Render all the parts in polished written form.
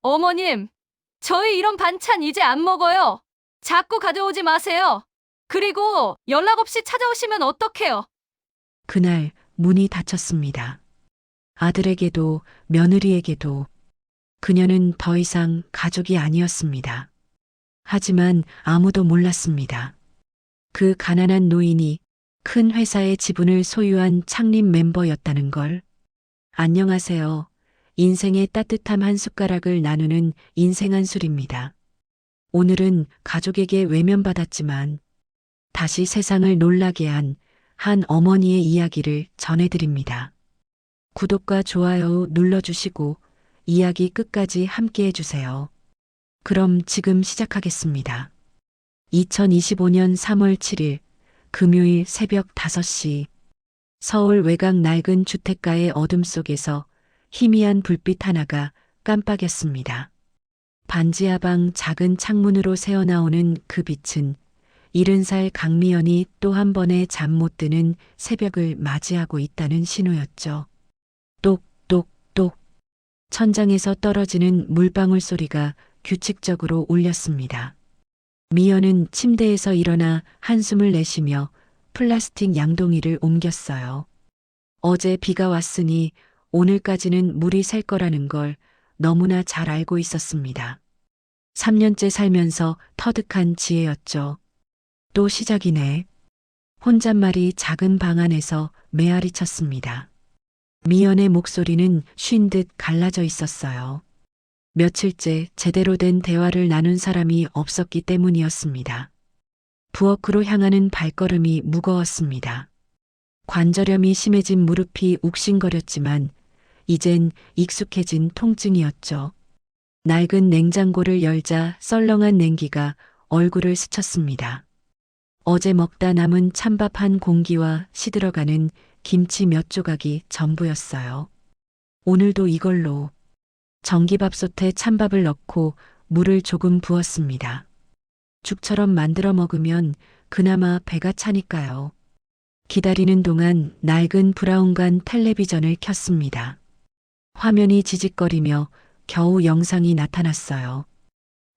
어머님, 저희 이런 반찬 이제 안 먹어요. 자꾸 가져오지 마세요. 그리고 연락 없이 찾아오시면 어떡해요? 그날 문이 닫혔습니다. 아들에게도 며느리에게도 그녀는 더 이상 가족이 아니었습니다. 하지만 아무도 몰랐습니다. 그 가난한 노인이 큰 회사의 지분을 소유한 창립 멤버였다는 걸. 안녕하세요. 인생의 따뜻함 한 숟가락을 나누는 인생 한술입니다. 오늘은 가족에게 외면받았지만 다시 세상을 놀라게 한 한 어머니의 이야기를 전해드립니다. 구독과 좋아요 눌러주시고 이야기 끝까지 함께 해주세요. 그럼 지금 시작하겠습니다. 2025년 3월 7일 금요일 새벽 5시 서울 외곽 낡은 주택가의 어둠 속에서 희미한 불빛 하나가 깜빡였습니다. 반지하방 작은 창문으로 새어나오는 그 빛은 70살 강미연이 또 한 번의 잠 못 드는 새벽을 맞이하고 있다는 신호였죠. 똑똑똑 천장에서 떨어지는 물방울 소리가 규칙적으로 울렸습니다. 미연은 침대에서 일어나 한숨을 내쉬며 플라스틱 양동이를 옮겼어요. 어제 비가 왔으니 오늘까지는 물이 셀 거라는 걸 너무나 잘 알고 있었습니다. 3년째 살면서 터득한 지혜였죠. 또 시작이네. 혼잣말이 작은 방 안에서 메아리 쳤습니다. 미연의 목소리는 쉰 듯 갈라져 있었어요. 며칠째 제대로 된 대화를 나눈 사람이 없었기 때문이었습니다. 부엌으로 향하는 발걸음이 무거웠습니다. 관절염이 심해진 무릎이 욱신거렸지만 이젠 익숙해진 통증이었죠. 낡은 냉장고를 열자 썰렁한 냉기가 얼굴을 스쳤습니다. 어제 먹다 남은 찬밥 한 공기와 시들어가는 김치 몇 조각이 전부였어요. 오늘도 이걸로. 전기밥솥에 찬밥을 넣고 물을 조금 부었습니다. 죽처럼 만들어 먹으면 그나마 배가 차니까요. 기다리는 동안 낡은 브라운관 텔레비전을 켰습니다. 화면이 지직거리며 겨우 영상이 나타났어요.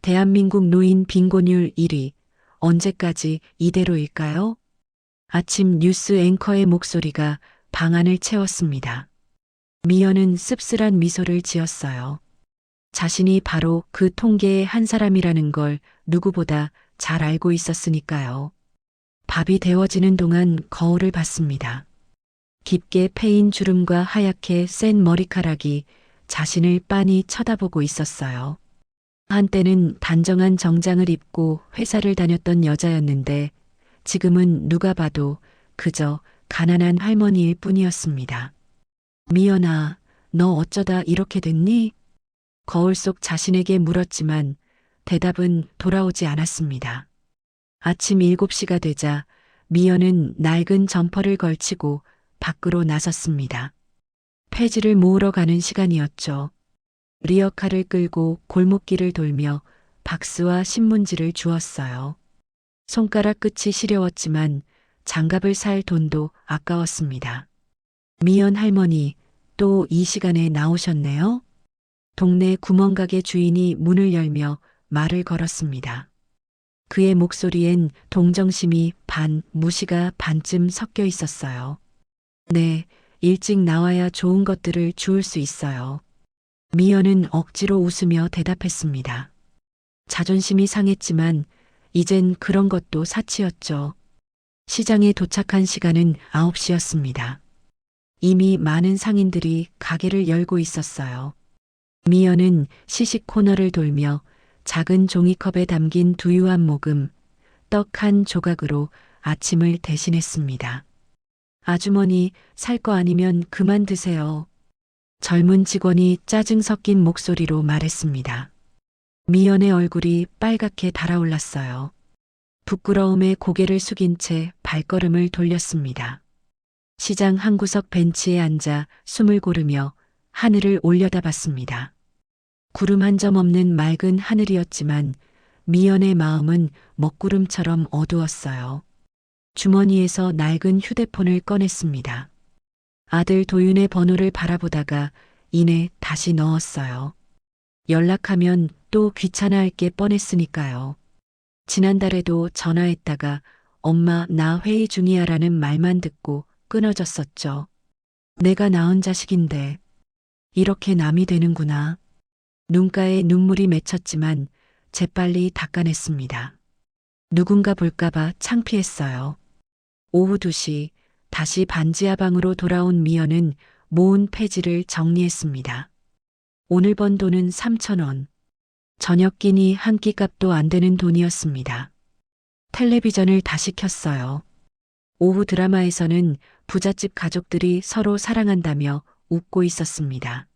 대한민국 노인 빈곤율 1위. 언제까지 이대로일까요? 아침 뉴스 앵커의 목소리가 방안을 채웠습니다. 미연은 씁쓸한 미소를 지었어요. 자신이 바로 그 통계의 한 사람이라는 걸 누구보다 잘 알고 있었으니까요. 밥이 데워지는 동안 거울을 봤습니다. 깊게 패인 주름과 하얗게 센 머리카락이 자신을 빤히 쳐다보고 있었어요. 한때는 단정한 정장을 입고 회사를 다녔던 여자였는데 지금은 누가 봐도 그저 가난한 할머니일 뿐이었습니다. 미연아, 너 어쩌다 이렇게 됐니? 거울 속 자신에게 물었지만 대답은 돌아오지 않았습니다. 아침 7시가 되자 미연은 낡은 점퍼를 걸치고 밖으로 나섰습니다. 폐지를 모으러 가는 시간이었죠. 리어카를 끌고 골목길을 돌며 박스와 신문지를 주었어요. 손가락 끝이 시려웠지만 장갑을 살 돈도 아까웠습니다. 미연 할머니, 또 이 시간에 나오셨네요? 동네 구멍가게 주인이 문을 열며 말을 걸었습니다. 그의 목소리엔 동정심이 반, 무시가 반쯤 섞여 있었어요. 네, 일찍 나와야 좋은 것들을 주울 수 있어요. 미연은 억지로 웃으며 대답했습니다. 자존심이 상했지만 이젠 그런 것도 사치였죠. 시장에 도착한 시간은 9시였습니다. 이미 많은 상인들이 가게를 열고 있었어요. 미연은 시식 코너를 돌며 작은 종이컵에 담긴 두유 한 모금, 떡 한 조각으로 아침을 대신했습니다. 아주머니, 살 거 아니면 그만 드세요. 젊은 직원이 짜증 섞인 목소리로 말했습니다. 미연의 얼굴이 빨갛게 달아올랐어요. 부끄러움에 고개를 숙인 채 발걸음을 돌렸습니다. 시장 한 구석 벤치에 앉아 숨을 고르며 하늘을 올려다봤습니다. 구름 한 점 없는 맑은 하늘이었지만 미연의 마음은 먹구름처럼 어두웠어요. 주머니에서 낡은 휴대폰을 꺼냈습니다. 아들 도윤의 번호를 바라보다가 이내 다시 넣었어요. 연락하면 또 귀찮아할 게 뻔했으니까요. 지난달에도 전화했다가 엄마 나 회의 중이야라는 말만 듣고 끊어졌었죠. 내가 낳은 자식인데 이렇게 남이 되는구나. 눈가에 눈물이 맺혔지만 재빨리 닦아냈습니다. 누군가 볼까봐 창피했어요. 오후 2시 다시 반지하 방으로 돌아온 미연은 모은 폐지를 정리했습니다. 오늘 번 돈은 3,000원. 저녁 끼니 한 끼 값도 안 되는 돈이었습니다. 텔레비전을 다시 켰어요. 오후 드라마에서는 부잣집 가족들이 서로 사랑한다며 웃고 있었습니다.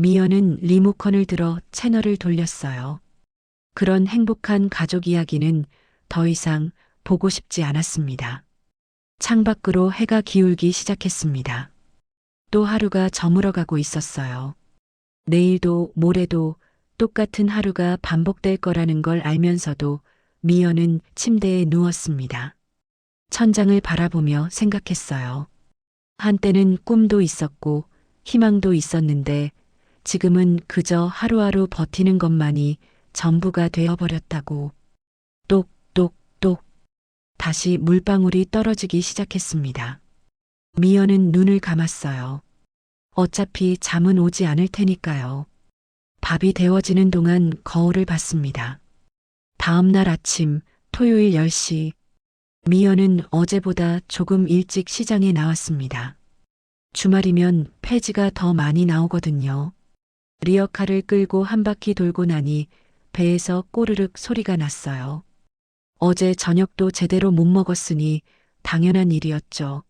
미연은 리모컨을 들어 채널을 돌렸어요. 그런 행복한 가족 이야기는 더 이상 보고 싶지 않았습니다. 창밖으로 해가 기울기 시작했습니다. 또 하루가 저물어가고 있었어요. 내일도 모레도 똑같은 하루가 반복될 거라는 걸 알면서도 미연은 침대에 누웠습니다. 천장을 바라보며 생각했어요. 한때는 꿈도 있었고 희망도 있었는데 지금은 그저 하루하루 버티는 것만이 전부가 되어버렸다고. 똑똑똑 다시 물방울이 떨어지기 시작했습니다. 미연은 눈을 감았어요. 어차피 잠은 오지 않을 테니까요. 밥이 데워지는 동안 거울을 봤습니다. 다음 날 아침 토요일 10시 미연은 어제보다 조금 일찍 시장에 나왔습니다. 주말이면 폐지가 더 많이 나오거든요. 리어카를 끌고 한 바퀴 돌고 나니 배에서 꼬르륵 소리가 났어요. 어제 저녁도 제대로 못 먹었으니 당연한 일이었죠.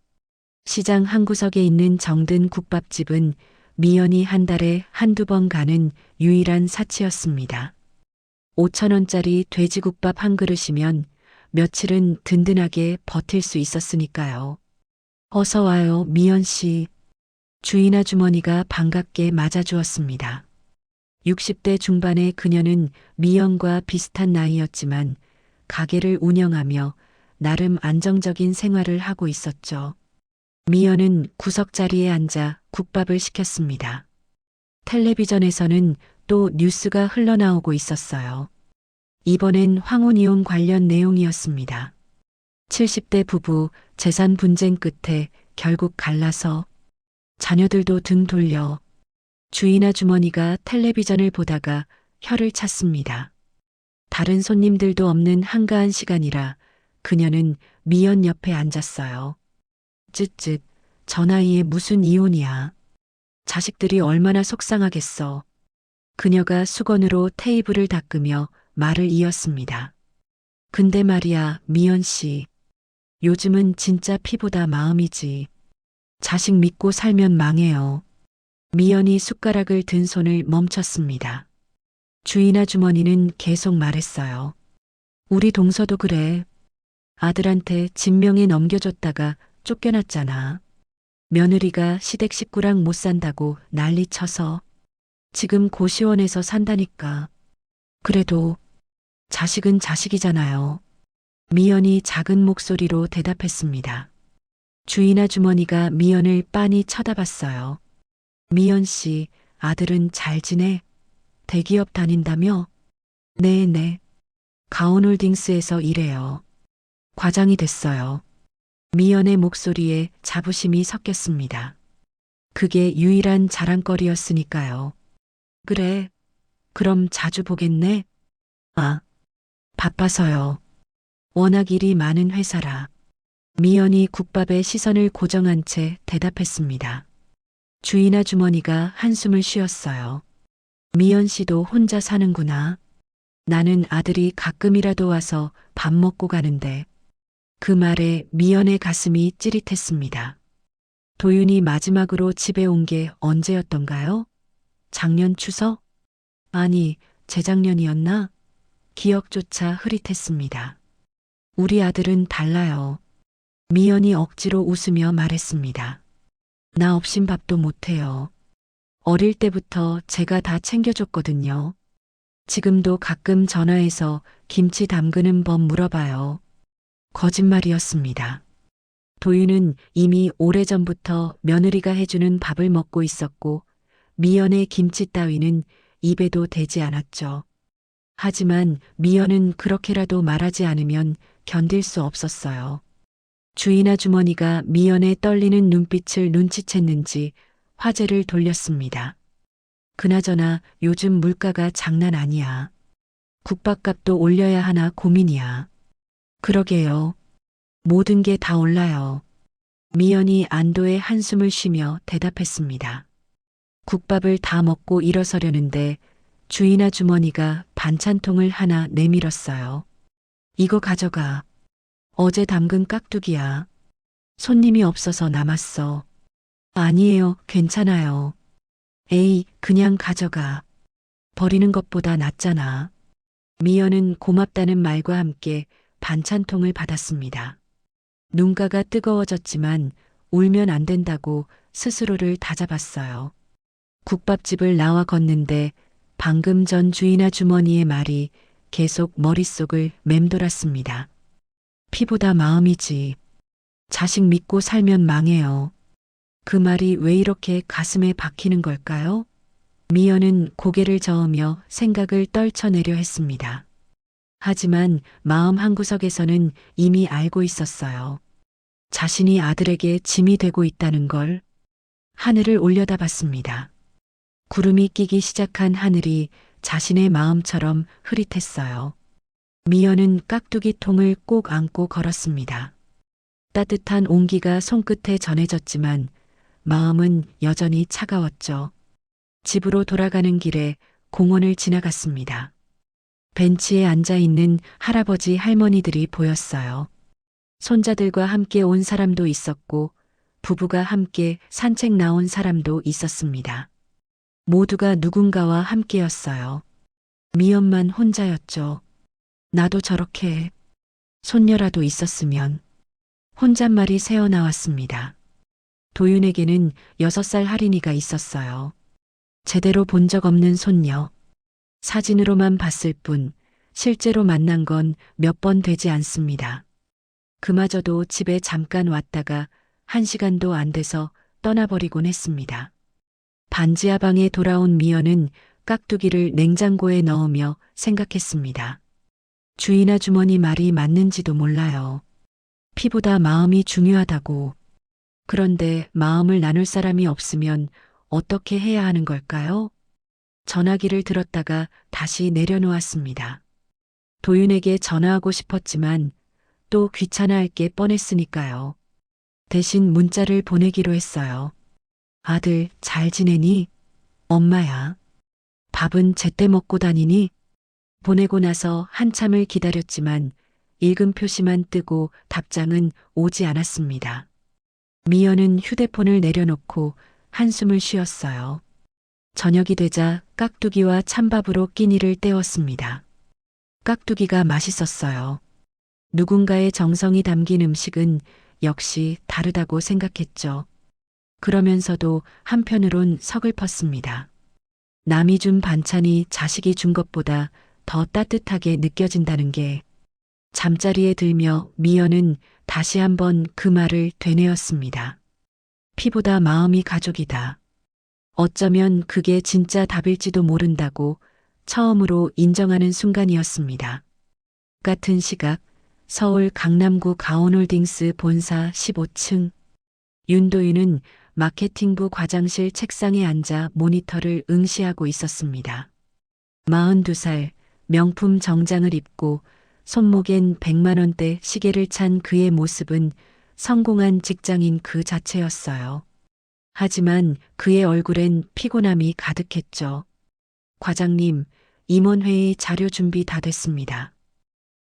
시장 한 구석에 있는 정든 국밥집은 미연이 한 달에 한두 번 가는 유일한 사치였습니다. 5,000원짜리 돼지국밥 한 그릇이면 며칠은 든든하게 버틸 수 있었으니까요. 어서 와요, 미연 씨. 주인 아주머니가 반갑게 맞아주었습니다. 60대 중반의 그녀는 미연과 비슷한 나이였지만 가게를 운영하며 나름 안정적인 생활을 하고 있었죠. 미연은 구석자리에 앉아 국밥을 시켰습니다. 텔레비전에서는 또 뉴스가 흘러나오고 있었어요. 이번엔 황혼이혼 관련 내용이었습니다. 70대 부부 재산 분쟁 끝에 결국 갈라서 자녀들도 등 돌려 주인 아주머니가 텔레비전을 보다가 혀를 찼습니다. 다른 손님들도 없는 한가한 시간이라 그녀는 미연 옆에 앉았어요. 쯧쯧, 저 나이에 무슨 이혼이야. 자식들이 얼마나 속상하겠어. 그녀가 수건으로 테이블을 닦으며 말을 이었습니다. 근데 말이야, 미연 씨. 요즘은 진짜 피보다 마음이지. 자식 믿고 살면 망해요. 미연이 숟가락을 든 손을 멈췄습니다. 주인 아주머니는 계속 말했어요. 우리 동서도 그래. 아들한테 진명에 넘겨줬다가 쫓겨났잖아. 며느리가 시댁 식구랑 못 산다고 난리쳐서 지금 고시원에서 산다니까. 그래도 자식은 자식이잖아요. 미연이 작은 목소리로 대답했습니다. 주인 아주머니가 미연을 빤히 쳐다봤어요. 미연 씨, 아들은 잘 지내? 대기업 다닌다며? 네네. 가온홀딩스에서 일해요. 과장이 됐어요. 미연의 목소리에 자부심이 섞였습니다. 그게 유일한 자랑거리였으니까요. 그래. 그럼 자주 보겠네? 아, 바빠서요. 워낙 일이 많은 회사라. 미연이 국밥에 시선을 고정한 채 대답했습니다. 주인 아주머니가 한숨을 쉬었어요. 미연 씨도 혼자 사는구나. 나는 아들이 가끔이라도 와서 밥 먹고 가는데. 그 말에 미연의 가슴이 찌릿했습니다. 도윤이 마지막으로 집에 온 게 언제였던가요? 작년 추석? 아니, 재작년이었나? 기억조차 흐릿했습니다. 우리 아들은 달라요. 미연이 억지로 웃으며 말했습니다. 나 없인 밥도 못해요. 어릴 때부터 제가 다 챙겨줬거든요. 지금도 가끔 전화해서 김치 담그는 법 물어봐요. 거짓말이었습니다. 도윤은 이미 오래전부터 며느리가 해주는 밥을 먹고 있었고 미연의 김치 따위는 입에도 대지 않았죠. 하지만 미연은 그렇게라도 말하지 않으면 견딜 수 없었어요. 주인 아주머니가 미연의 떨리는 눈빛을 눈치챘는지 화제를 돌렸습니다. 그나저나 요즘 물가가 장난 아니야. 국밥값도 올려야 하나 고민이야. 그러게요. 모든 게 다 올라요. 미연이 안도의 한숨을 쉬며 대답했습니다. 국밥을 다 먹고 일어서려는데 주인 아주머니가 반찬통을 하나 내밀었어요. 이거 가져가. 어제 담근 깍두기야. 손님이 없어서 남았어. 아니에요, 괜찮아요. 에이, 그냥 가져가. 버리는 것보다 낫잖아. 미연은 고맙다는 말과 함께 반찬통을 받았습니다. 눈가가 뜨거워졌지만 울면 안 된다고 스스로를 다잡았어요. 국밥집을 나와 걷는데 방금 전 주인 아주머니의 말이 계속 머릿속을 맴돌았습니다. 피보다 마음이지. 자식 믿고 살면 망해요. 그 말이 왜 이렇게 가슴에 박히는 걸까요? 미연은 고개를 저으며 생각을 떨쳐내려 했습니다. 하지만 마음 한구석에서는 이미 알고 있었어요. 자신이 아들에게 짐이 되고 있다는 걸. 하늘을 올려다봤습니다. 구름이 끼기 시작한 하늘이 자신의 마음처럼 흐릿했어요. 미연은 깍두기 통을 꼭 안고 걸었습니다. 따뜻한 온기가 손끝에 전해졌지만 마음은 여전히 차가웠죠. 집으로 돌아가는 길에 공원을 지나갔습니다. 벤치에 앉아 있는 할아버지 할머니들이 보였어요. 손자들과 함께 온 사람도 있었고 부부가 함께 산책 나온 사람도 있었습니다. 모두가 누군가와 함께였어요. 미연만 혼자였죠. 나도 저렇게 손녀라도 있었으면. 혼잣말이 새어나왔습니다. 도윤에게는 6살 할인이가 있었어요. 제대로 본 적 없는 손녀. 사진으로만 봤을 뿐 실제로 만난 건 몇 번 되지 않습니다. 그마저도 집에 잠깐 왔다가 1시간도 안 돼서 떠나버리곤 했습니다. 반지하 방에 돌아온 미연은 깍두기를 냉장고에 넣으며 생각했습니다. 주인 아주머니 말이 맞는지도 몰라요. 피보다 마음이 중요하다고. 그런데 마음을 나눌 사람이 없으면 어떻게 해야 하는 걸까요? 전화기를 들었다가 다시 내려놓았습니다. 도윤에게 전화하고 싶었지만 또 귀찮아할 게 뻔했으니까요. 대신 문자를 보내기로 했어요. 아들, 잘 지내니? 엄마야. 밥은 제때 먹고 다니니? 보내고 나서 한참을 기다렸지만 읽은 표시만 뜨고 답장은 오지 않았습니다. 미연은 휴대폰을 내려놓고 한숨을 쉬었어요. 저녁이 되자 깍두기와 찬밥으로 끼니를 때웠습니다. 깍두기가 맛있었어요. 누군가의 정성이 담긴 음식은 역시 다르다고 생각했죠. 그러면서도 한편으론 서글펐습니다. 남이 준 반찬이 자식이 준 것보다 더 따뜻하게 느껴진다는 게. 잠자리에 들며 미연은 다시 한번 그 말을 되뇌었습니다. 피보다 마음이 가족이다. 어쩌면 그게 진짜 답일지도 모른다고 처음으로 인정하는 순간이었습니다. 같은 시각 서울 강남구 가온홀딩스 본사 15층. 윤도윤은 마케팅부 과장실 책상에 앉아 모니터를 응시하고 있었습니다. 42살, 명품 정장을 입고 손목엔 100만 원대 시계를 찬 그의 모습은 성공한 직장인 그 자체였어요. 하지만 그의 얼굴엔 피곤함이 가득했죠. 과장님, 임원회의 자료 준비 다 됐습니다.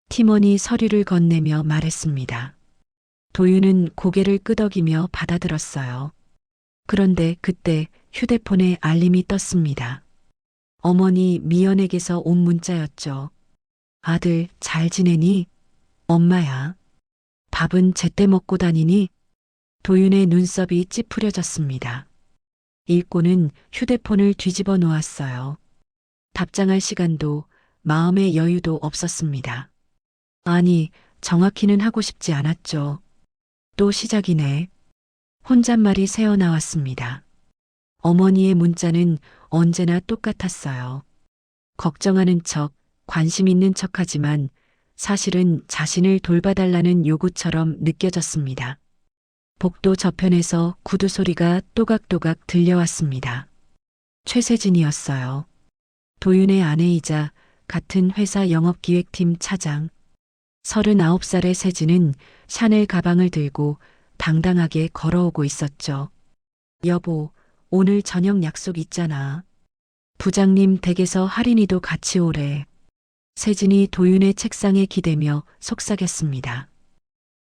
팀원이 서류를 건네며 말했습니다. 도윤은 고개를 끄덕이며 받아들었어요. 그런데 그때 휴대폰에 알림이 떴습니다. 어머니 미연에게서 온 문자였죠. 아들, 잘 지내니? 엄마야. 밥은 제때 먹고 다니니? 도윤의 눈썹이 찌푸려졌습니다. 읽고는 휴대폰을 뒤집어 놓았어요. 답장할 시간도 마음의 여유도 없었습니다. 아니, 정확히는 하고 싶지 않았죠. 또 시작이네. 혼잣말이 새어나왔습니다. 어머니의 문자는 언제나 똑같았어요. 걱정하는 척, 관심 있는 척 하지만 사실은 자신을 돌봐달라는 요구처럼 느껴졌습니다. 복도 저편에서 구두 소리가 또각또각 들려왔습니다. 최세진이었어요. 도윤의 아내이자 같은 회사 영업기획팀 차장. 39살의 세진은 샤넬 가방을 들고 당당하게 걸어오고 있었죠. 여보, 오늘 저녁 약속 있잖아. 부장님 댁에서 할인이도 같이 오래. 세진이 도윤의 책상에 기대며 속삭였습니다.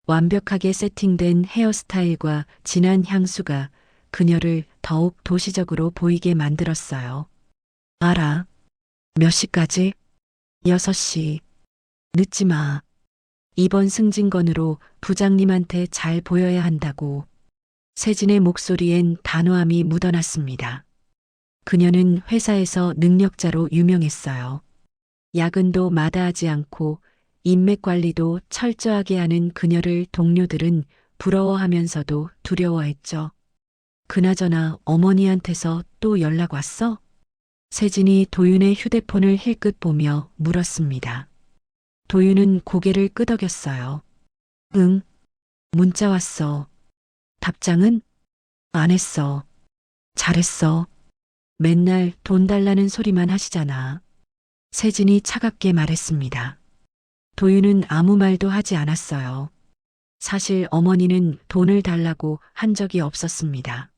완벽하게 세팅된 헤어스타일과 진한 향수가 그녀를 더욱 도시적으로 보이게 만들었어요. 알아. 몇 시까지? 6시. 늦지 마. 이번 승진건으로 부장님한테 잘 보여야 한다고. 세진의 목소리엔 단호함이 묻어났습니다. 그녀는 회사에서 능력자로 유명했어요. 야근도 마다하지 않고 인맥 관리도 철저하게 하는 그녀를 동료들은 부러워하면서도 두려워했죠. 그나저나 어머니한테서 또 연락 왔어? 세진이 도윤의 휴대폰을 힐끗 보며 물었습니다. 도윤은 고개를 끄덕였어요. 응, 문자 왔어. 답장은? 안 했어. 잘했어. 맨날 돈 달라는 소리만 하시잖아. 세진이 차갑게 말했습니다. 도윤은 아무 말도 하지 않았어요. 사실 어머니는 돈을 달라고 한 적이 없었습니다.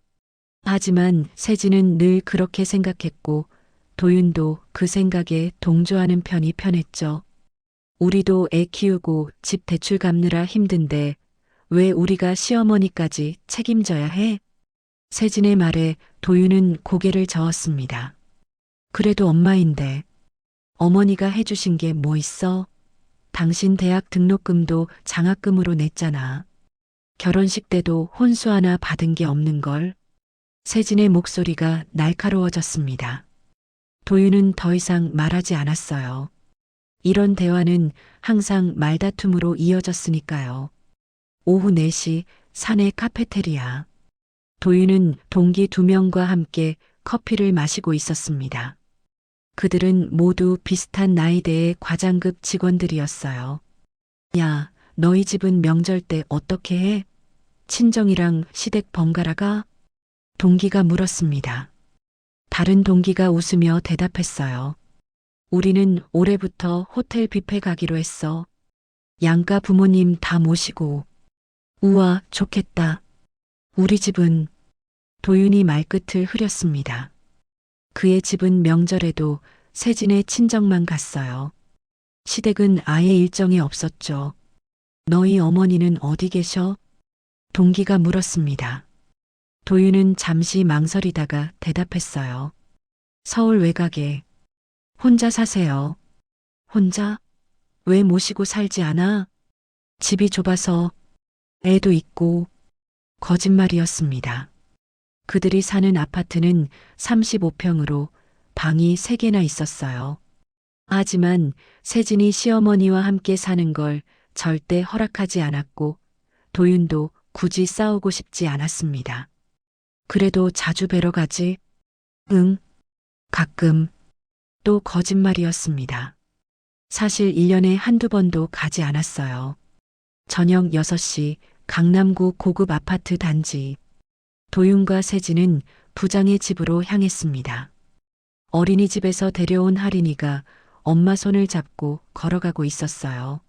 하지만 세진은 늘 그렇게 생각했고 도윤도 그 생각에 동조하는 편이 편했죠. 우리도 애 키우고 집 대출 갚느라 힘든데 왜 우리가 시어머니까지 책임져야 해? 세진의 말에 도윤은 고개를 저었습니다. 그래도 엄마인데 어머니가 해주신 게 뭐 있어? 당신 대학 등록금도 장학금으로 냈잖아. 결혼식 때도 혼수 하나 받은 게 없는걸. 세진의 목소리가 날카로워졌습니다. 도윤은 더 이상 말하지 않았어요. 이런 대화는 항상 말다툼으로 이어졌으니까요. 오후 4시 사내 카페테리아. 도윤은 동기 2명과 함께 커피를 마시고 있었습니다. 그들은 모두 비슷한 나이대의 과장급 직원들이었어요. 야, 너희 집은 명절 때 어떻게 해? 친정이랑 시댁 번갈아 가? 동기가 물었습니다. 다른 동기가 웃으며 대답했어요. 우리는 올해부터 호텔 뷔페 가기로 했어. 양가 부모님 다 모시고. 우와, 좋겠다. 우리 집은 도윤이 말끝을 흐렸습니다. 그의 집은 명절에도 세진의 친정만 갔어요. 시댁은 아예 일정이 없었죠. 너희 어머니는 어디 계셔? 동기가 물었습니다. 도윤은 잠시 망설이다가 대답했어요. 서울 외곽에. 혼자 사세요. 혼자? 왜 모시고 살지 않아? 집이 좁아서. 애도 있고. 거짓말이었습니다. 그들이 사는 아파트는 35평으로 방이 3개나 있었어요. 하지만 세진이 시어머니와 함께 사는 걸 절대 허락하지 않았고 도윤도 굳이 싸우고 싶지 않았습니다. 그래도 자주 뵈러 가지? 응, 가끔. 또 거짓말이었습니다. 사실 1년에 한두 번도 가지 않았어요. 저녁 6시 강남구 고급 아파트 단지. 도윤과 세진은 부장의 집으로 향했습니다. 어린이집에서 데려온 할인이가 엄마 손을 잡고 걸어가고 있었어요.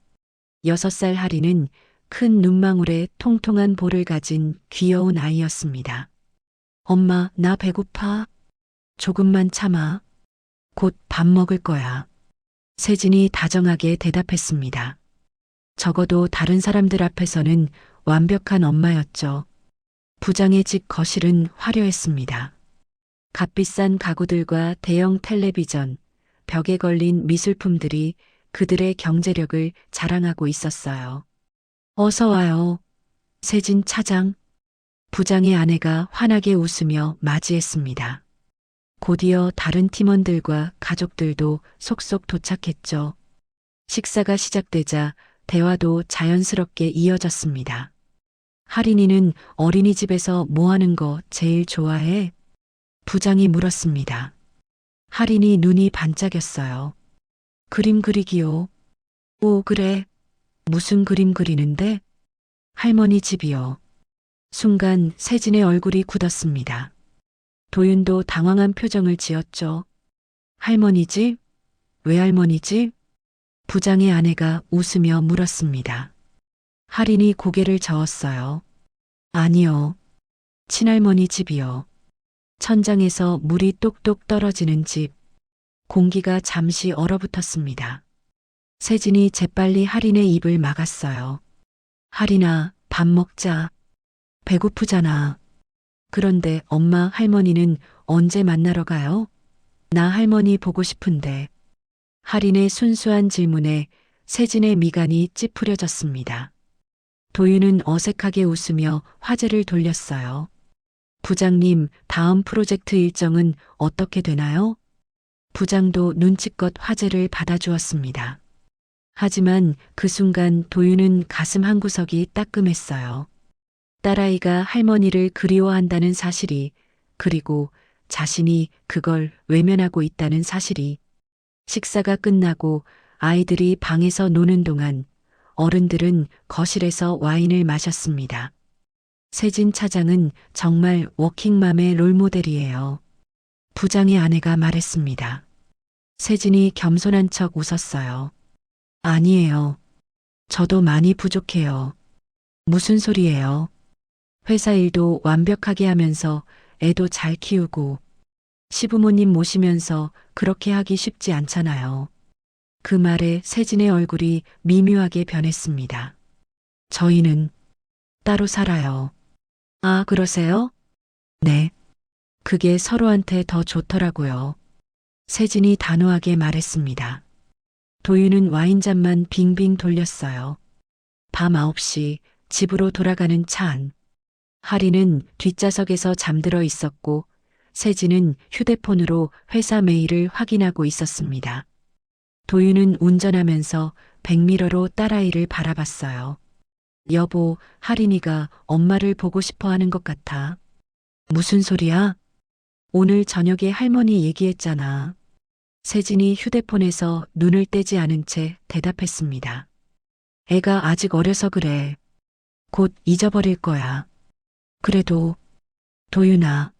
6살 할인은 큰 눈망울에 통통한 볼을 가진 귀여운 아이였습니다. 엄마, 나 배고파. 조금만 참아. 곧 밥 먹을 거야. 세진이 다정하게 대답했습니다. 적어도 다른 사람들 앞에서는 완벽한 엄마였죠. 부장의 집 거실은 화려했습니다. 값비싼 가구들과 대형 텔레비전, 벽에 걸린 미술품들이 그들의 경제력을 자랑하고 있었어요. 어서 와요. 세진 차장. 부장의 아내가 환하게 웃으며 맞이했습니다. 곧이어 다른 팀원들과 가족들도 속속 도착했죠. 식사가 시작되자 대화도 자연스럽게 이어졌습니다. 할인이는 어린이집에서 뭐 하는 거 제일 좋아해? 부장이 물었습니다. 할인이 눈이 반짝였어요. 그림 그리기요. 오, 그래. 무슨 그림 그리는데? 할머니 집이요. 순간 세진의 얼굴이 굳었습니다. 도윤도 당황한 표정을 지었죠. 할머니 집? 외할머니 집? 부장의 아내가 웃으며 물었습니다. 할인이 고개를 저었어요. 아니요. 친할머니 집이요. 천장에서 물이 똑똑 떨어지는 집. 공기가 잠시 얼어붙었습니다. 세진이 재빨리 할인의 입을 막았어요. 할인아, 밥 먹자. 배고프잖아. 그런데 엄마 할머니는 언제 만나러 가요? 나 할머니 보고 싶은데. 할인의 순수한 질문에 세진의 미간이 찌푸려졌습니다. 도윤은 어색하게 웃으며 화제를 돌렸어요. 부장님, 다음 프로젝트 일정은 어떻게 되나요? 부장도 눈치껏 화제를 받아주었습니다. 하지만 그 순간 도윤은 가슴 한구석이 따끔했어요. 딸아이가 할머니를 그리워한다는 사실이, 그리고 자신이 그걸 외면하고 있다는 사실이. 식사가 끝나고 아이들이 방에서 노는 동안 어른들은 거실에서 와인을 마셨습니다. 세진 차장은 정말 워킹맘의 롤모델이에요. 부장의 아내가 말했습니다. 세진이 겸손한 척 웃었어요. 아니에요. 저도 많이 부족해요. 무슨 소리예요? 회사 일도 완벽하게 하면서 애도 잘 키우고 시부모님 모시면서 그렇게 하기 쉽지 않잖아요. 그 말에 세진의 얼굴이 미묘하게 변했습니다. 저희는 따로 살아요. 아, 그러세요? 네. 그게 서로한테 더 좋더라고요. 세진이 단호하게 말했습니다. 도윤은 와인잔만 빙빙 돌렸어요. 밤 9시 집으로 돌아가는 차 안. 할인은 뒷좌석에서 잠들어 있었고 세진은 휴대폰으로 회사 메일을 확인하고 있었습니다. 도윤은 운전하면서 백미러로 딸아이를 바라봤어요. 여보, 할인이가 엄마를 보고 싶어 하는 것 같아. 무슨 소리야? 오늘 저녁에 할머니 얘기했잖아. 세진이 휴대폰에서 눈을 떼지 않은 채 대답했습니다. 애가 아직 어려서 그래. 곧 잊어버릴 거야. 그래도, 도윤아.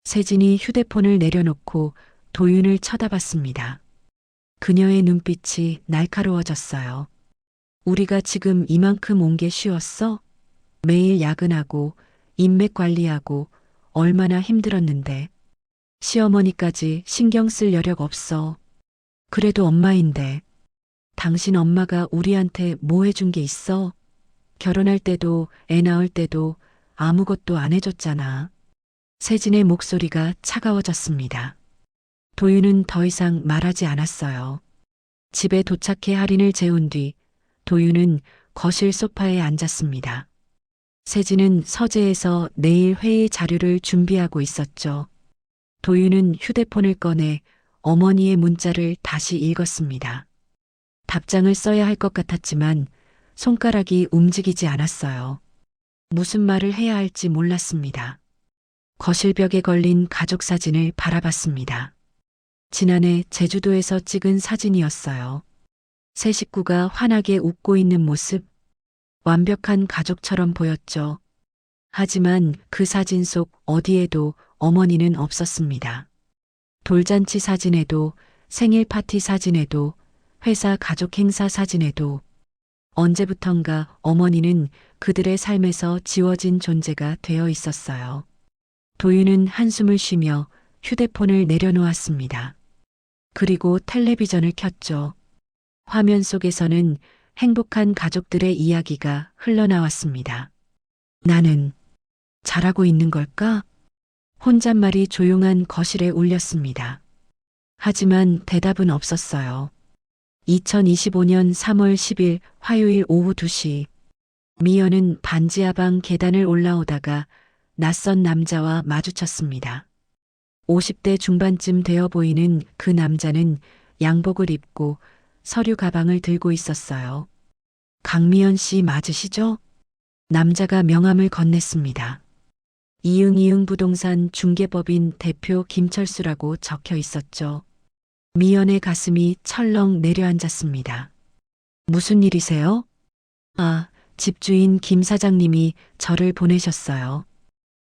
세진이 휴대폰을 내려놓고 도윤을 쳐다봤습니다. 그녀의 눈빛이 날카로워졌어요. 우리가 지금 이만큼 온 게 쉬웠어? 매일 야근하고 인맥 관리하고 얼마나 힘들었는데. 시어머니까지 신경 쓸 여력 없어. 그래도 엄마인데. 당신 엄마가 우리한테 뭐 해준 게 있어? 결혼할 때도 애 낳을 때도 아무것도 안 해줬잖아. 세진의 목소리가 차가워졌습니다. 도윤은 더 이상 말하지 않았어요. 집에 도착해 할인을 재운 뒤 도윤은 거실 소파에 앉았습니다. 세진은 서재에서 내일 회의 자료를 준비하고 있었죠. 도윤은 휴대폰을 꺼내 어머니의 문자를 다시 읽었습니다. 답장을 써야 할 것 같았지만 손가락이 움직이지 않았어요. 무슨 말을 해야 할지 몰랐습니다. 거실벽에 걸린 가족 사진을 바라봤습니다. 지난해 제주도에서 찍은 사진이었어요. 세 식구가 환하게 웃고 있는 모습, 완벽한 가족처럼 보였죠. 하지만 그 사진 속 어디에도 어머니는 없었습니다. 돌잔치 사진에도, 생일 파티 사진에도, 회사 가족 행사 사진에도 언제부턴가 어머니는 그들의 삶에서 지워진 존재가 되어 있었어요. 도윤은 한숨을 쉬며 휴대폰을 내려놓았습니다. 그리고 텔레비전을 켰죠. 화면 속에서는 행복한 가족들의 이야기가 흘러나왔습니다. 나는 잘하고 있는 걸까? 혼잣말이 조용한 거실에 울렸습니다. 하지만 대답은 없었어요. 2025년 3월 10일 화요일 오후 2시 미연은 반지하방 계단을 올라오다가 낯선 남자와 마주쳤습니다. 50대 중반쯤 되어 보이는 그 남자는 양복을 입고 서류 가방을 들고 있었어요. 강미연 씨 맞으시죠? 남자가 명함을 건넸습니다. 이응이응 부동산 중개법인 대표 김철수라고 적혀 있었죠. 미연의 가슴이 철렁 내려앉았습니다. 무슨 일이세요? 아, 집주인 김 사장님이 저를 보내셨어요.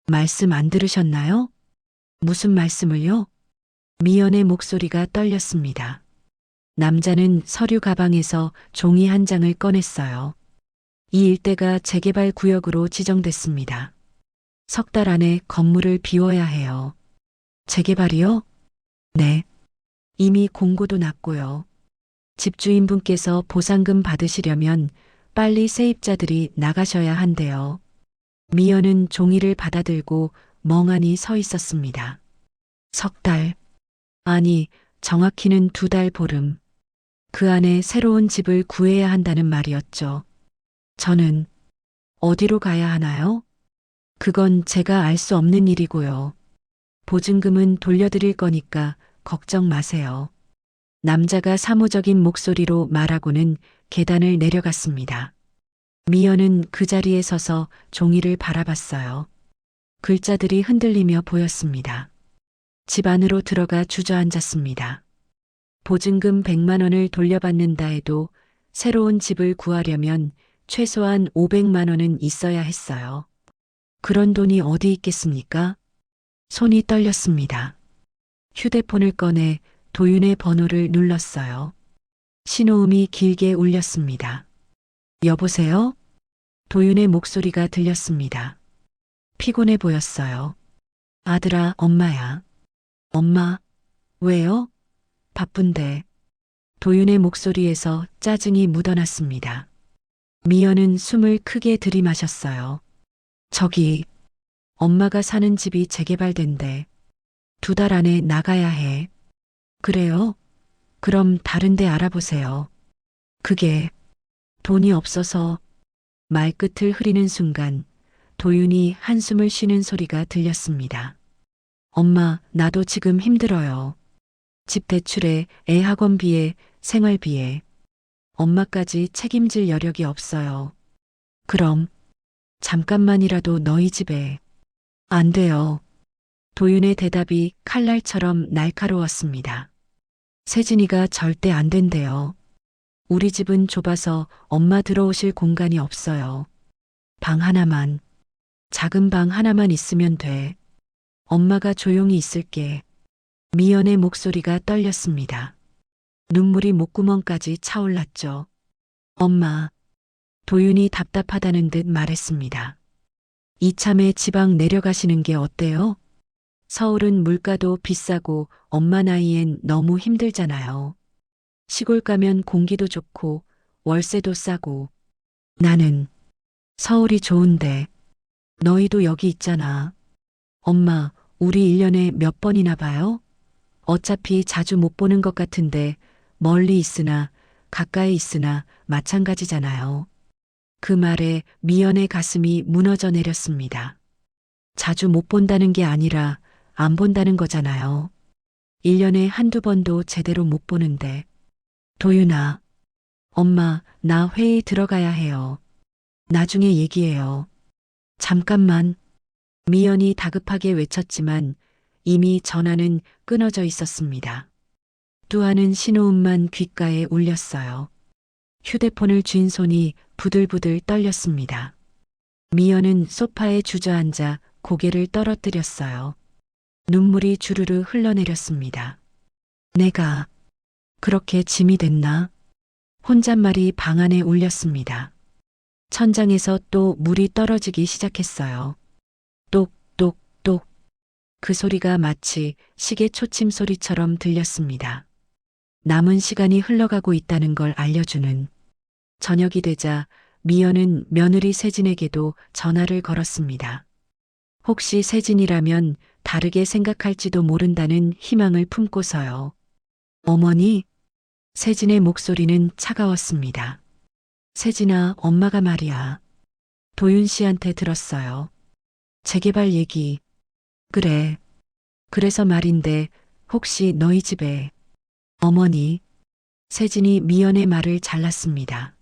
말씀 안 들으셨나요? 무슨 말씀을요? 미연의 목소리가 떨렸습니다. 남자는 서류 가방에서 종이 한 장을 꺼냈어요. 이 일대가 재개발 구역으로 지정됐습니다. 석 달 안에 건물을 비워야 해요. 재개발이요? 네. 이미 공고도 났고요. 집주인분께서 보상금 받으시려면 빨리 세입자들이 나가셔야 한대요. 미연은 종이를 받아들고 멍하니 서 있었습니다. 석 달. 아니, 정확히는 2달 보름. 그 안에 새로운 집을 구해야 한다는 말이었죠. 저는 어디로 가야 하나요? 그건 제가 알 수 없는 일이고요. 보증금은 돌려드릴 거니까 걱정 마세요. 남자가 사무적인 목소리로 말하고는 계단을 내려갔습니다. 미연은 그 자리에 서서 종이를 바라봤어요. 글자들이 흔들리며 보였습니다. 집 안으로 들어가 주저앉았습니다. 보증금 100만 원을 돌려받는다 해도 새로운 집을 구하려면 최소한 500만 원은 있어야 했어요. 그런 돈이 어디 있겠습니까? 손이 떨렸습니다. 휴대폰을 꺼내 도윤의 번호를 눌렀어요. 신호음이 길게 울렸습니다. 여보세요? 도윤의 목소리가 들렸습니다. 피곤해 보였어요. 아들아, 엄마야. 엄마, 왜요? 바쁜데. 도윤의 목소리에서 짜증이 묻어났습니다. 미연은 숨을 크게 들이마셨어요. 저기, 엄마가 사는 집이 재개발된대. 2달 안에 나가야 해. 그래요? 그럼 다른 데 알아보세요. 그게 돈이 없어서. 말끝을 흐리는 순간 도윤이 한숨을 쉬는 소리가 들렸습니다. 엄마, 나도 지금 힘들어요. 집 대출에 애 학원비에 생활비에 엄마까지 책임질 여력이 없어요. 그럼 잠깐만이라도 너희 집에. 안 돼요. 도윤의 대답이 칼날처럼 날카로웠습니다. 세진이가 절대 안 된대요. 우리 집은 좁아서 엄마 들어오실 공간이 없어요. 방 하나만, 작은 방 하나만 있으면 돼. 엄마가 조용히 있을게. 미연의 목소리가 떨렸습니다. 눈물이 목구멍까지 차올랐죠. 엄마, 도윤이 답답하다는 듯 말했습니다. 이참에 지방 내려가시는 게 어때요? 서울은 물가도 비싸고 엄마 나이엔 너무 힘들잖아요. 시골 가면 공기도 좋고 월세도 싸고. 나는 서울이 좋은데 너희도 여기 있잖아. 엄마, 우리 1년에 몇 번이나 봐요? 어차피 자주 못 보는 것 같은데 멀리 있으나 가까이 있으나 마찬가지잖아요. 그 말에 미연의 가슴이 무너져 내렸습니다. 자주 못 본다는 게 아니라 안 본다는 거잖아요. 1년에 한두 번도 제대로 못 보는데. 도윤아, 엄마, 나 회의 들어가야 해요. 나중에 얘기해요. 잠깐만. 미연이 다급하게 외쳤지만 이미 전화는 끊어져 있었습니다. 또 하는 신호음만 귓가에 울렸어요. 휴대폰을 쥔 손이 부들부들 떨렸습니다. 미연은 소파에 주저앉아 고개를 떨어뜨렸어요. 눈물이 주르르 흘러내렸습니다. 내가 그렇게 짐이 됐나? 혼잣말이 방 안에 울렸습니다. 천장에서 또 물이 떨어지기 시작했어요. 똑똑똑. 그 소리가 마치 시계 초침 소리처럼 들렸습니다. 남은 시간이 흘러가고 있다는 걸 알려주는. 저녁이 되자 미연은 며느리 세진에게도 전화를 걸었습니다. 혹시 세진이라면 다르게 생각할지도 모른다는 희망을 품고서요. 어머니? 세진의 목소리는 차가웠습니다. 세진아, 엄마가 말이야. 도윤 씨한테 들었어요. 재개발 얘기. 그래. 그래서 말인데 혹시 너희 집에. 어머니. 세진이 미연의 말을 잘랐습니다.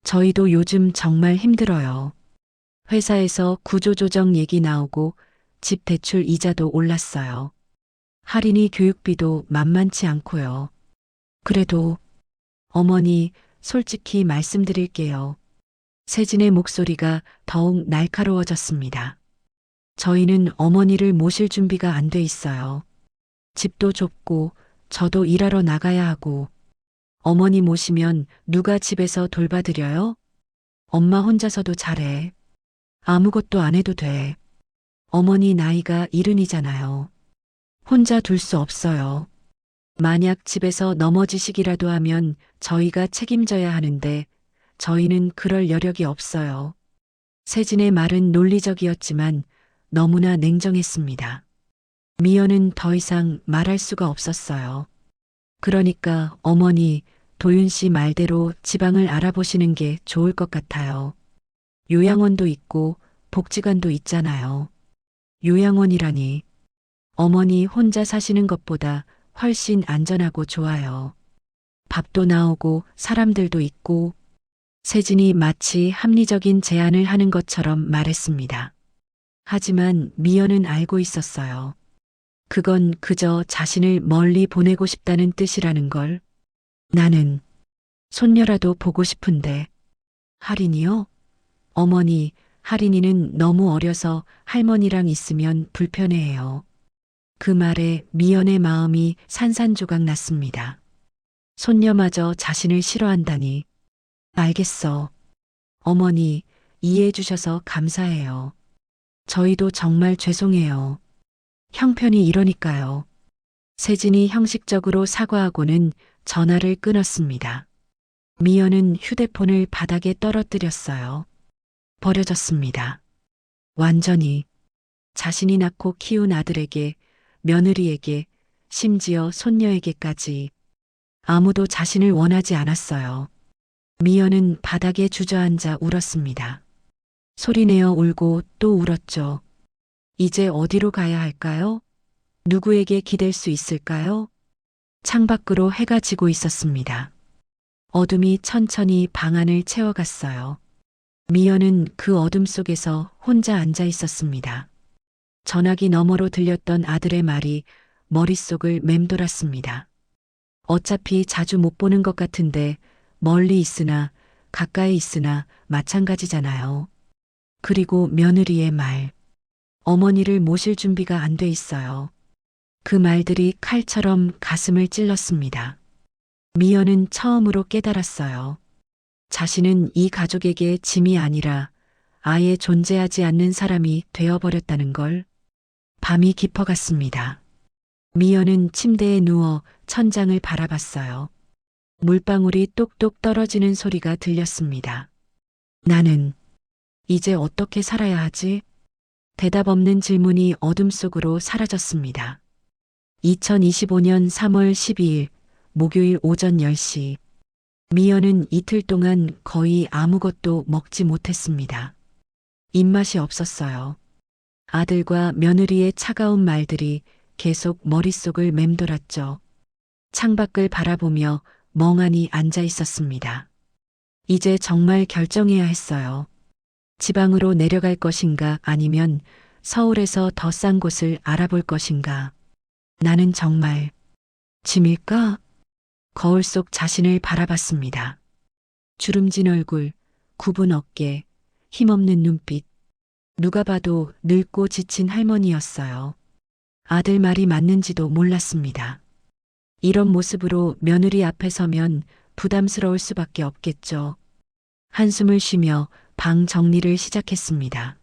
저희도 요즘 정말 힘들어요. 회사에서 구조조정 얘기 나오고 집 대출 이자도 올랐어요. 할인이 교육비도 만만치 않고요. 그래도 어머니, 솔직히 말씀드릴게요. 세진의 목소리가 더욱 날카로워졌습니다. 저희는 어머니를 모실 준비가 안 돼 있어요. 집도 좁고 저도 일하러 나가야 하고 어머니 모시면 누가 집에서 돌봐드려요? 엄마 혼자서도 잘해. 아무것도 안 해도 돼. 어머니 나이가 70이잖아요. 혼자 둘 수 없어요. 만약 집에서 넘어지시기라도 하면 저희가 책임져야 하는데 저희는 그럴 여력이 없어요. 세진의 말은 논리적이었지만 너무나 냉정했습니다. 미연은 더 이상 말할 수가 없었어요. 그러니까 어머니, 도윤 씨 말대로 지방을 알아보시는 게 좋을 것 같아요. 요양원도 있고 복지관도 있잖아요. 요양원이라니. 어머니 혼자 사시는 것보다 훨씬 안전하고 좋아요. 밥도 나오고 사람들도 있고. 세진이 마치 합리적인 제안을 하는 것처럼 말했습니다. 하지만 미연은 알고 있었어요. 그건 그저 자신을 멀리 보내고 싶다는 뜻이라는 걸. 나는 손녀라도 보고 싶은데. 할인이요? 어머니, 할인이는 너무 어려서 할머니랑 있으면 불편해해요. 그 말에 미연의 마음이 산산조각 났습니다. 손녀마저 자신을 싫어한다니. 알겠어. 어머니, 이해해 주셔서 감사해요. 저희도 정말 죄송해요. 형편이 이러니까요. 세진이 형식적으로 사과하고는 전화를 끊었습니다. 미연은 휴대폰을 바닥에 떨어뜨렸어요. 버려졌습니다. 완전히 자신이 낳고 키운 아들에게, 며느리에게, 심지어 손녀에게까지 아무도 자신을 원하지 않았어요. 미연은 바닥에 주저앉아 울었습니다. 소리내어 울고 또 울었죠. 이제 어디로 가야 할까요? 누구에게 기댈 수 있을까요? 창밖으로 해가 지고 있었습니다. 어둠이 천천히 방 안을 채워갔어요. 미연은 그 어둠 속에서 혼자 앉아 있었습니다. 전화기 너머로 들렸던 아들의 말이 머릿속을 맴돌았습니다. 어차피 자주 못 보는 것 같은데 멀리 있으나 가까이 있으나 마찬가지잖아요. 그리고 며느리의 말. 어머니를 모실 준비가 안 돼 있어요. 그 말들이 칼처럼 가슴을 찔렀습니다. 미연은 처음으로 깨달았어요. 자신은 이 가족에게 짐이 아니라 아예 존재하지 않는 사람이 되어버렸다는 걸. 밤이 깊어갔습니다. 미연은 침대에 누워 천장을 바라봤어요. 물방울이 똑똑 떨어지는 소리가 들렸습니다. 나는 이제 어떻게 살아야 하지? 대답 없는 질문이 어둠 속으로 사라졌습니다. 2025년 3월 12일 목요일 오전 10시. 미연은 이틀 동안 거의 아무것도 먹지 못했습니다. 입맛이 없었어요. 아들과 며느리의 차가운 말들이 계속 머릿속을 맴돌았죠. 창밖을 바라보며 멍하니 앉아 있었습니다. 이제 정말 결정해야 했어요. 지방으로 내려갈 것인가 아니면 서울에서 더 싼 곳을 알아볼 것인가. 나는 정말 짐일까? 거울 속 자신을 바라봤습니다. 주름진 얼굴, 굽은 어깨, 힘없는 눈빛. 누가 봐도 늙고 지친 할머니였어요. 아들 말이 맞는지도 몰랐습니다. 이런 모습으로 며느리 앞에 서면 부담스러울 수밖에 없겠죠. 한숨을 쉬며 방 정리를 시작했습니다.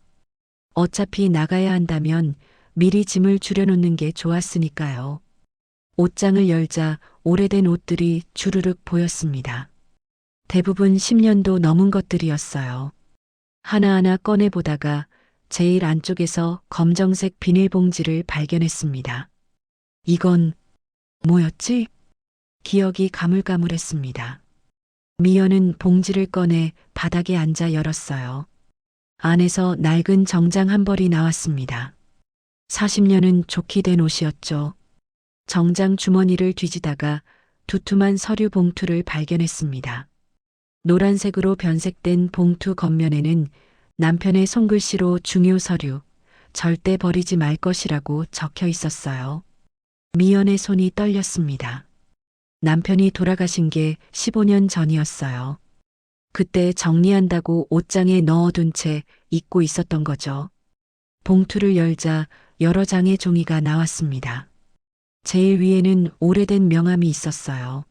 어차피 나가야 한다면 미리 짐을 줄여놓는 게 좋았으니까요. 옷장을 열자 오래된 옷들이 주르륵 보였습니다. 대부분 10년도 넘은 것들이었어요. 하나하나 꺼내보다가 제일 안쪽에서 검정색 비닐봉지를 발견했습니다. 이건 뭐였지? 기억이 가물가물했습니다. 미연은 봉지를 꺼내 바닥에 앉아 열었어요. 안에서 낡은 정장 한 벌이 나왔습니다. 40년은 좋게 된 옷이었죠. 정장 주머니를 뒤지다가 두툼한 서류 봉투를 발견했습니다. 노란색으로 변색된 봉투 겉면에는 남편의 손글씨로 중요 서류, 절대 버리지 말 것이라고 적혀 있었어요. 미연의 손이 떨렸습니다. 남편이 돌아가신 게 15년 전이었어요. 그때 정리한다고 옷장에 넣어둔 채 잊고 있었던 거죠. 봉투를 열자 여러 장의 종이가 나왔습니다. 제일 위에는 오래된 명함이 있었어요.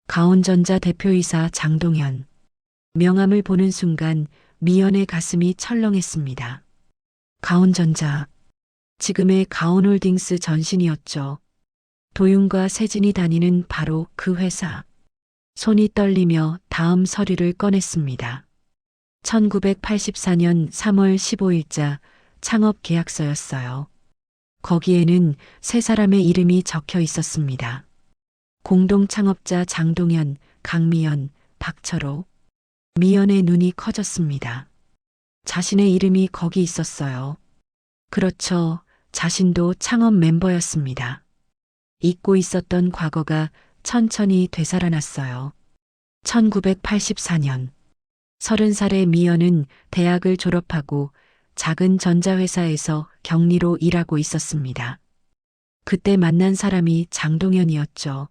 가온전자 대표이사 장동현. 명함을 보는 순간 미연의 가슴이 철렁했습니다. 가온전자. 지금의 가온홀딩스 전신이었죠. 도윤과 세진이 다니는 바로 그 회사. 손이 떨리며 다음 서류를 꺼냈습니다. 1984년 3월 15일자 창업 계약서였어요. 거기에는 세 사람의 이름이 적혀 있었습니다. 공동 창업자 장동현, 강미연, 박철호. 미연의 눈이 커졌습니다. 자신의 이름이 거기 있었어요. 그렇죠. 자신도 창업 멤버였습니다. 잊고 있었던 과거가 천천히 되살아났어요. 1984년 30살의 미연은 대학을 졸업하고 작은 전자회사에서 격리로 일하고 있었습니다. 그때 만난 사람이 장동현이었죠.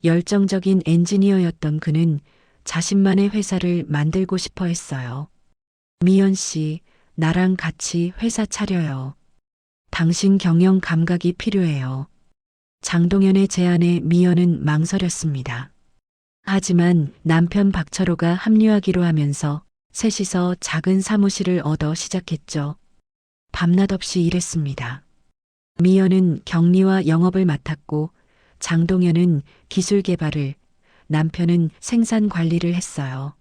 열정적인 엔지니어였던 그는 자신만의 회사를 만들고 싶어 했어요. 미연 씨, 나랑 같이 회사 차려요. 당신 경영 감각이 필요해요. 장동현의 제안에 미연은 망설였습니다. 하지만 남편 박철호가 합류하기로 하면서 셋이서 작은 사무실을 얻어 시작했죠. 밤낮 없이 일했습니다. 미연은 격리와 영업을 맡았고 장동현은 기술 개발을, 남편은 생산 관리를 했어요.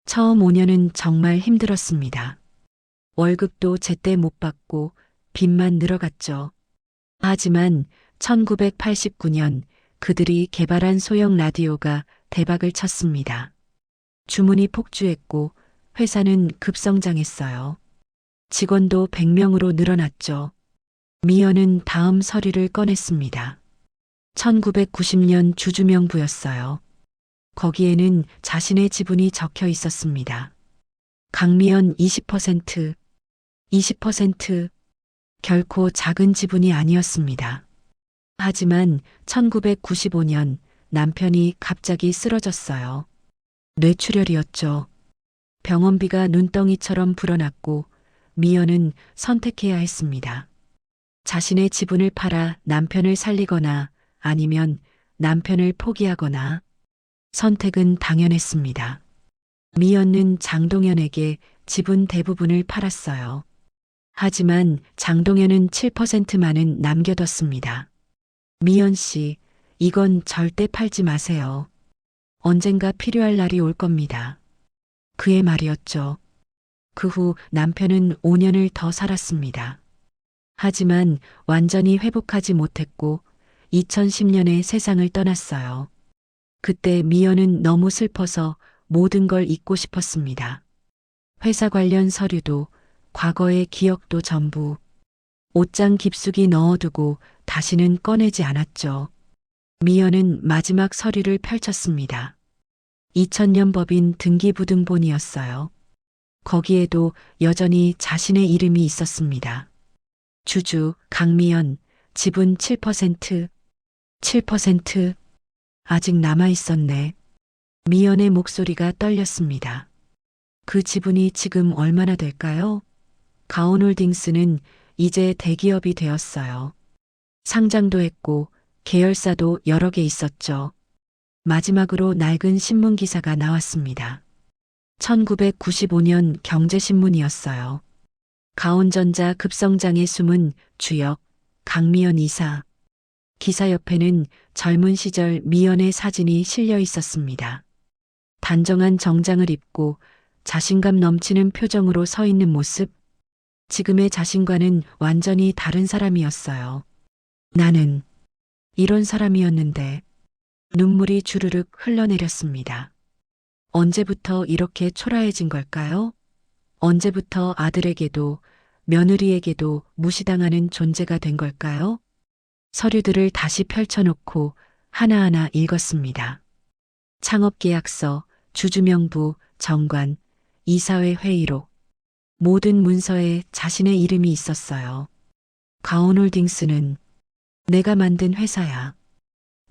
처음 5년은 정말 힘들었습니다. 월급도 제때 못 받고 빚만 늘어갔죠. 하지만 1989년 그들이 개발한 소형 라디오가 대박을 쳤습니다. 주문이 폭주했고 회사는 급성장했어요. 직원도 100명으로 늘어났죠. 미연은 다음 서류를 꺼냈습니다. 1990년 주주명부였어요. 거기에는 자신의 지분이 적혀 있었습니다. 강미연 20%, 20%, 결코 작은 지분이 아니었습니다. 하지만 1995년 남편이 갑자기 쓰러졌어요. 뇌출혈이었죠. 병원비가 눈덩이처럼 불어났고 미연은 선택해야 했습니다. 자신의 지분을 팔아 남편을 살리거나 아니면 남편을 포기하거나. 선택은 당연했습니다. 미연은 장동현에게 지분 대부분을 팔았어요. 하지만 장동현은 7%만은 남겨뒀습니다. 미연 씨, 이건 절대 팔지 마세요. 언젠가 필요할 날이 올 겁니다. 그의 말이었죠. 그 후 남편은 5년을 더 살았습니다. 하지만 완전히 회복하지 못했고 2010년에 세상을 떠났어요. 그때 미연은 너무 슬퍼서 모든 걸 잊고 싶었습니다. 회사 관련 서류도 과거의 기억도 전부 옷장 깊숙이 넣어두고 다시는 꺼내지 않았죠. 미연은 마지막 서류를 펼쳤습니다. 2000년 법인 등기부등본이었어요. 거기에도 여전히 자신의 이름이 있었습니다. 주주 강미연, 지분 7%, 7%. 아직 남아있었네. 미연의 목소리가 떨렸습니다. 그 지분이 지금 얼마나 될까요? 가온홀딩스는 이제 대기업이 되었어요. 상장도 했고 계열사도 여러 개 있었죠. 마지막으로 낡은 신문 기사가 나왔습니다. 1995년 경제신문이었어요. 가온전자 급성장의 숨은 주역 강미연 이사. 기사 옆에는 젊은 시절 미연의 사진이 실려 있었습니다. 단정한 정장을 입고 자신감 넘치는 표정으로 서 있는 모습. 지금의 자신과는 완전히 다른 사람이었어요. 나는 이런 사람이었는데. 눈물이 주르륵 흘러내렸습니다. 언제부터 이렇게 초라해진 걸까요? 언제부터 아들에게도 며느리에게도 무시당하는 존재가 된 걸까요? 서류들을 다시 펼쳐놓고 하나하나 읽었습니다. 창업계약서, 주주명부, 정관, 이사회 회의록. 모든 문서에 자신의 이름이 있었어요. 가온홀딩스는 내가 만든 회사야.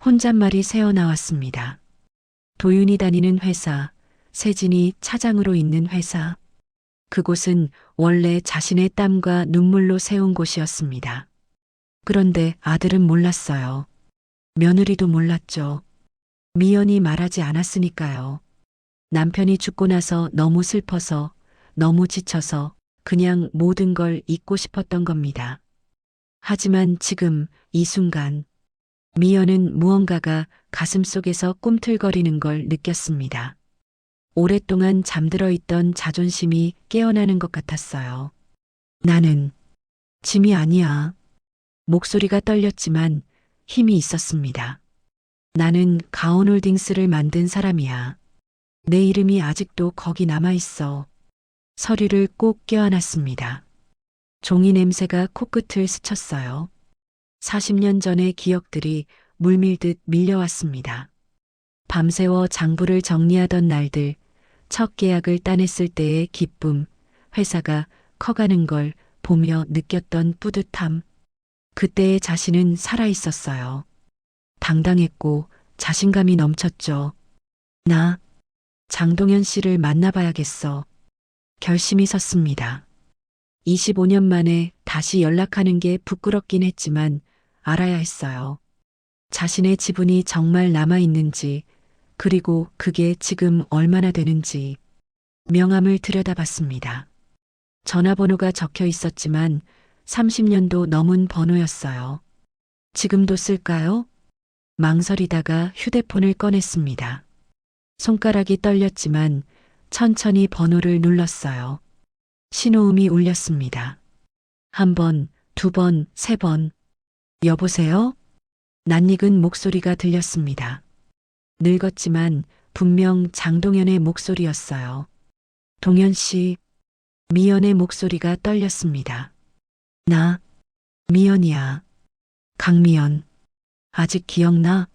혼잣말이 새어나왔습니다. 도윤이 다니는 회사, 세진이 차장으로 있는 회사. 그곳은 원래 자신의 땀과 눈물로 세운 곳이었습니다. 그런데 아들은 몰랐어요. 며느리도 몰랐죠. 미연이 말하지 않았으니까요. 남편이 죽고 나서 너무 슬퍼서, 너무 지쳐서 그냥 모든 걸 잊고 싶었던 겁니다. 하지만 지금 이 순간 미연은 무언가가 가슴속에서 꿈틀거리는 걸 느꼈습니다. 오랫동안 잠들어 있던 자존심이 깨어나는 것 같았어요. 나는 짐이 아니야. 목소리가 떨렸지만 힘이 있었습니다. 나는 가온홀딩스를 만든 사람이야. 내 이름이 아직도 거기 남아있어. 서류를 꼭 껴안았습니다. 종이 냄새가 코끝을 스쳤어요. 40년 전의 기억들이 물밀듯 밀려왔습니다. 밤새워 장부를 정리하던 날들, 첫 계약을 따냈을 때의 기쁨, 회사가 커가는 걸 보며 느꼈던 뿌듯함. 그때의 자신은 살아있었어요. 당당했고 자신감이 넘쳤죠. 나 장동현 씨를 만나봐야겠어. 결심이 섰습니다. 25년 만에 다시 연락하는 게 부끄럽긴 했지만 알아야 했어요. 자신의 지분이 정말 남아있는지, 그리고 그게 지금 얼마나 되는지. 명함을 들여다봤습니다. 전화번호가 적혀 있었지만 30년도 넘은 번호였어요. 지금도 쓸까요? 망설이다가 휴대폰을 꺼냈습니다. 손가락이 떨렸지만 천천히 번호를 눌렀어요. 신호음이 울렸습니다. 한 번, 두 번, 세 번. 여보세요? 낯익은 목소리가 들렸습니다. 늙었지만 분명 장동현의 목소리였어요. 동현 씨, 미연의 목소리가 떨렸습니다. 나, 미연이야. 강미연. 아직 기억나?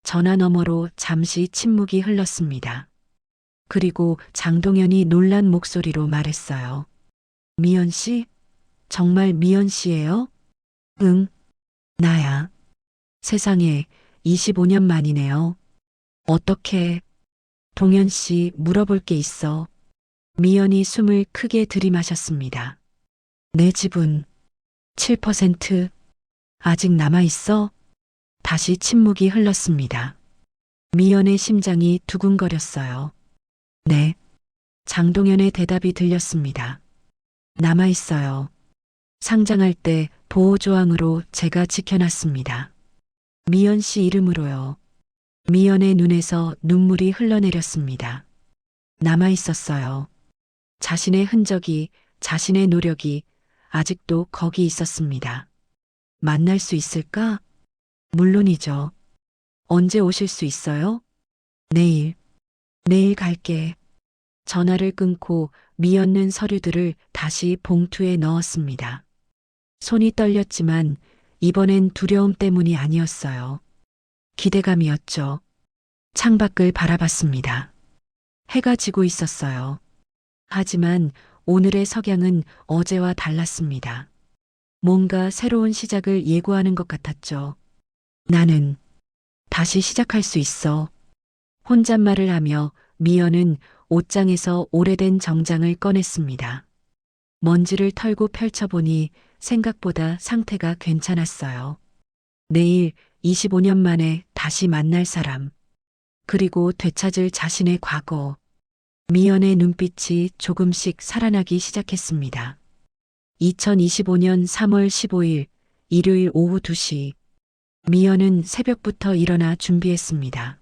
전화 너머로 잠시 침묵이 흘렀습니다. 그리고 장동현이 놀란 목소리로 말했어요. 미연 씨? 정말 미연 씨예요? 응, 나야. 세상에 25년 만이네요. 어떻게? 동현 씨 물어볼 게 있어. 미연이 숨을 크게 들이마셨습니다. 내 지분 7% 아직 남아있어? 다시 침묵이 흘렀습니다. 미연의 심장이 두근거렸어요. 네. 장동현의 대답이 들렸습니다. 남아있어요. 상장할 때 보호조항으로 제가 지켜놨습니다. 미연 씨 이름으로요. 미연의 눈에서 눈물이 흘러내렸습니다. 남아있었어요. 자신의 흔적이, 자신의 노력이 아직도 거기 있었습니다. 만날 수 있을까? 물론이죠. 언제 오실 수 있어요? 내일. 내일 갈게. 전화를 끊고 미었는 서류들을 다시 봉투에 넣었습니다. 손이 떨렸지만 이번엔 두려움 때문이 아니었어요. 기대감이었죠. 창밖을 바라봤습니다. 해가 지고 있었어요. 하지만 오늘의 석양은 어제와 달랐습니다. 뭔가 새로운 시작을 예고하는 것 같았죠. 나는 다시 시작할 수 있어. 혼잣말을 하며 미연은 옷장에서 오래된 정장을 꺼냈습니다. 먼지를 털고 펼쳐보니 생각보다 상태가 괜찮았어요. 내일 25년 만에 다시 만날 사람. 그리고 되찾을 자신의 과거. 미연의 눈빛이 조금씩 살아나기 시작했습니다. 2025년 3월 15일 일요일 오후 2시. 미연은 새벽부터 일어나 준비했습니다.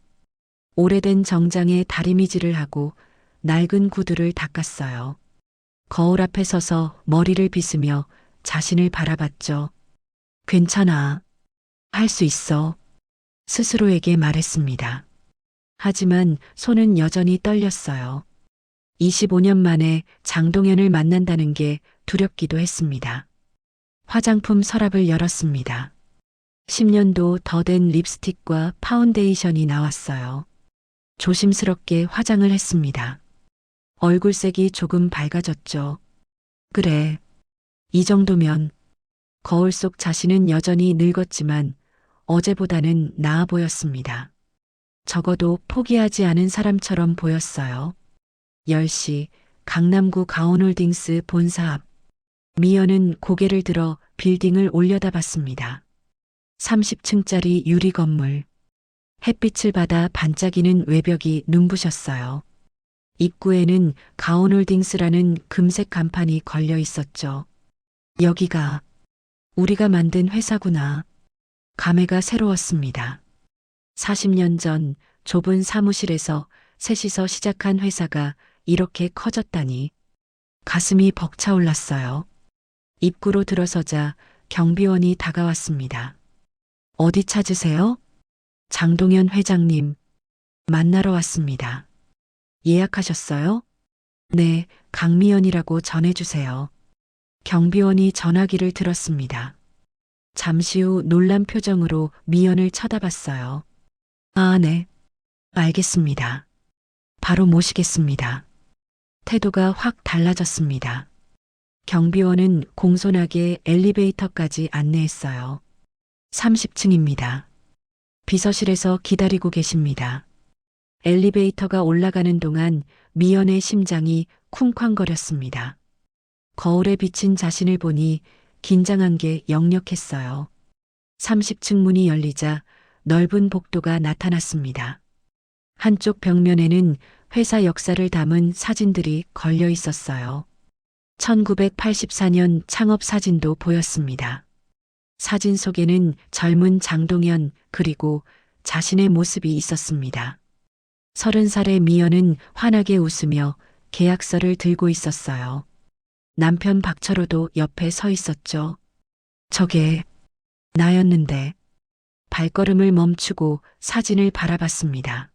오래된 정장에 다리미질을 하고 낡은 구두를 닦았어요. 거울 앞에 서서 머리를 빗으며 자신을 바라봤죠. 괜찮아. 할 수 있어. 스스로에게 말했습니다. 하지만 손은 여전히 떨렸어요. 25년 만에 장동현을 만난다는 게 두렵기도 했습니다. 화장품 서랍을 열었습니다. 10년도 더 된 립스틱과 파운데이션이 나왔어요. 조심스럽게 화장을 했습니다. 얼굴색이 조금 밝아졌죠. 그래. 이 정도면 거울 속 자신은 여전히 늙었지만 어제보다는 나아 보였습니다. 적어도 포기하지 않은 사람처럼 보였어요. 10시 강남구 가온홀딩스 본사 앞. 미연은 고개를 들어 빌딩을 올려다봤습니다. 30층짜리 유리 건물. 햇빛을 받아 반짝이는 외벽이 눈부셨어요. 입구에는 가온홀딩스라는 금색 간판이 걸려 있었죠. 여기가 우리가 만든 회사구나. 감회가 새로웠습니다. 40년 전 좁은 사무실에서 셋이서 시작한 회사가 이렇게 커졌다니. 가슴이 벅차올랐어요. 입구로 들어서자 경비원이 다가왔습니다. 어디 찾으세요? 장동현 회장님. 만나러 왔습니다. 예약하셨어요? 네, 강미연이라고 전해주세요. 경비원이 전화기를 들었습니다. 잠시 후 놀란 표정으로 미연을 쳐다봤어요. 아, 네. 알겠습니다. 바로 모시겠습니다. 태도가 확 달라졌습니다. 경비원은 공손하게 엘리베이터까지 안내했어요. 30층입니다. 비서실에서 기다리고 계십니다. 엘리베이터가 올라가는 동안 미연의 심장이 쿵쾅거렸습니다. 거울에 비친 자신을 보니 긴장한 게 역력했어요. 30층 문이 열리자 넓은 복도가 나타났습니다. 한쪽 벽면에는 회사 역사를 담은 사진들이 걸려 있었어요. 1984년 창업 사진도 보였습니다. 사진 속에는 젊은 장동현 그리고 자신의 모습이 있었습니다. 30살의 미연은 환하게 웃으며 계약서를 들고 있었어요. 남편 박철호도 옆에 서 있었죠. 저게 나였는데. 발걸음을 멈추고 사진을 바라봤습니다.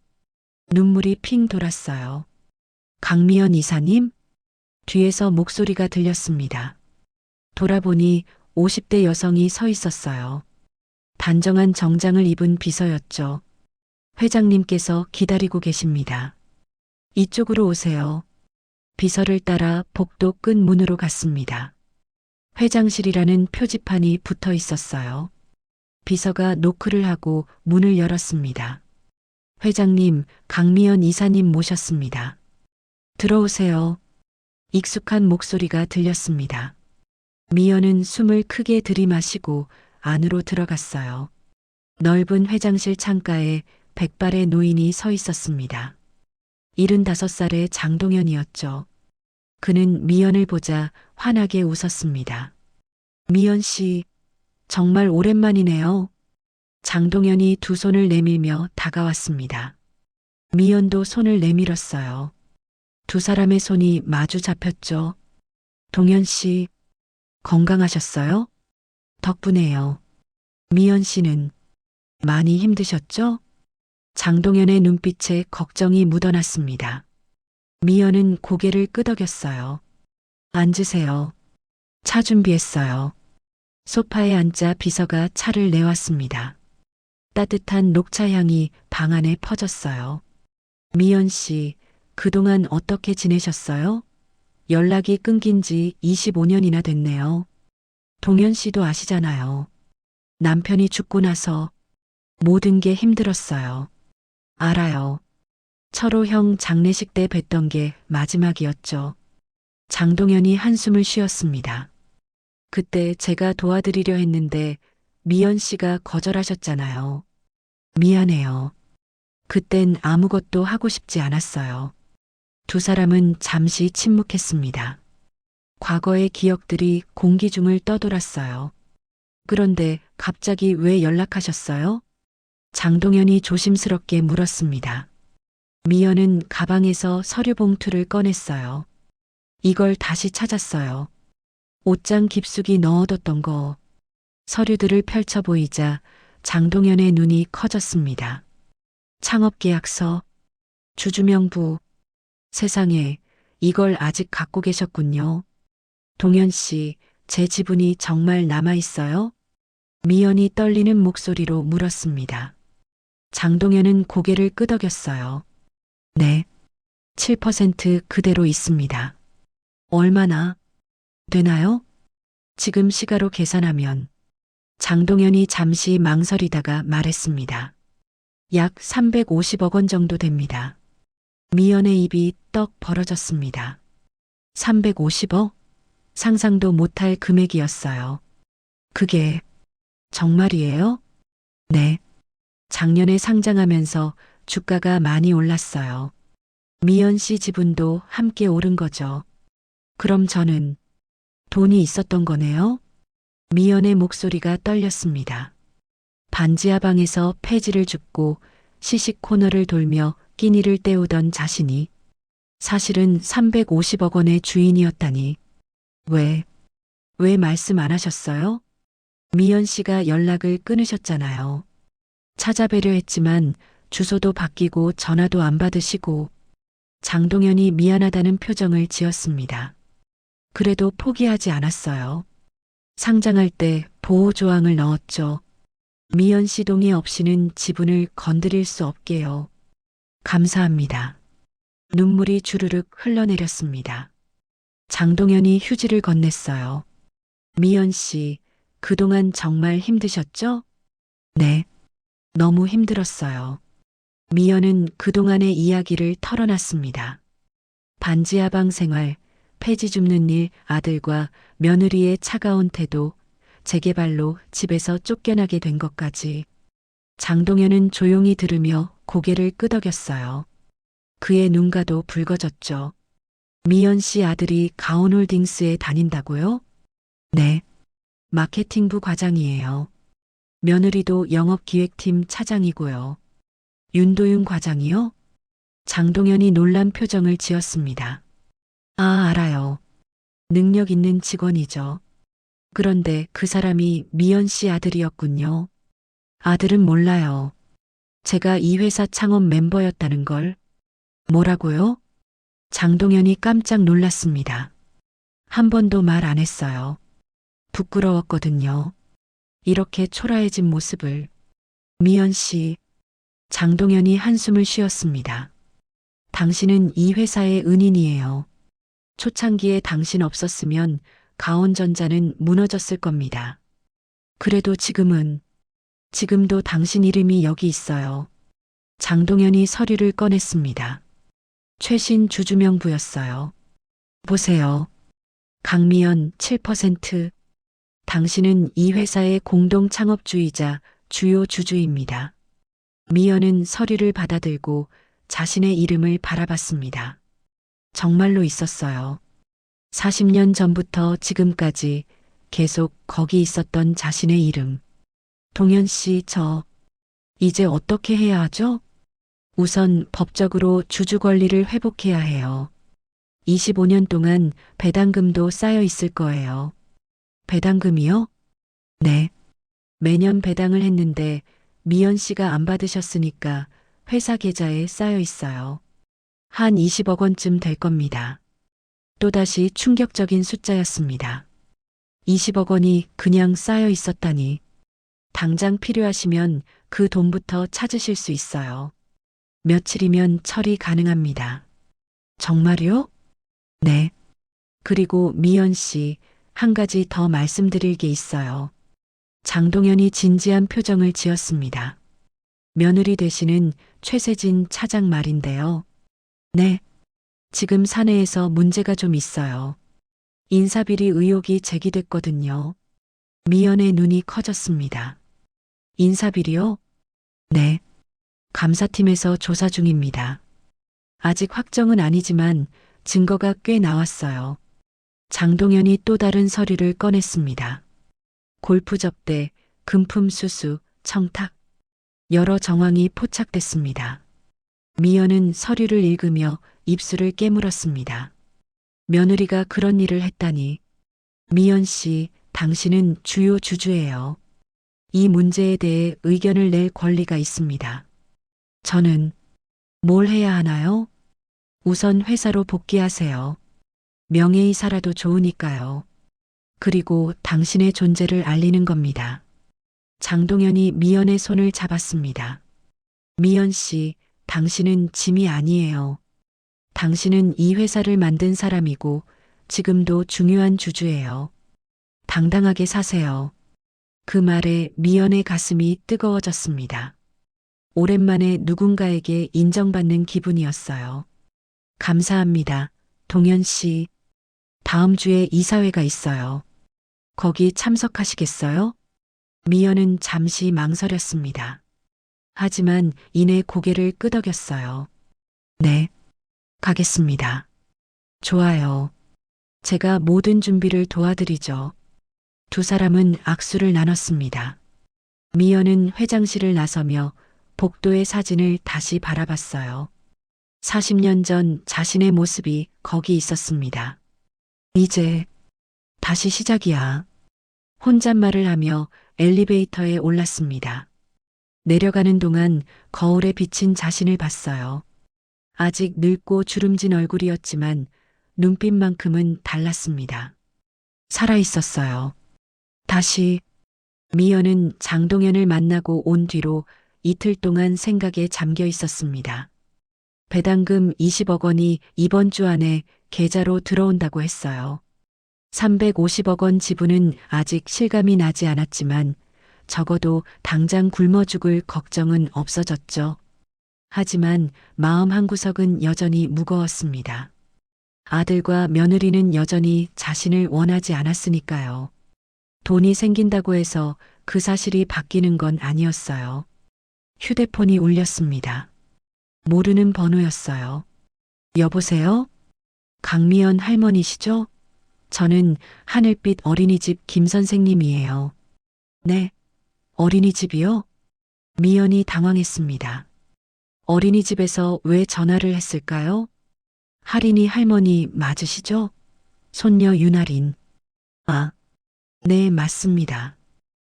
눈물이 핑 돌았어요. 강미연 이사님? 뒤에서 목소리가 들렸습니다. 돌아보니 50대 여성이 서 있었어요. 단정한 정장을 입은 비서였죠. 회장님께서 기다리고 계십니다. 이쪽으로 오세요. 비서를 따라 복도 끝 문으로 갔습니다. 회장실이라는 표지판이 붙어 있었어요. 비서가 노크를 하고 문을 열었습니다. 회장님, 강미연 이사님 모셨습니다. 들어오세요. 익숙한 목소리가 들렸습니다. 미연은 숨을 크게 들이마시고 안으로 들어갔어요. 넓은 회장실 창가에 백발의 노인이 서 있었습니다. 75살의 장동현이었죠. 그는 미연을 보자 환하게 웃었습니다. 미연 씨, 정말 오랜만이네요. 장동현이 두 손을 내밀며 다가왔습니다. 미연도 손을 내밀었어요. 두 사람의 손이 마주 잡혔죠. 동현 씨, 건강하셨어요? 덕분에요. 미연 씨는 많이 힘드셨죠? 장동현의 눈빛에 걱정이 묻어났습니다. 미연은 고개를 끄덕였어요. 앉으세요. 차 준비했어요. 소파에 앉자 비서가 차를 내왔습니다. 따뜻한 녹차 향이 방 안에 퍼졌어요. 미연 씨, 그동안 어떻게 지내셨어요? 연락이 끊긴 지 25년이나 됐네요. 동현 씨도 아시잖아요. 남편이 죽고 나서 모든 게 힘들었어요. 알아요. 철호 형 장례식 때 뵀던 게 마지막이었죠. 장동현이 한숨을 쉬었습니다. 그때 제가 도와드리려 했는데 미연 씨가 거절하셨잖아요. 미안해요. 그땐 아무것도 하고 싶지 않았어요. 두 사람은 잠시 침묵했습니다. 과거의 기억들이 공기 중을 떠돌았어요. 그런데 갑자기 왜 연락하셨어요? 장동현이 조심스럽게 물었습니다. 미연은 가방에서 서류 봉투를 꺼냈어요. 이걸 다시 찾았어요. 옷장 깊숙이 넣어뒀던 거. 서류들을 펼쳐 보이자 장동현의 눈이 커졌습니다. 창업계약서, 주주명부. 세상에, 이걸 아직 갖고 계셨군요. 동현 씨, 제 지분이 정말 남아있어요? 미연이 떨리는 목소리로 물었습니다. 장동현은 고개를 끄덕였어요. 네, 7% 그대로 있습니다. 얼마나? 되나요? 지금 시가로 계산하면 장동현이 잠시 망설이다가 말했습니다. 약 350억 원 정도 됩니다. 미연의 입이 떡 벌어졌습니다. 350억? 상상도 못할 금액이었어요. 그게 정말이에요? 네. 작년에 상장하면서 주가가 많이 올랐어요. 미연 씨 지분도 함께 오른 거죠. 그럼 저는 돈이 있었던 거네요? 미연의 목소리가 떨렸습니다. 반지하 방에서 폐지를 줍고 시식 코너를 돌며 끼니를 때우던 자신이 사실은 350억 원의 주인이었다니. 왜 말씀 안 하셨어요? 미연 씨가 연락을 끊으셨잖아요. 찾아뵈려 했지만 주소도 바뀌고 전화도 안 받으시고. 장동현이 미안하다는 표정을 지었습니다. 그래도 포기하지 않았어요. 상장할 때 보호 조항을 넣었죠. 미연 씨 동의 없이는 지분을 건드릴 수 없게요. 감사합니다. 눈물이 주르륵 흘러내렸습니다. 장동현이 휴지를 건넸어요. 미연 씨, 그동안 정말 힘드셨죠? 네. 너무 힘들었어요. 미연은 그동안의 이야기를 털어놨습니다. 반지하 방 생활, 폐지 줍는 일, 아들과 며느리의 차가운 태도, 재개발로 집에서 쫓겨나게 된 것까지. 장동현은 조용히 들으며 고개를 끄덕였어요. 그의 눈가도 붉어졌죠. 미연 씨 아들이 가온홀딩스에 다닌다고요? 네. 마케팅부 과장이에요. 며느리도 영업기획팀 차장이고요. 윤도윤 과장이요? 장동현이 놀란 표정을 지었습니다. 아, 알아요. 능력 있는 직원이죠. 그런데 그 사람이 미연 씨 아들이었군요. 아들은 몰라요. 제가 이 회사 창업 멤버였다는 걸. 뭐라고요? 장동현이 깜짝 놀랐습니다. 한 번도 말 안 했어요. 부끄러웠거든요. 이렇게 초라해진 모습을. 미연 씨, 장동현이 한숨을 쉬었습니다. 당신은 이 회사의 은인이에요. 초창기에 당신 없었으면 가온전자는 무너졌을 겁니다. 그래도 지금도 당신 이름이 여기 있어요. 장동현이 서류를 꺼냈습니다. 최신 주주명부였어요. 보세요. 강미연 7%. 당신은 이 회사의 공동 창업주이자 주요 주주입니다. 미연은 서류를 받아들고 자신의 이름을 바라봤습니다. 정말로 있었어요. 40년 전부터 지금까지 계속 거기 있었던 자신의 이름. 동현 씨, 이제 어떻게 해야 하죠? 우선 법적으로 주주 권리를 회복해야 해요. 25년 동안 배당금도 쌓여 있을 거예요. 배당금이요? 네. 매년 배당을 했는데 미연 씨가 안 받으셨으니까 회사 계좌에 쌓여 있어요. 한 20억 원쯤 될 겁니다. 또다시 충격적인 숫자였습니다. 20억 원이 그냥 쌓여 있었다니. 당장 필요하시면 그 돈부터 찾으실 수 있어요. 며칠이면 처리 가능합니다. 정말요? 네. 그리고 미연 씨, 한 가지 더 말씀드릴 게 있어요. 장동현이 진지한 표정을 지었습니다. 며느리 되시는 최세진 차장 말인데요. 네. 지금 사내에서 문제가 좀 있어요. 인사비리 의혹이 제기됐거든요. 미연의 눈이 커졌습니다. 인사비리요? 네. 감사팀에서 조사 중입니다. 아직 확정은 아니지만 증거가 꽤 나왔어요. 장동현이 또 다른 서류를 꺼냈습니다. 골프 접대, 금품 수수, 청탁. 여러 정황이 포착됐습니다. 미연은 서류를 읽으며 입술을 깨물었습니다. 며느리가 그런 일을 했다니. 미연 씨, 당신은 주요 주주예요. 이 문제에 대해 의견을 낼 권리가 있습니다. 저는 뭘 해야 하나요? 우선 회사로 복귀하세요. 명예이사라도 좋으니까요. 그리고 당신의 존재를 알리는 겁니다. 장동현이 미연의 손을 잡았습니다. 미연 씨, 당신은 짐이 아니에요. 당신은 이 회사를 만든 사람이고 지금도 중요한 주주예요. 당당하게 사세요. 그 말에 미연의 가슴이 뜨거워졌습니다. 오랜만에 누군가에게 인정받는 기분이었어요. 감사합니다. 동현 씨. 다음 주에 이사회가 있어요. 거기 참석하시겠어요? 미연은 잠시 망설였습니다. 하지만 이내 고개를 끄덕였어요. 네, 가겠습니다. 좋아요. 제가 모든 준비를 도와드리죠. 두 사람은 악수를 나눴습니다. 미연은 회장실을 나서며 복도의 사진을 다시 바라봤어요. 40년 전 자신의 모습이 거기 있었습니다. 이제 다시 시작이야. 혼잣말을 하며 엘리베이터에 올랐습니다. 내려가는 동안 거울에 비친 자신을 봤어요. 아직 늙고 주름진 얼굴이었지만 눈빛만큼은 달랐습니다. 살아 있었어요. 다시 미연은 장동현을 만나고 온 뒤로 이틀 동안 생각에 잠겨 있었습니다. 배당금 20억 원이 이번 주 안에 계좌로 들어온다고 했어요. 350억 원 지분은 아직 실감이 나지 않았지만 적어도 당장 굶어 죽을 걱정은 없어졌죠. 하지만 마음 한구석은 여전히 무거웠습니다. 아들과 며느리는 여전히 자신을 원하지 않았으니까요. 돈이 생긴다고 해서 그 사실이 바뀌는 건 아니었어요. 휴대폰이 울렸습니다. 모르는 번호였어요. 여보세요? 강미연 할머니시죠? 저는 하늘빛 어린이집 김 선생님이에요. 네, 어린이집이요? 미연이 당황했습니다. 어린이집에서 왜 전화를 했을까요? 할인이 할머니 맞으시죠? 손녀 윤아린. 아, 네, 맞습니다.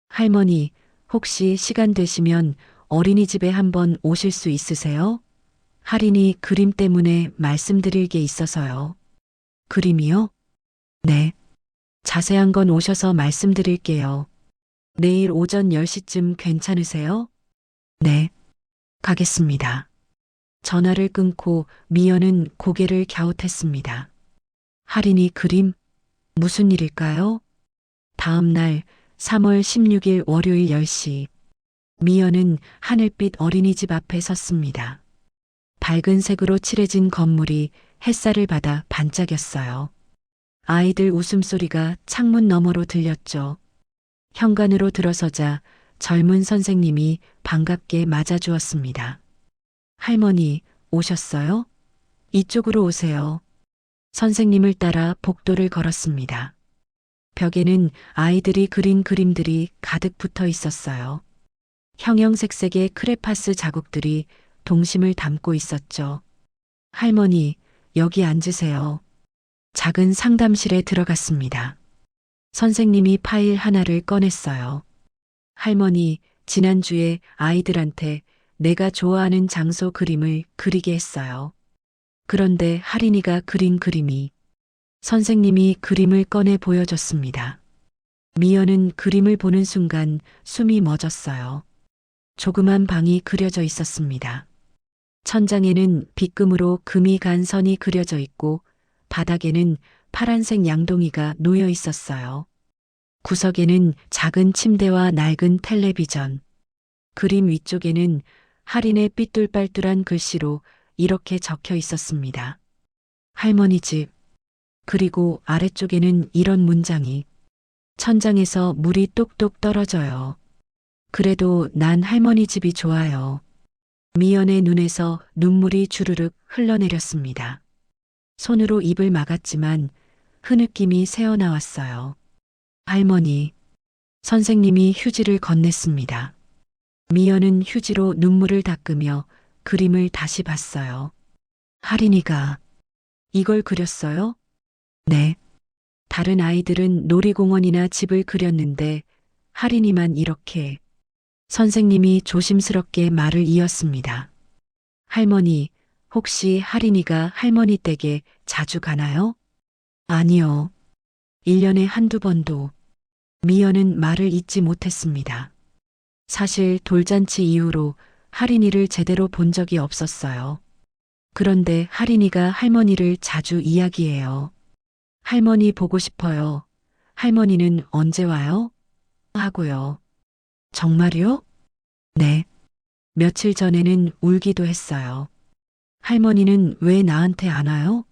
할머니, 혹시 시간 되시면 어린이집에 한번 오실 수 있으세요? 할인이 그림 때문에 말씀드릴 게 있어서요. 그림이요? 네. 자세한 건 오셔서 말씀드릴게요. 내일 오전 10시쯤 괜찮으세요? 네. 가겠습니다. 전화를 끊고 미연은 고개를 갸웃했습니다. 할인이 그림? 무슨 일일까요? 다음 날 3월 16일 월요일 10시. 미연은 하늘빛 어린이집 앞에 섰습니다. 밝은 색으로 칠해진 건물이 햇살을 받아 반짝였어요. 아이들 웃음소리가 창문 너머로 들렸죠. 현관으로 들어서자 젊은 선생님이 반갑게 맞아주었습니다. 할머니, 오셨어요? 이쪽으로 오세요. 선생님을 따라 복도를 걸었습니다. 벽에는 아이들이 그린 그림들이 가득 붙어 있었어요. 형형색색의 크레파스 자국들이 동심을 담고 있었죠. 할머니, 여기 앉으세요. 작은 상담실에 들어갔습니다. 선생님이 파일 하나를 꺼냈어요. 할머니, 지난주에 아이들한테 내가 좋아하는 장소 그림을 그리게 했어요. 그런데 할인이가 그린 그림이 선생님이 그림을 꺼내 보여줬습니다. 미연은 그림을 보는 순간 숨이 멎었어요. 조그만 방이 그려져 있었습니다. 천장에는 빗금으로 금이 간 선이 그려져 있고 바닥에는 파란색 양동이가 놓여 있었어요. 구석에는 작은 침대와 낡은 텔레비전. 그림 위쪽에는 할인의 삐뚤빨뚤한 글씨로 이렇게 적혀 있었습니다. 할머니 집. 그리고 아래쪽에는 이런 문장이 천장에서 물이 똑똑 떨어져요. 그래도 난 할머니 집이 좋아요. 미연의 눈에서 눈물이 주르륵 흘러내렸습니다. 손으로 입을 막았지만 흐느낌이 새어나왔어요. 할머니. 선생님이 휴지를 건넸습니다. 미연은 휴지로 눈물을 닦으며 그림을 다시 봤어요. 할인이가 이걸 그렸어요? 네. 다른 아이들은 놀이공원이나 집을 그렸는데 할인이만 이렇게. 선생님이 조심스럽게 말을 이었습니다. 할머니, 혹시 할인이가 할머니 댁에 자주 가나요? 아니요. 1년에 한두 번도. 미연은 말을 잇지 못했습니다. 사실 돌잔치 이후로 할인이를 제대로 본 적이 없었어요. 그런데 할인이가 할머니를 자주 이야기해요. 할머니 보고 싶어요. 할머니는 언제 와요? 하고요. 정말요? 네. 며칠 전에는 울기도 했어요. 할머니는 왜 나한테 안 와요?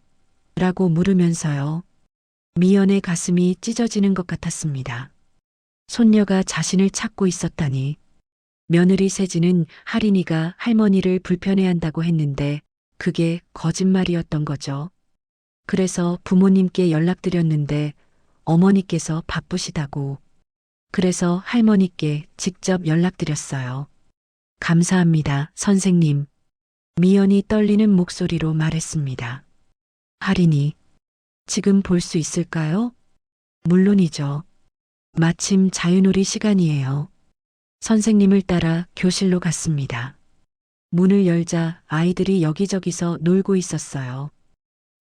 라고 물으면서요. 미연의 가슴이 찢어지는 것 같았습니다. 손녀가 자신을 찾고 있었다니. 며느리 세진은 할인이가 할머니를 불편해한다고 했는데 그게 거짓말이었던 거죠. 그래서 부모님께 연락드렸는데 어머니께서 바쁘시다고. 그래서 할머니께 직접 연락드렸어요. 감사합니다, 선생님. 미연이 떨리는 목소리로 말했습니다. 할인이, 지금 볼 수 있을까요? 물론이죠. 마침 자유놀이 시간이에요. 선생님을 따라 교실로 갔습니다. 문을 열자 아이들이 여기저기서 놀고 있었어요.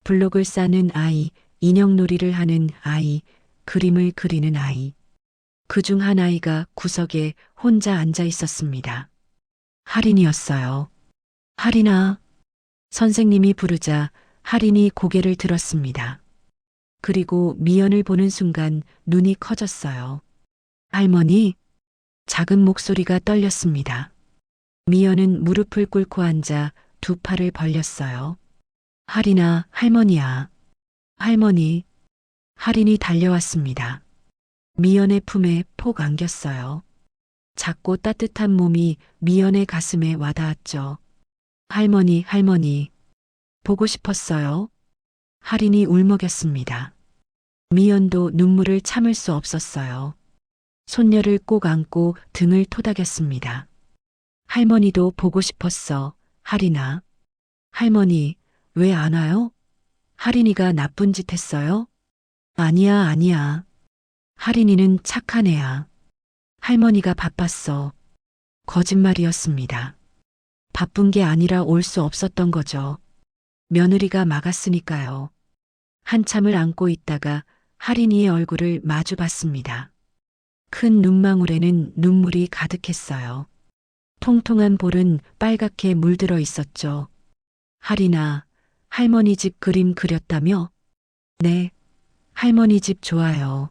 블록을 싸는 아이, 인형놀이를 하는 아이, 그림을 그리는 아이. 그중 한 아이가 구석에 혼자 앉아 있었습니다. 할인이었어요. 할인아. 선생님이 부르자 할인이 고개를 들었습니다. 그리고 미연을 보는 순간 눈이 커졌어요. 할머니? 작은 목소리가 떨렸습니다. 미연은 무릎을 꿇고 앉아 두 팔을 벌렸어요. 할인아, 할머니야. 할머니. 할인이 달려왔습니다. 미연의 품에 폭 안겼어요. 작고 따뜻한 몸이 미연의 가슴에 와닿았죠. 할머니, 할머니. 보고 싶었어요. 할인이 울먹였습니다. 미연도 눈물을 참을 수 없었어요. 손녀를 꼭 안고 등을 토닥였습니다. 할머니도 보고 싶었어, 할인아. 할머니, 왜 안 와요? 할인이가 나쁜 짓 했어요? 아니야, 아니야. 할인이는 착한 애야. 할머니가 바빴어. 거짓말이었습니다. 바쁜 게 아니라 올 수 없었던 거죠. 며느리가 막았으니까요. 한참을 안고 있다가 할인이의 얼굴을 마주 봤습니다. 큰 눈망울에는 눈물이 가득했어요. 통통한 볼은 빨갛게 물들어 있었죠. 할인아, 할머니 집 그림 그렸다며? 네, 할머니 집 좋아요.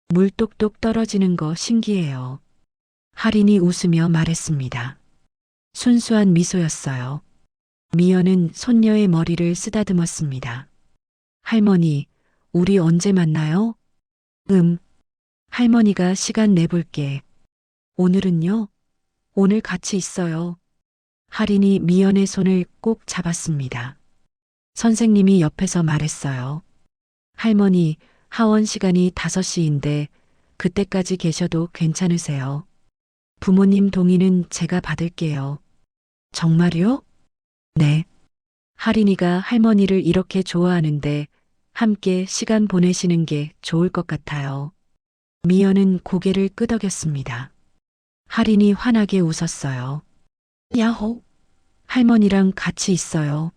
물 똑똑 떨어지는 거 신기해요. 할인이 웃으며 말했습니다. 순수한 미소였어요. 미연은 손녀의 머리를 쓰다듬었습니다. 할머니, 우리 언제 만나요? 할머니가 시간 내볼게. 오늘은요? 오늘 같이 있어요. 할인이 미연의 손을 꼭 잡았습니다. 선생님이 옆에서 말했어요. 할머니, 하원 시간이 5시인데 그때까지 계셔도 괜찮으세요? 부모님 동의는 제가 받을게요. 정말요? 네. 할인이가 할머니를 이렇게 좋아하는데 함께 시간 보내시는 게 좋을 것 같아요. 미연은 고개를 끄덕였습니다. 할인이 환하게 웃었어요. 야호! 할머니랑 같이 있어요.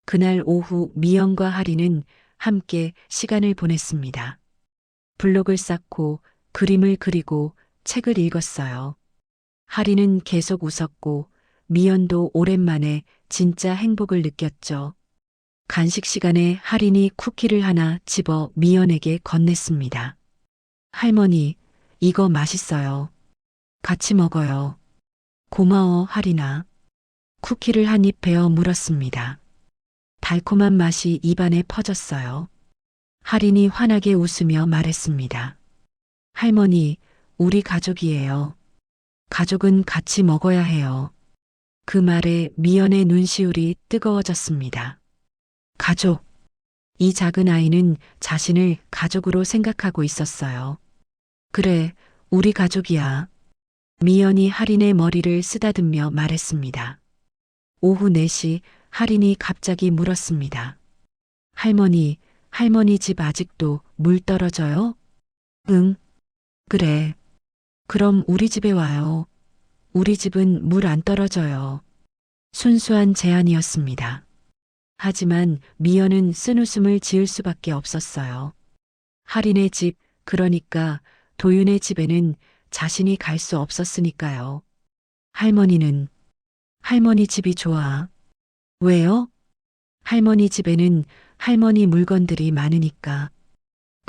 그날 오후 미연과 할인은 함께 시간을 보냈습니다. 블록을 쌓고 그림을 그리고 책을 읽었어요. 할인은 계속 웃었고 미연도 오랜만에 진짜 행복을 느꼈죠. 간식 시간에 할인이 쿠키를 하나 집어 미연에게 건넸습니다. 할머니, 이거 맛있어요. 같이 먹어요. 고마워, 할인아. 쿠키를 한 입 베어 물었습니다. 달콤한 맛이 입안에 퍼졌어요. 할인이 환하게 웃으며 말했습니다. 할머니, 우리 가족이에요. 가족은 같이 먹어야 해요. 그 말에 미연의 눈시울이 뜨거워졌습니다. 가족. 이 작은 아이는 자신을 가족으로 생각하고 있었어요. 그래, 우리 가족이야. 미연이 할인의 머리를 쓰다듬며 말했습니다. 오후 4시 할인이 갑자기 물었습니다. 할머니 집 아직도 물 떨어져요? 응. 그래. 그럼 우리 집에 와요. 우리 집은 물 안 떨어져요. 순수한 제안이었습니다. 하지만 미연은 쓴웃음을 지을 수밖에 없었어요. 할인의 집, 그러니까 도윤의 집에는 자신이 갈 수 없었으니까요. 할머니 집이 좋아. 왜요? 할머니 집에는 할머니 물건들이 많으니까.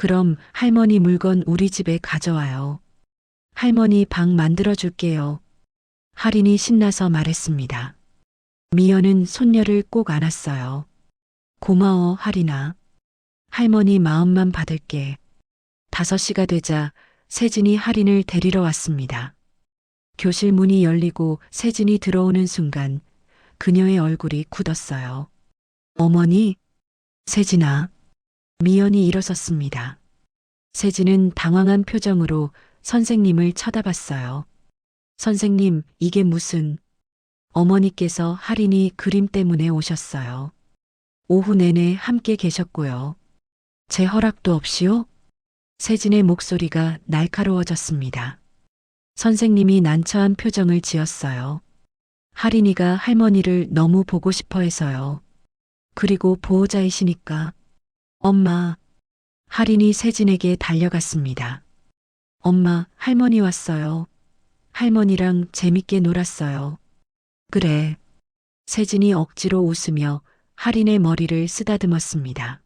그럼 할머니 물건 우리 집에 가져와요. 할머니 방 만들어 줄게요. 할인이 신나서 말했습니다. 미연은 손녀를 꼭 안았어요. 고마워, 할인아. 할머니 마음만 받을게. 5시가 되자 세진이 할인을 데리러 왔습니다. 교실 문이 열리고 세진이 들어오는 순간 그녀의 얼굴이 굳었어요. 어머니, 세진아. 미연이 일어섰습니다. 세진은 당황한 표정으로 선생님을 쳐다봤어요. 선생님, 이게 무슨... 어머니께서 할인이 그림 때문에 오셨어요. 오후 내내 함께 계셨고요. 제 허락도 없이요? 세진의 목소리가 날카로워졌습니다. 선생님이 난처한 표정을 지었어요. 할인이가 할머니를 너무 보고 싶어 해서요. 그리고 보호자이시니까. 엄마. 할인이 세진에게 달려갔습니다. 엄마, 할머니 왔어요. 할머니랑 재밌게 놀았어요. 그래. 세진이 억지로 웃으며 할인의 머리를 쓰다듬었습니다.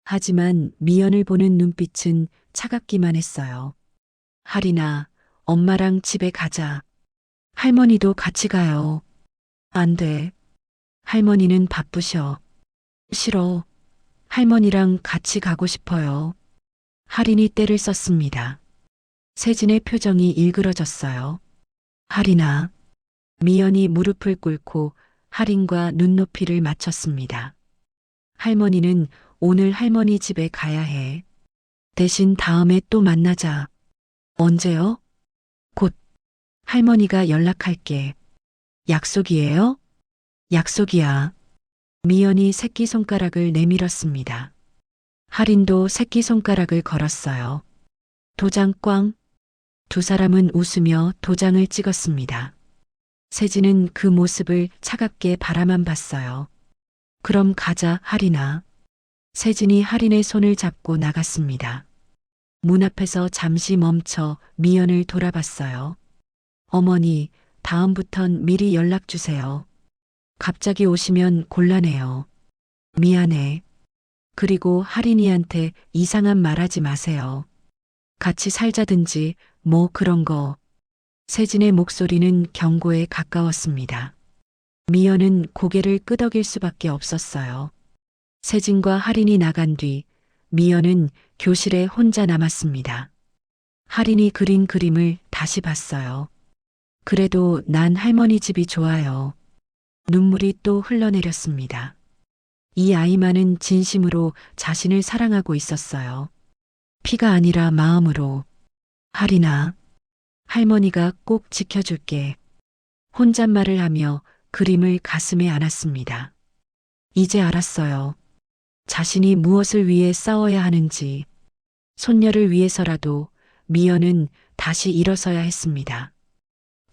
하지만 미연을 보는 눈빛은 차갑기만 했어요. 할인아, 엄마랑 집에 가자. 할머니도 같이 가요. 안 돼. 할머니는 바쁘셔. 싫어. 할머니랑 같이 가고 싶어요. 할인이 떼를 썼습니다. 세진의 표정이 일그러졌어요. 할인아. 미연이 무릎을 꿇고 할인과 눈높이를 맞췄습니다. 할머니는 오늘 할머니 집에 가야 해. 대신 다음에 또 만나자. 언제요? 곧. 할머니가 연락할게. 약속이에요? 약속이야. 미연이 새끼손가락을 내밀었습니다. 할인도 새끼손가락을 걸었어요. 도장 꽝. 두 사람은 웃으며 도장을 찍었습니다. 세진은 그 모습을 차갑게 바라만 봤어요. 그럼 가자, 할인아. 세진이 할인의 손을 잡고 나갔습니다. 문 앞에서 잠시 멈춰 미연을 돌아봤어요. 어머니, 다음부턴 미리 연락 주세요. 갑자기 오시면 곤란해요. 미안해. 그리고 할인이한테 이상한 말 하지 마세요. 같이 살자든지 뭐 그런 거. 세진의 목소리는 경고에 가까웠습니다. 미연은 고개를 끄덕일 수밖에 없었어요. 세진과 할인이 나간 뒤 미연은 교실에 혼자 남았습니다. 할인이 그린 그림을 다시 봤어요. 그래도 난 할머니 집이 좋아요. 눈물이 또 흘러내렸습니다. 이 아이만은 진심으로 자신을 사랑하고 있었어요. 피가 아니라 마음으로. 할인아, 할머니가 꼭 지켜줄게. 혼잣말을 하며 그림을 가슴에 안았습니다. 이제 알았어요. 자신이 무엇을 위해 싸워야 하는지. 손녀를 위해서라도 미연은 다시 일어서야 했습니다.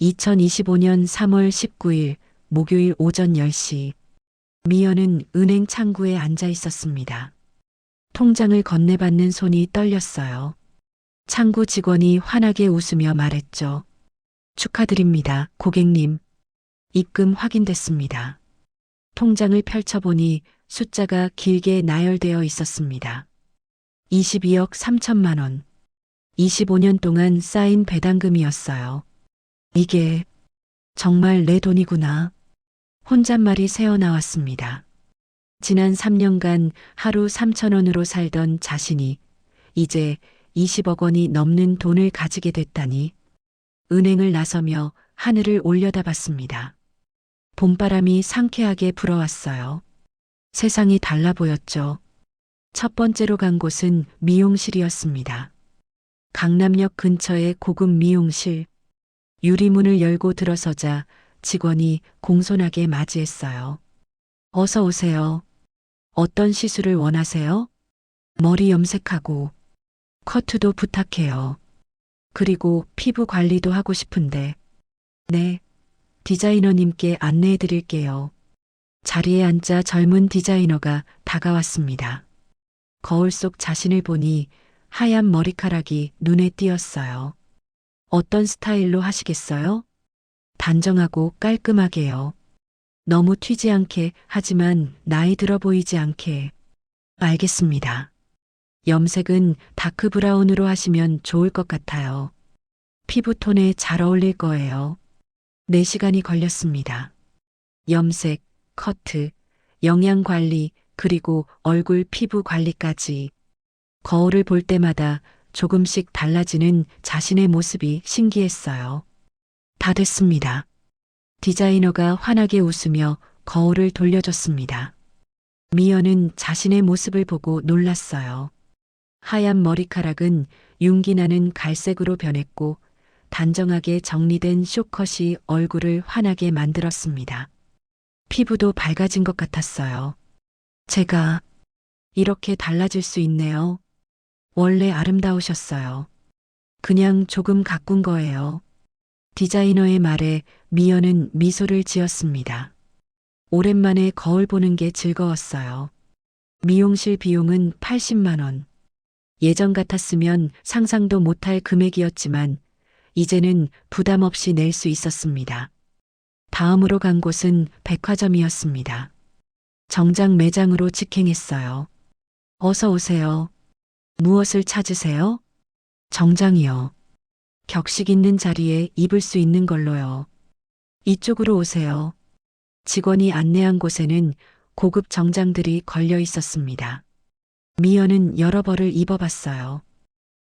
2025년 3월 19일 목요일 오전 10시. 미연은 은행 창구에 앉아 있었습니다. 통장을 건네받는 손이 떨렸어요. 창구 직원이 환하게 웃으며 말했죠. 축하드립니다, 고객님. 입금 확인됐습니다. 통장을 펼쳐보니 숫자가 길게 나열되어 있었습니다. 22억 3천만 원. 25년 동안 쌓인 배당금이었어요. 이게 정말 내 돈이구나. 혼잣말이 새어나왔습니다. 지난 3년간 하루 3천 원으로 살던 자신이 이제 20억 원이 넘는 돈을 가지게 됐다니. 은행을 나서며 하늘을 올려다봤습니다. 봄바람이 상쾌하게 불어왔어요. 세상이 달라 보였죠. 첫 번째로 간 곳은 미용실이었습니다. 강남역 근처의 고급 미용실. 유리문을 열고 들어서자 직원이 공손하게 맞이했어요. 어서 오세요. 어떤 시술을 원하세요? 머리 염색하고 커트도 부탁해요. 그리고 피부 관리도 하고 싶은데. 네, 디자이너님께 안내해 드릴게요. 자리에 앉자 젊은 디자이너가 다가왔습니다. 거울 속 자신을 보니 하얀 머리카락이 눈에 띄었어요. 어떤 스타일로 하시겠어요? 단정하고 깔끔하게요. 너무 튀지 않게 하지만 나이 들어 보이지 않게. 알겠습니다. 염색은 다크 브라운으로 하시면 좋을 것 같아요. 피부톤에 잘 어울릴 거예요. 4시간이 걸렸습니다. 염색, 커트, 영양관리, 그리고 얼굴 피부 관리까지. 거울을 볼 때마다 조금씩 달라지는 자신의 모습이 신기했어요. 다 됐습니다. 디자이너가 환하게 웃으며 거울을 돌려줬습니다. 미연은 자신의 모습을 보고 놀랐어요. 하얀 머리카락은 윤기 나는 갈색으로 변했고 단정하게 정리된 쇼컷이 얼굴을 환하게 만들었습니다. 피부도 밝아진 것 같았어요. 제가 이렇게 달라질 수 있네요. 원래 아름다우셨어요. 그냥 조금 가꾼 거예요. 디자이너의 말에 미연은 미소를 지었습니다. 오랜만에 거울 보는 게 즐거웠어요. 미용실 비용은 80만 원. 예전 같았으면 상상도 못할 금액이었지만 이제는 부담 없이 낼 수 있었습니다. 다음으로 간 곳은 백화점이었습니다. 정장 매장으로 직행했어요. 어서 오세요. 무엇을 찾으세요? 정장이요. 격식 있는 자리에 입을 수 있는 걸로요. 이쪽으로 오세요. 직원이 안내한 곳에는 고급 정장들이 걸려 있었습니다. 미연은 여러 벌을 입어봤어요.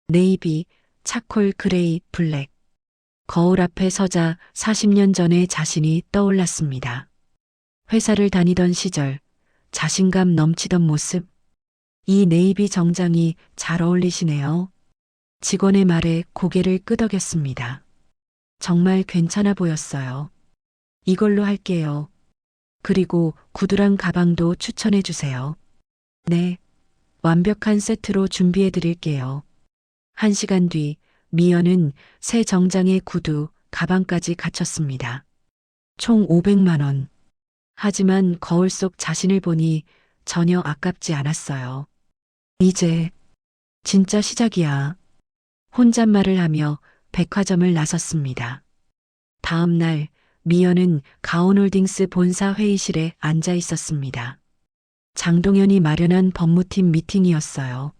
네이비, 차콜 그레이, 블랙. 거울 앞에 서자 40년 전의 자신이 떠올랐습니다. 회사를 다니던 시절, 자신감 넘치던 모습. 이 네이비 정장이 잘 어울리시네요. 직원의 말에 고개를 끄덕였습니다. 정말 괜찮아 보였어요. 이걸로 할게요. 그리고 구두랑 가방도 추천해 주세요. 네. 완벽한 세트로 준비해 드릴게요. 1시간 뒤 미연은 새 정장에 구두, 가방까지 갖췄습니다. 총 500만 원. 하지만 거울 속 자신을 보니 전혀 아깝지 않았어요. 이제 진짜 시작이야. 혼잣말을 하며 백화점을 나섰습니다. 다음 날 미연은 가온홀딩스 본사 회의실에 앉아 있었습니다. 장동현이 마련한 법무팀 미팅이었어요.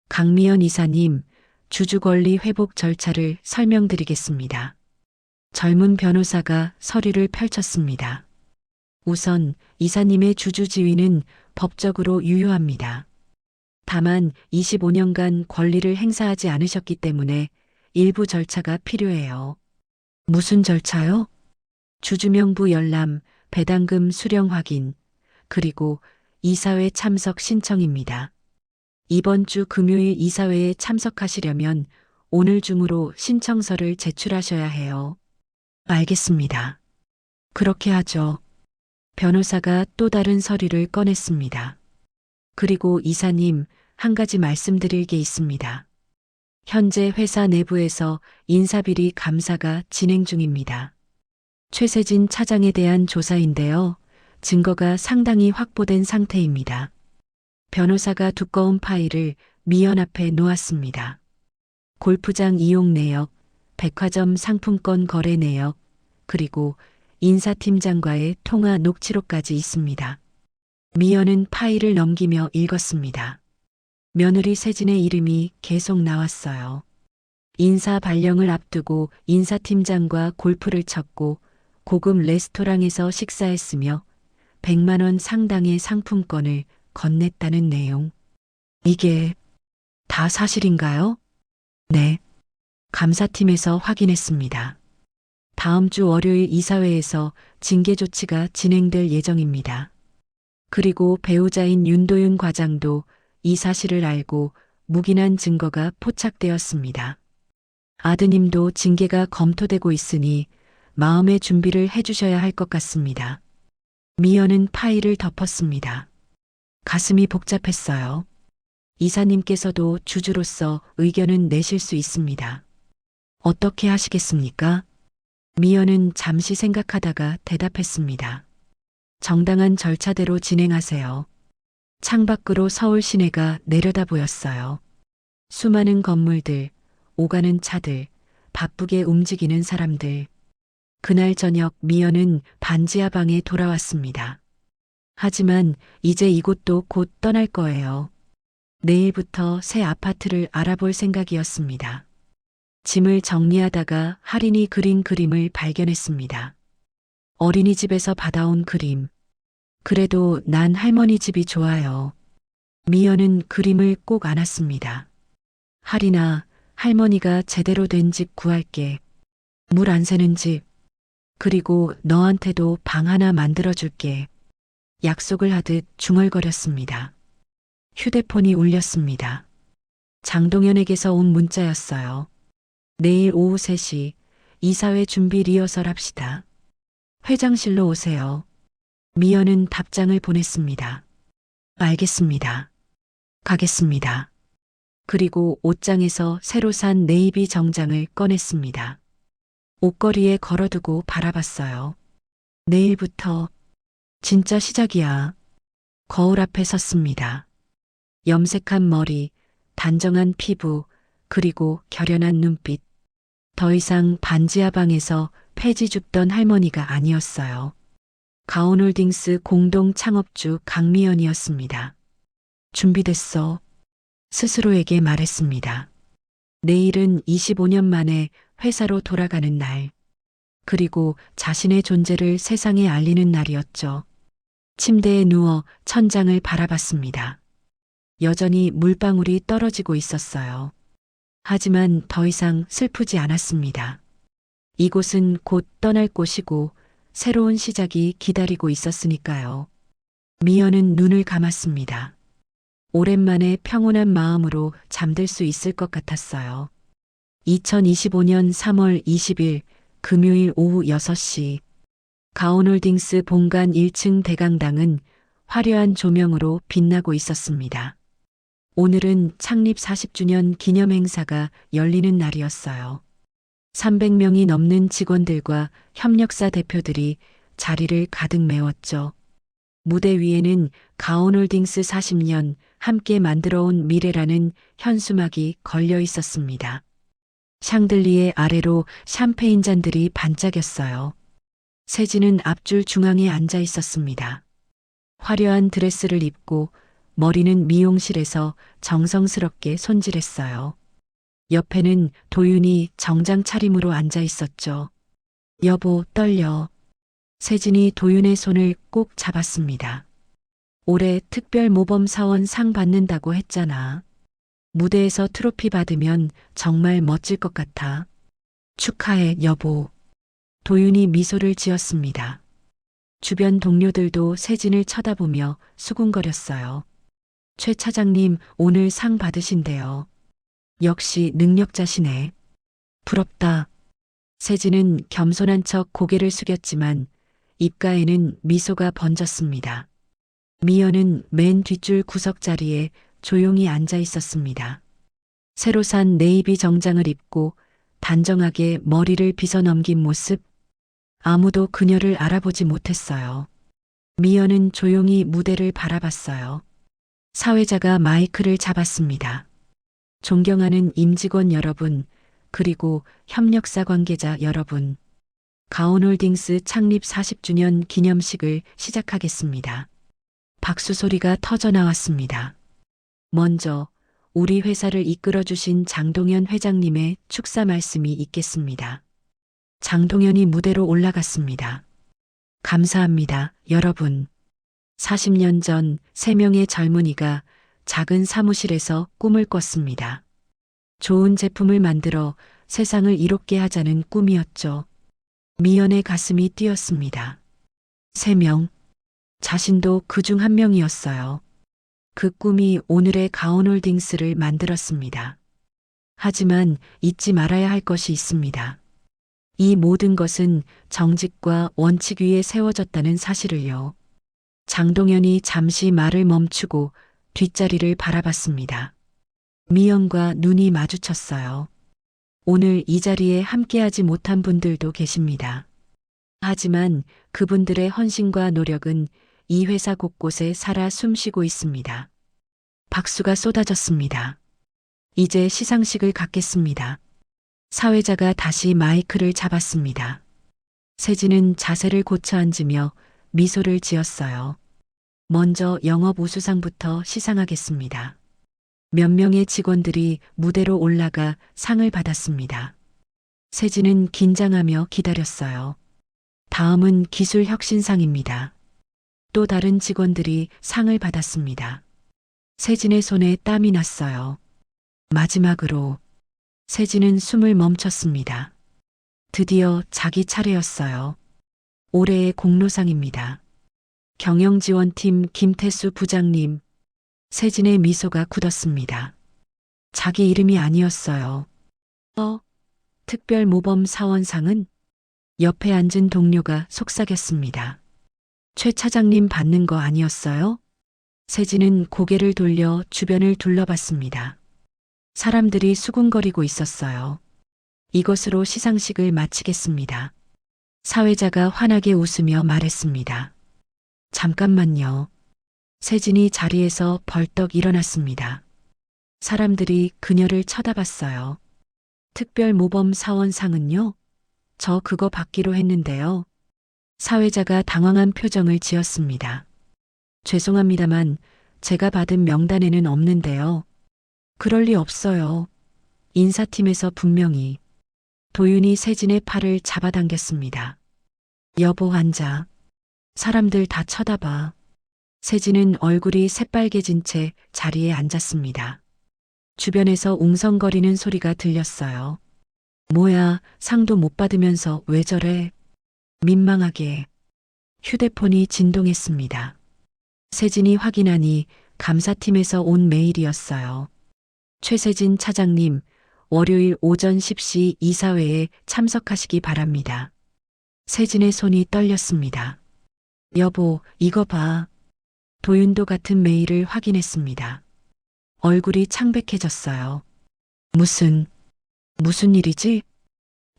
강미연 이사님, 주주권리 회복 절차를 설명드리겠습니다. 젊은 변호사가 서류를 펼쳤습니다. 우선 이사님의 주주 지위는 법적으로 유효합니다. 다만 25년간 권리를 행사하지 않으셨기 때문에 일부 절차가 필요해요. 무슨 절차요? 주주명부 열람, 배당금 수령 확인, 그리고 이사회 참석 신청입니다. 이번 주 금요일 이사회에 참석하시려면 오늘 중으로 신청서를 제출하셔야 해요. 알겠습니다. 그렇게 하죠. 변호사가 또 다른 서류를 꺼냈습니다. 그리고 이사님, 한 가지 말씀드릴 게 있습니다. 현재 회사 내부에서 인사비리 감사가 진행 중입니다. 최세진 차장에 대한 조사인데요. 증거가 상당히 확보된 상태입니다. 변호사가 두꺼운 파일을 미연 앞에 놓았습니다. 골프장 이용 내역, 백화점 상품권 거래 내역, 그리고 인사팀장과의 통화 녹취록까지 있습니다. 미연은 파일을 넘기며 읽었습니다. 며느리 세진의 이름이 계속 나왔어요. 인사 발령을 앞두고 인사팀장과 골프를 쳤고 고급 레스토랑에서 식사했으며 100만 원 상당의 상품권을 건넸다는 내용. 이게 다 사실인가요? 네. 감사팀에서 확인했습니다. 다음 주 월요일 이사회에서 징계 조치가 진행될 예정입니다. 그리고 배우자인 윤도윤 과장도 이 사실을 알고 묵인한 증거가 포착되었습니다. 아드님도 징계가 검토되고 있으니 마음의 준비를 해주셔야 할 것 같습니다. 미연은 파일을 덮었습니다. 가슴이 복잡했어요. 이사님께서도 주주로서 의견은 내실 수 있습니다. 어떻게 하시겠습니까? 미연은 잠시 생각하다가 대답했습니다. 정당한 절차대로 진행하세요. 창밖으로 서울 시내가 내려다 보였어요. 수많은 건물들, 오가는 차들, 바쁘게 움직이는 사람들. 그날 저녁 미연은 반지하 방에 돌아왔습니다. 하지만 이제 이곳도 곧 떠날 거예요. 내일부터 새 아파트를 알아볼 생각이었습니다. 짐을 정리하다가 할인이 그린 그림을 발견했습니다. 어린이집에서 받아온 그림. 그래도 난 할머니 집이 좋아요. 미연은 그림을 꼭 안았습니다. 할인아, 할머니가 제대로 된 집 구할게. 물 안 새는 집. 그리고 너한테도 방 하나 만들어줄게. 약속을 하듯 중얼거렸습니다. 휴대폰이 울렸습니다. 장동현에게서 온 문자였어요. 내일 오후 3시 이사회 준비 리허설 합시다. 회장실로 오세요. 미연은 답장을 보냈습니다. 알겠습니다. 가겠습니다. 그리고 옷장에서 새로 산 네이비 정장을 꺼냈습니다. 옷걸이에 걸어두고 바라봤어요. 내일부터 진짜 시작이야. 거울 앞에 섰습니다. 염색한 머리, 단정한 피부, 그리고 결연한 눈빛. 더 이상 반지하방에서 폐지 줍던 할머니가 아니었어요. 가온홀딩스 공동 창업주 강미연이었습니다. 준비됐어. 스스로에게 말했습니다. 내일은 25년 만에 회사로 돌아가는 날. 그리고 자신의 존재를 세상에 알리는 날이었죠. 침대에 누워 천장을 바라봤습니다. 여전히 물방울이 떨어지고 있었어요. 하지만 더 이상 슬프지 않았습니다. 이곳은 곧 떠날 곳이고 새로운 시작이 기다리고 있었으니까요. 미연은 눈을 감았습니다. 오랜만에 평온한 마음으로 잠들 수 있을 것 같았어요. 2025년 3월 20일 금요일 오후 6시 가온홀딩스 본관 1층 대강당은 화려한 조명으로 빛나고 있었습니다. 오늘은 창립 40주년 기념 행사가 열리는 날이었어요. 300명이 넘는 직원들과 협력사 대표들이 자리를 가득 메웠죠. 무대 위에는 가온홀딩스 40년 함께 만들어온 미래라는 현수막이 걸려 있었습니다. 샹들리에 아래로 샴페인 잔들이 반짝였어요. 세진은 앞줄 중앙에 앉아 있었습니다. 화려한 드레스를 입고 머리는 미용실에서 정성스럽게 손질했어요. 옆에는 도윤이 정장 차림으로 앉아 있었죠. 여보, 떨려. 세진이 도윤의 손을 꼭 잡았습니다. 올해 특별 모범 사원 상 받는다고 했잖아. 무대에서 트로피 받으면 정말 멋질 것 같아. 축하해, 여보. 도윤이 미소를 지었습니다. 주변 동료들도 세진을 쳐다보며 수군거렸어요. 최 차장님, 오늘 상 받으신대요. 역시 능력자시네. 부럽다. 세진은 겸손한 척 고개를 숙였지만 입가에는 미소가 번졌습니다. 미연은 맨 뒷줄 구석 자리에 조용히 앉아 있었습니다. 새로 산 네이비 정장을 입고 단정하게 머리를 빗어 넘긴 모습. 아무도 그녀를 알아보지 못했어요. 미연은 조용히 무대를 바라봤어요. 사회자가 마이크를 잡았습니다. 존경하는 임직원 여러분, 그리고 협력사 관계자 여러분. 가온홀딩스 창립 40주년 기념식을 시작하겠습니다. 박수 소리가 터져 나왔습니다. 먼저 우리 회사를 이끌어주신 장동현 회장님의 축사 말씀이 있겠습니다. 장동현이 무대로 올라갔습니다. 감사합니다, 여러분. 40년 전 3명의 젊은이가 작은 사무실에서 꿈을 꿨습니다. 좋은 제품을 만들어 세상을 이롭게 하자는 꿈이었죠. 미연의 가슴이 뛰었습니다. 3명. 자신도 그중 한 명이었어요. 그 꿈이 오늘의 가온홀딩스를 만들었습니다. 하지만 잊지 말아야 할 것이 있습니다. 이 모든 것은 정직과 원칙 위에 세워졌다는 사실을요. 장동현이 잠시 말을 멈추고 뒷자리를 바라봤습니다. 미연과 눈이 마주쳤어요. 오늘 이 자리에 함께하지 못한 분들도 계십니다. 하지만 그분들의 헌신과 노력은 이 회사 곳곳에 살아 숨쉬고 있습니다. 박수가 쏟아졌습니다. 이제 시상식을 갖겠습니다. 사회자가 다시 마이크를 잡았습니다. 세진은 자세를 고쳐 앉으며 미소를 지었어요. 먼저 영업 우수상부터 시상하겠습니다. 몇 명의 직원들이 무대로 올라가 상을 받았습니다. 세진은 긴장하며 기다렸어요. 다음은 기술혁신상입니다. 또 다른 직원들이 상을 받았습니다. 세진의 손에 땀이 났어요. 마지막으로 세진은 숨을 멈췄습니다. 드디어 자기 차례였어요. 올해의 공로상입니다. 경영지원팀 김태수 부장님. 세진의 미소가 굳었습니다. 자기 이름이 아니었어요. 특별모범 사원상은? 옆에 앉은 동료가 속삭였습니다. 최 차장님 받는 거 아니었어요? 세진은 고개를 돌려 주변을 둘러봤습니다. 사람들이 수군거리고 있었어요. 이것으로 시상식을 마치겠습니다. 사회자가 환하게 웃으며 말했습니다. 잠깐만요. 세진이 자리에서 벌떡 일어났습니다. 사람들이 그녀를 쳐다봤어요. 특별 모범 사원상은요? 저 그거 받기로 했는데요. 사회자가 당황한 표정을 지었습니다. 죄송합니다만 제가 받은 명단에는 없는데요. 그럴 리 없어요. 인사팀에서 분명히. 도윤이 세진의 팔을 잡아당겼습니다. 여보 앉아. 사람들 다 쳐다봐. 세진은 얼굴이 새빨개진 채 자리에 앉았습니다. 주변에서 웅성거리는 소리가 들렸어요. 뭐야, 상도 못 받으면서 왜 저래? 민망하게. 휴대폰이 진동했습니다. 세진이 확인하니 감사팀에서 온 메일이었어요. 최세진 차장님, 월요일 오전 10시 이사회에 참석하시기 바랍니다. 세진의 손이 떨렸습니다. 여보, 이거 봐. 도윤도 같은 메일을 확인했습니다. 얼굴이 창백해졌어요. 무슨 일이지?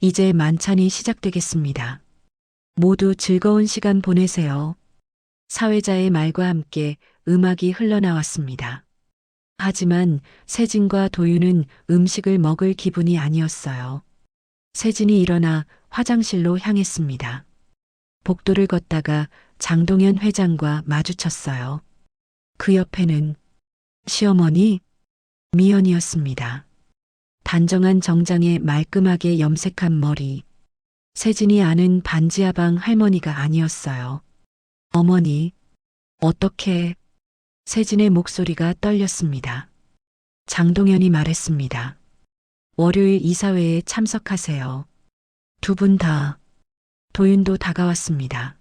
이제 만찬이 시작되겠습니다. 모두 즐거운 시간 보내세요. 사회자의 말과 함께 음악이 흘러나왔습니다. 하지만 세진과 도윤은 음식을 먹을 기분이 아니었어요. 세진이 일어나 화장실로 향했습니다. 복도를 걷다가 장동현 회장과 마주쳤어요. 그 옆에는 시어머니 미연이었습니다. 단정한 정장에 말끔하게 염색한 머리. 세진이 아는 반지하방 할머니가 아니었어요. 어머니, 어떻게? 세진의 목소리가 떨렸습니다. 장동현이 말했습니다. 월요일 이사회에 참석하세요. 두 분 다. 도윤도 다가왔습니다.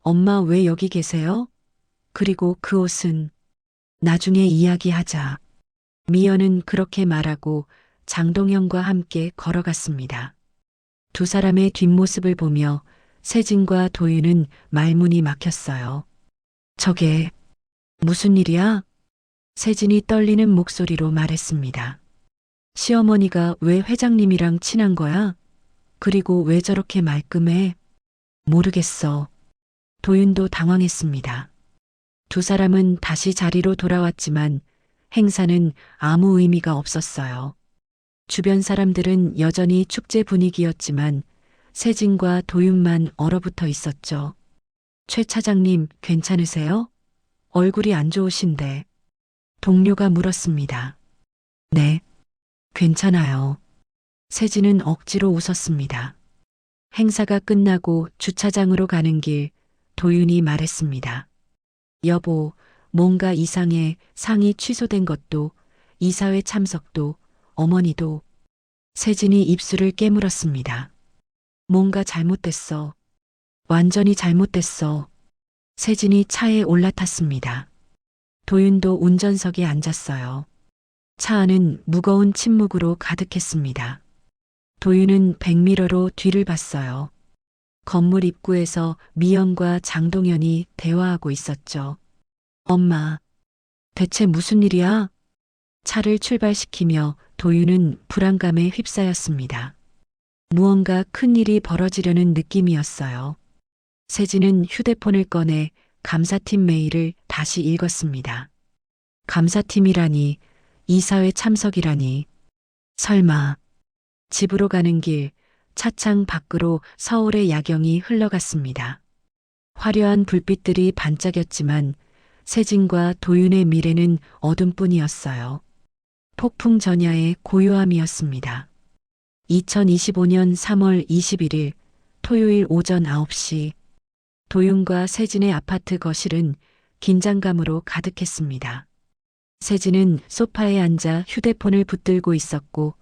엄마 왜 여기 계세요? 그리고 그 옷은? 나중에 이야기하자. 미연은 그렇게 말하고 장동현과 함께 걸어갔습니다. 두 사람의 뒷모습을 보며 세진과 도윤은 말문이 막혔어요. 저게 무슨 일이야? 세진이 떨리는 목소리로 말했습니다. 시어머니가 왜 회장님이랑 친한 거야? 그리고 왜 저렇게 말끔해? 모르겠어. 도윤도 당황했습니다. 두 사람은 다시 자리로 돌아왔지만 행사는 아무 의미가 없었어요. 주변 사람들은 여전히 축제 분위기였지만 세진과 도윤만 얼어붙어 있었죠. 최 차장님 괜찮으세요? 얼굴이 안 좋으신데. 동료가 물었습니다. 네, 괜찮아요. 세진은 억지로 웃었습니다. 행사가 끝나고 주차장으로 가는 길 도윤이 말했습니다. 여보, 뭔가 이상해. 상이 취소된 것도, 이사회 참석도, 어머니도. 세진이 입술을 깨물었습니다. 뭔가 잘못됐어. 완전히 잘못됐어. 세진이 차에 올라탔습니다. 도윤도 운전석에 앉았어요. 차 안은 무거운 침묵으로 가득했습니다. 도윤은 백미러로 뒤를 봤어요. 건물 입구에서 미연과 장동현이 대화하고 있었죠. 엄마, 대체 무슨 일이야? 차를 출발시키며 도윤은 불안감에 휩싸였습니다. 무언가 큰 일이 벌어지려는 느낌이었어요. 세진은 휴대폰을 꺼내 감사팀 메일을 다시 읽었습니다. 감사팀이라니, 이사회 참석이라니. 설마. 집으로 가는 길 차창 밖으로 서울의 야경이 흘러갔습니다. 화려한 불빛들이 반짝였지만 세진과 도윤의 미래는 어둠뿐이었어요. 폭풍 전야의 고요함이었습니다. 2025년 3월 21일 토요일 오전 9시 도윤과 세진의 아파트 거실은 긴장감으로 가득했습니다. 세진은 소파에 앉아 휴대폰을 붙들고 있었고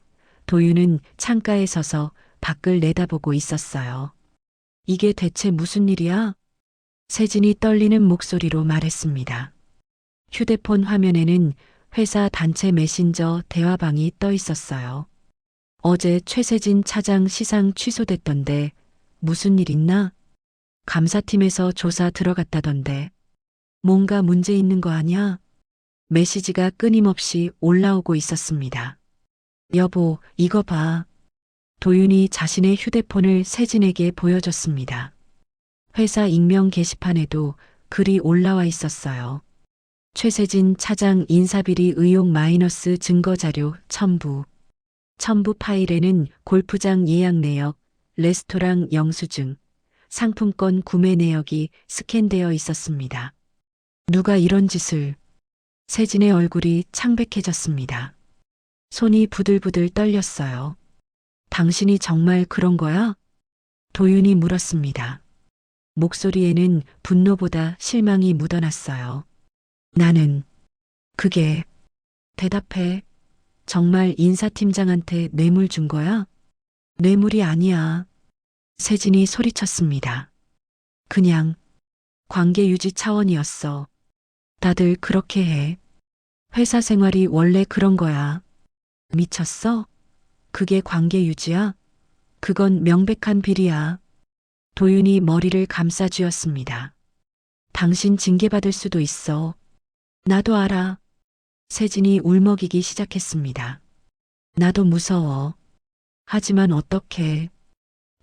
도윤은 창가에 서서 밖을 내다보고 있었어요. 이게 대체 무슨 일이야? 세진이 떨리는 목소리로 말했습니다. 휴대폰 화면에는 회사 단체 메신저 대화방이 떠 있었어요. 어제 최세진 차장 시상 취소됐던데 무슨 일 있나? 감사팀에서 조사 들어갔다던데 뭔가 문제 있는 거 아니야? 메시지가 끊임없이 올라오고 있었습니다. 여보, 이거 봐. 도윤이 자신의 휴대폰을 세진에게 보여줬습니다. 회사 익명 게시판에도 글이 올라와 있었어요. 최세진 차장 인사비리 의혹 마이너스 증거자료 첨부. 첨부 파일에는 골프장 예약 내역, 레스토랑 영수증, 상품권 구매 내역이 스캔되어 있었습니다. 누가 이런 짓을... 세진의 얼굴이 창백해졌습니다. 손이 부들부들 떨렸어요. 당신이 정말 그런 거야? 도윤이 물었습니다. 목소리에는 분노보다 실망이 묻어났어요. 나는 그게... 대답해. 정말 인사팀장한테 뇌물 준 거야? 뇌물이 아니야. 세진이 소리쳤습니다. 그냥 관계 유지 차원이었어. 다들 그렇게 해. 회사 생활이 원래 그런 거야. 미쳤어? 그게 관계 유지야? 그건 명백한 비리야. 도윤이 머리를 감싸 쥐었습니다. 당신 징계받을 수도 있어. 나도 알아. 세진이 울먹이기 시작했습니다. 나도 무서워. 하지만 어떡해.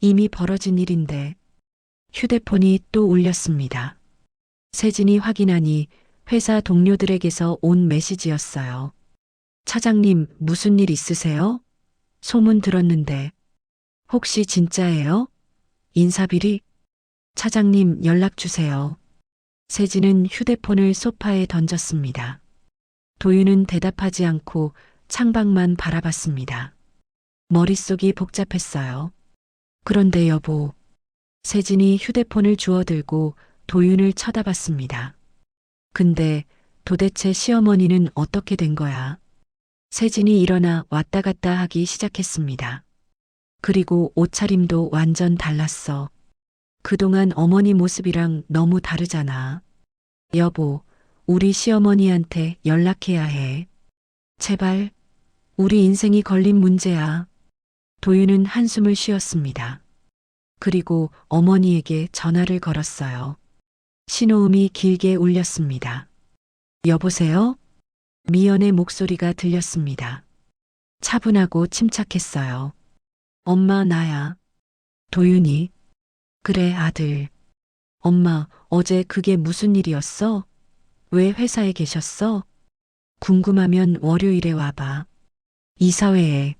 이미 벌어진 일인데. 휴대폰이 또 울렸습니다. 세진이 확인하니 회사 동료들에게서 온 메시지였어요. 차장님, 무슨 일 있으세요? 소문 들었는데. 혹시 진짜예요? 인사비리? 차장님, 연락 주세요. 세진은 휴대폰을 소파에 던졌습니다. 도윤은 대답하지 않고 창밖만 바라봤습니다. 머릿속이 복잡했어요. 그런데 여보. 세진이 휴대폰을 주워들고 도윤을 쳐다봤습니다. 근데 도대체 시어머니는 어떻게 된 거야? 세진이 일어나 왔다 갔다 하기 시작했습니다. 그리고 옷차림도 완전 달랐어. 그동안 어머니 모습이랑 너무 다르잖아. 여보, 우리 시어머니한테 연락해야 해. 제발, 우리 인생이 걸린 문제야. 도윤은 한숨을 쉬었습니다. 그리고 어머니에게 전화를 걸었어요. 신호음이 길게 울렸습니다. 여보세요? 미연의 목소리가 들렸습니다. 차분하고 침착했어요. 엄마, 나야. 도윤이. 그래, 아들. 엄마, 어제 그게 무슨 일이었어? 왜 회사에 계셨어? 궁금하면 월요일에 와봐. 이사회에.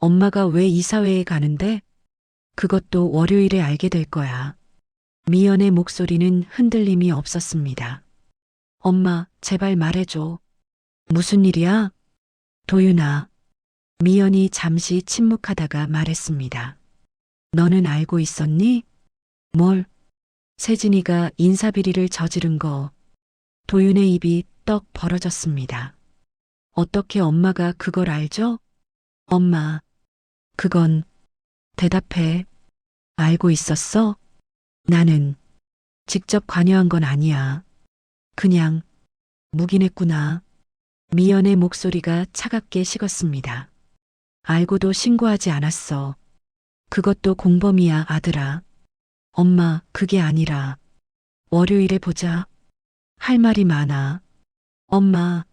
엄마가 왜 이사회에 가는데? 그것도 월요일에 알게 될 거야. 미연의 목소리는 흔들림이 없었습니다. 엄마, 제발 말해줘. 무슨 일이야? 도윤아. 미연이 잠시 침묵하다가 말했습니다. 너는 알고 있었니? 뭘? 세진이가 인사비리를 저지른 거. 도윤의 입이 떡 벌어졌습니다. 어떻게 엄마가 그걸 알죠? 엄마, 그건... 대답해. 알고 있었어? 나는 직접 관여한 건 아니야. 그냥 묵인했구나. 미연의 목소리가 차갑게 식었습니다. 알고도 신고하지 않았어. 그것도 공범이야, 아들아. 엄마, 그게 아니라 월요일에 보자. 할 말이 많아. 엄마.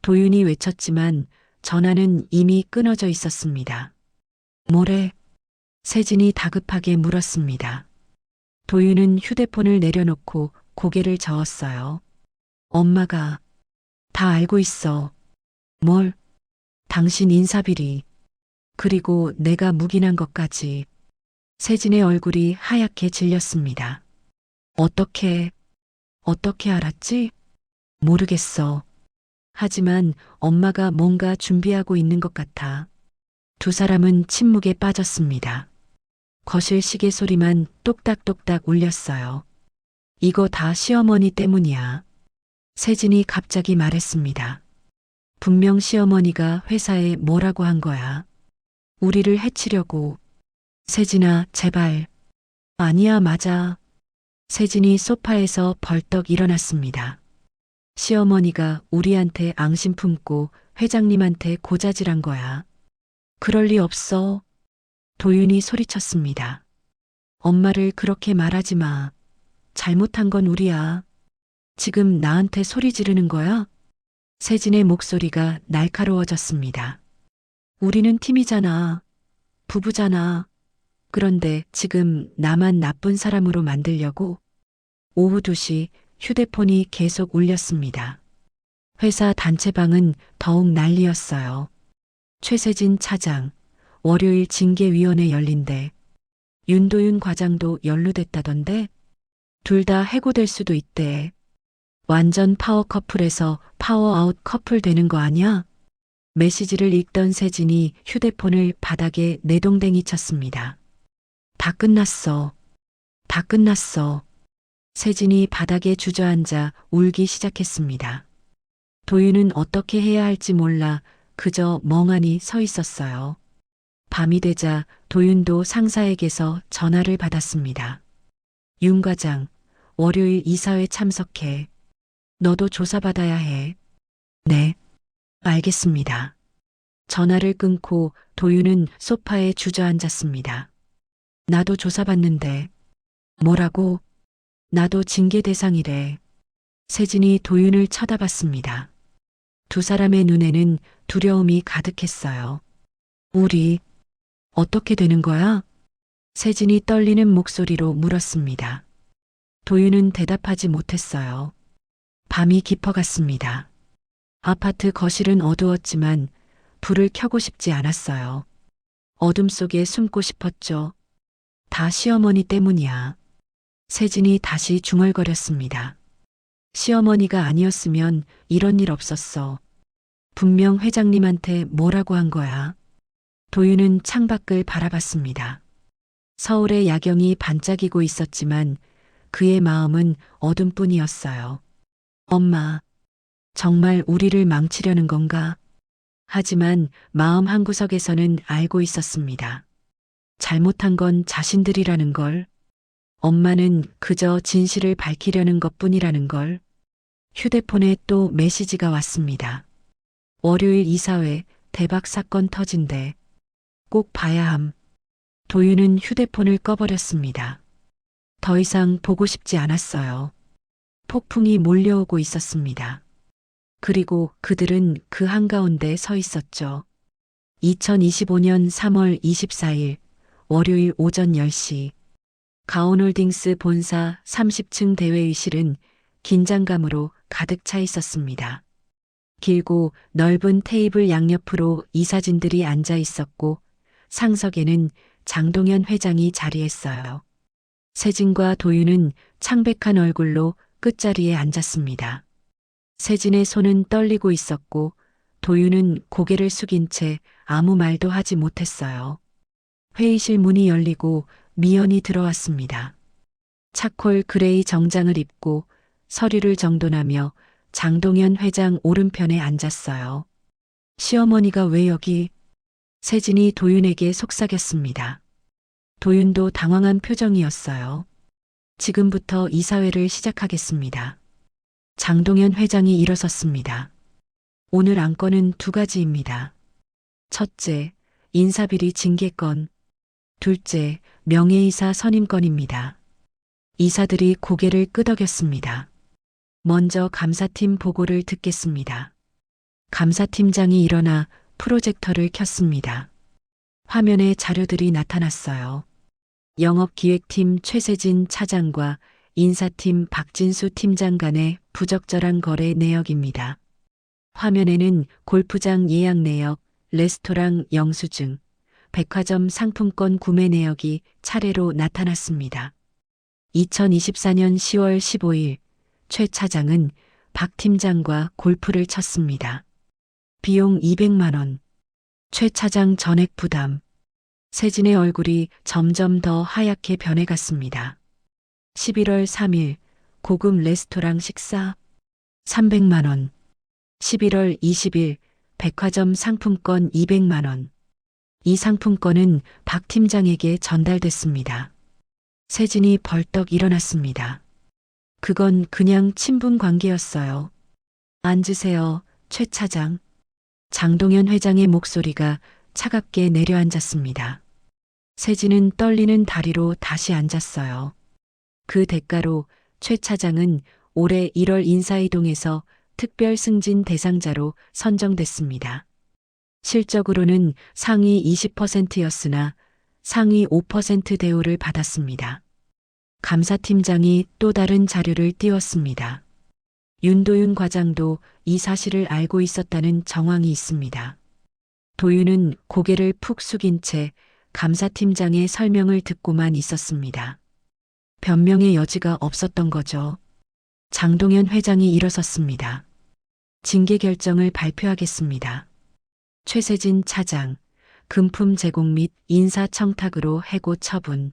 도윤이 외쳤지만 전화는 이미 끊어져 있었습니다. 뭐래? 세진이 다급하게 물었습니다. 도윤은 휴대폰을 내려놓고 고개를 저었어요. 엄마가 다 알고 있어. 뭘? 당신 인사비리. 그리고 내가 묵인한 것까지. 세진의 얼굴이 하얗게 질렸습니다. 어떻게 알았지? 모르겠어. 하지만 엄마가 뭔가 준비하고 있는 것 같아. 두 사람은 침묵에 빠졌습니다. 거실 시계 소리만 똑딱똑딱 울렸어요. 이거 다 시어머니 때문이야. 세진이 갑자기 말했습니다. 분명 시어머니가 회사에 뭐라고 한 거야. 우리를 해치려고. 세진아, 제발. 아니야, 맞아. 세진이 소파에서 벌떡 일어났습니다. 시어머니가 우리한테 앙심 품고 회장님한테 고자질한 거야. 그럴 리 없어. 도윤이 소리쳤습니다. 엄마를 그렇게 말하지 마. 잘못한 건 우리야. 지금 나한테 소리 지르는 거야? 세진의 목소리가 날카로워졌습니다. 우리는 팀이잖아. 부부잖아. 그런데 지금 나만 나쁜 사람으로 만들려고? 오후 2시 휴대폰이 계속 울렸습니다. 회사 단체방은 더욱 난리였어요. 최세진 차장, 월요일 징계위원회 열린대. 윤도윤 과장도 연루됐다던데? 둘 다 해고될 수도 있대. 완전 파워 커플에서 파워아웃 커플 되는 거 아니야? 메시지를 읽던 세진이 휴대폰을 바닥에 내동댕이 쳤습니다. 다 끝났어. 다 끝났어. 세진이 바닥에 주저앉아 울기 시작했습니다. 도윤은 어떻게 해야 할지 몰라 그저 멍하니 서 있었어요. 밤이 되자 도윤도 상사에게서 전화를 받았습니다. 윤 과장, 월요일 이사회 참석해. 너도 조사받아야 해. 네, 알겠습니다. 전화를 끊고 도윤은 소파에 주저앉았습니다. 나도 조사받는데. 뭐라고? 나도 징계 대상이래. 세진이 도윤을 쳐다봤습니다. 두 사람의 눈에는 두려움이 가득했어요. 우리 어떻게 되는 거야? 세진이 떨리는 목소리로 물었습니다. 도윤은 대답하지 못했어요. 밤이 깊어갔습니다. 아파트 거실은 어두웠지만 불을 켜고 싶지 않았어요. 어둠 속에 숨고 싶었죠. 다 시어머니 때문이야. 세진이 다시 중얼거렸습니다. 시어머니가 아니었으면 이런 일 없었어. 분명 회장님한테 뭐라고 한 거야. 도윤은 창밖을 바라봤습니다. 서울의 야경이 반짝이고 있었지만 그의 마음은 어둠뿐이었어요. 엄마, 정말 우리를 망치려는 건가? 하지만 마음 한구석에서는 알고 있었습니다. 잘못한 건 자신들이라는 걸. 엄마는 그저 진실을 밝히려는 것뿐이라는 걸. 휴대폰에 또 메시지가 왔습니다. 월요일 이사회 대박 사건 터진대. 꼭 봐야 함. 도윤은 휴대폰을 꺼버렸습니다. 더 이상 보고 싶지 않았어요. 폭풍이 몰려오고 있었습니다. 그리고 그들은 그 한가운데 서 있었죠. 2025년 3월 24일 월요일 오전 10시 가온홀딩스 본사 30층 대회의실은 긴장감으로 가득 차 있었습니다. 길고 넓은 테이블 양옆으로 이사진들이 앉아 있었고 상석에는 장동현 회장이 자리했어요. 세진과 도윤은 창백한 얼굴로 끝자리에 앉았습니다. 세진의 손은 떨리고 있었고 도윤은 고개를 숙인 채 아무 말도 하지 못했어요. 회의실 문이 열리고 미연이 들어왔습니다. 차콜 그레이 정장을 입고 서류를 정돈하며 장동현 회장 오른편에 앉았어요. 시어머니가 왜 여기? 세진이 도윤에게 속삭였습니다. 도윤도 당황한 표정이었어요. 지금부터 이사회를 시작하겠습니다. 장동현 회장이 일어섰습니다. 오늘 안건은 2가지입니다. 첫째, 인사비리 징계건. 둘째, 명예이사 선임건입니다. 이사들이 고개를 끄덕였습니다. 먼저 감사팀 보고를 듣겠습니다. 감사팀장이 일어나 프로젝터를 켰습니다. 화면에 자료들이 나타났어요. 영업기획팀 최세진 차장과 인사팀 박진수 팀장 간의 부적절한 거래 내역입니다. 화면에는 골프장 예약 내역, 레스토랑 영수증, 백화점 상품권 구매 내역이 차례로 나타났습니다. 2024년 10월 15일 최 차장은 박 팀장과 골프를 쳤습니다. 비용 200만 원. 최 차장 전액 부담. 세진의 얼굴이 점점 더 하얗게 변해갔습니다. 11월 3일 고급 레스토랑 식사 300만 원. 11월 20일 백화점 상품권 200만 원. 이 상품권은 박 팀장에게 전달됐습니다. 세진이 벌떡 일어났습니다. 그건 그냥 친분 관계였어요. 앉으세요, 최 차장. 장동현 회장의 목소리가 차갑게 내려앉았습니다. 세진은 떨리는 다리로 다시 앉았어요. 그 대가로 최 차장은 올해 1월 인사이동에서 특별 승진 대상자로 선정됐습니다. 실적으로는 상위 20%였으나 상위 5% 대우를 받았습니다. 감사팀장이 또 다른 자료를 띄웠습니다. 윤도윤 과장도 이 사실을 알고 있었다는 정황이 있습니다. 도윤은 고개를 푹 숙인 채 감사팀장의 설명을 듣고만 있었습니다. 변명의 여지가 없었던 거죠. 장동현 회장이 일어섰습니다. 징계 결정을 발표하겠습니다. 최세진 차장, 금품 제공 및 인사청탁으로 해고 처분.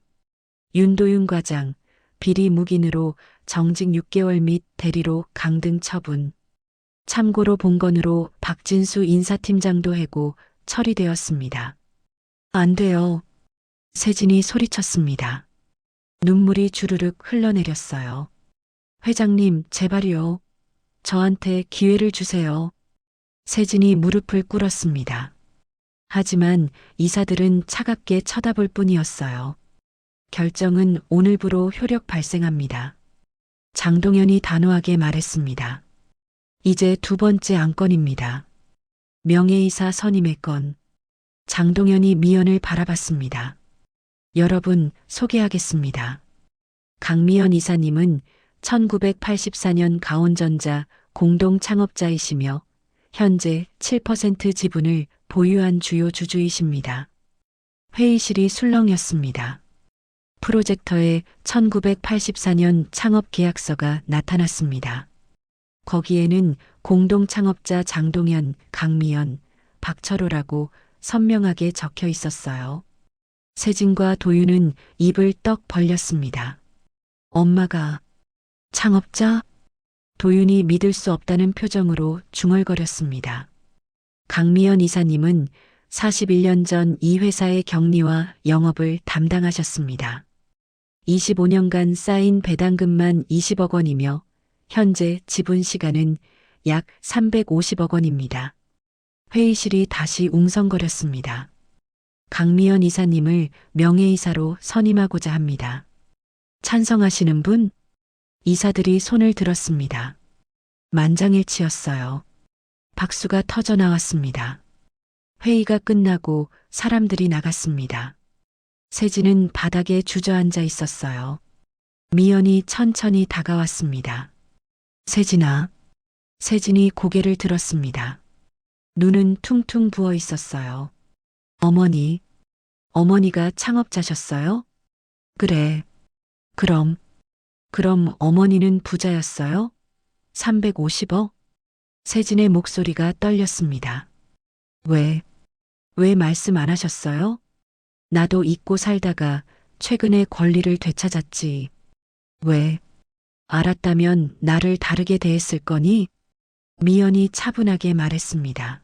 윤도윤 과장, 비리 묵인으로 정직 6개월 및 대리로 강등 처분. 참고로 본건으로 박진수 인사팀장도 해고 처리되었습니다. 안 돼요. 세진이 소리쳤습니다. 눈물이 주르륵 흘러내렸어요. 회장님, 제발요. 저한테 기회를 주세요. 세진이 무릎을 꿇었습니다. 하지만 이사들은 차갑게 쳐다볼 뿐이었어요. 결정은 오늘부로 효력 발생합니다. 장동현이 단호하게 말했습니다. 이제 두 번째 안건입니다. 명예이사 선임의 건. 장동현이 미연을 바라봤습니다. 여러분, 소개하겠습니다. 강미연 이사님은 1984년 가온전자 공동 창업자이시며 현재 7% 지분을 보유한 주요 주주이십니다. 회의실이 술렁였습니다. 프로젝터에 1984년 창업 계약서가 나타났습니다. 거기에는 공동 창업자 장동현, 강미연, 박철호라고 선명하게 적혀 있었어요. 세진과 도윤은 입을 떡 벌렸습니다. 엄마가 창업자? 도윤이 믿을 수 없다는 표정으로 중얼거렸습니다. 강미연 이사님은 41년 전 이 회사의 격리와 영업을 담당하셨습니다. 25년간 쌓인 배당금만 20억 원이며 현재 지분 시간은 약 350억 원입니다. 회의실이 다시 웅성거렸습니다. 강미연 이사님을 명예이사로 선임하고자 합니다. 찬성하시는 분? 이사들이 손을 들었습니다. 만장일치였어요. 박수가 터져 나왔습니다. 회의가 끝나고 사람들이 나갔습니다. 세진은 바닥에 주저앉아 있었어요. 미연이 천천히 다가왔습니다. 세진아. 세진이 고개를 들었습니다. 눈은 퉁퉁 부어 있었어요. 어머니. 어머니가 창업자셨어요? 그래. 그럼 어머니는 부자였어요? 350억? 세진의 목소리가 떨렸습니다. 왜 말씀 안 하셨어요? 나도 잊고 살다가 최근에 권리를 되찾았지. 왜? 알았다면 나를 다르게 대했을 거니? 미연이 차분하게 말했습니다.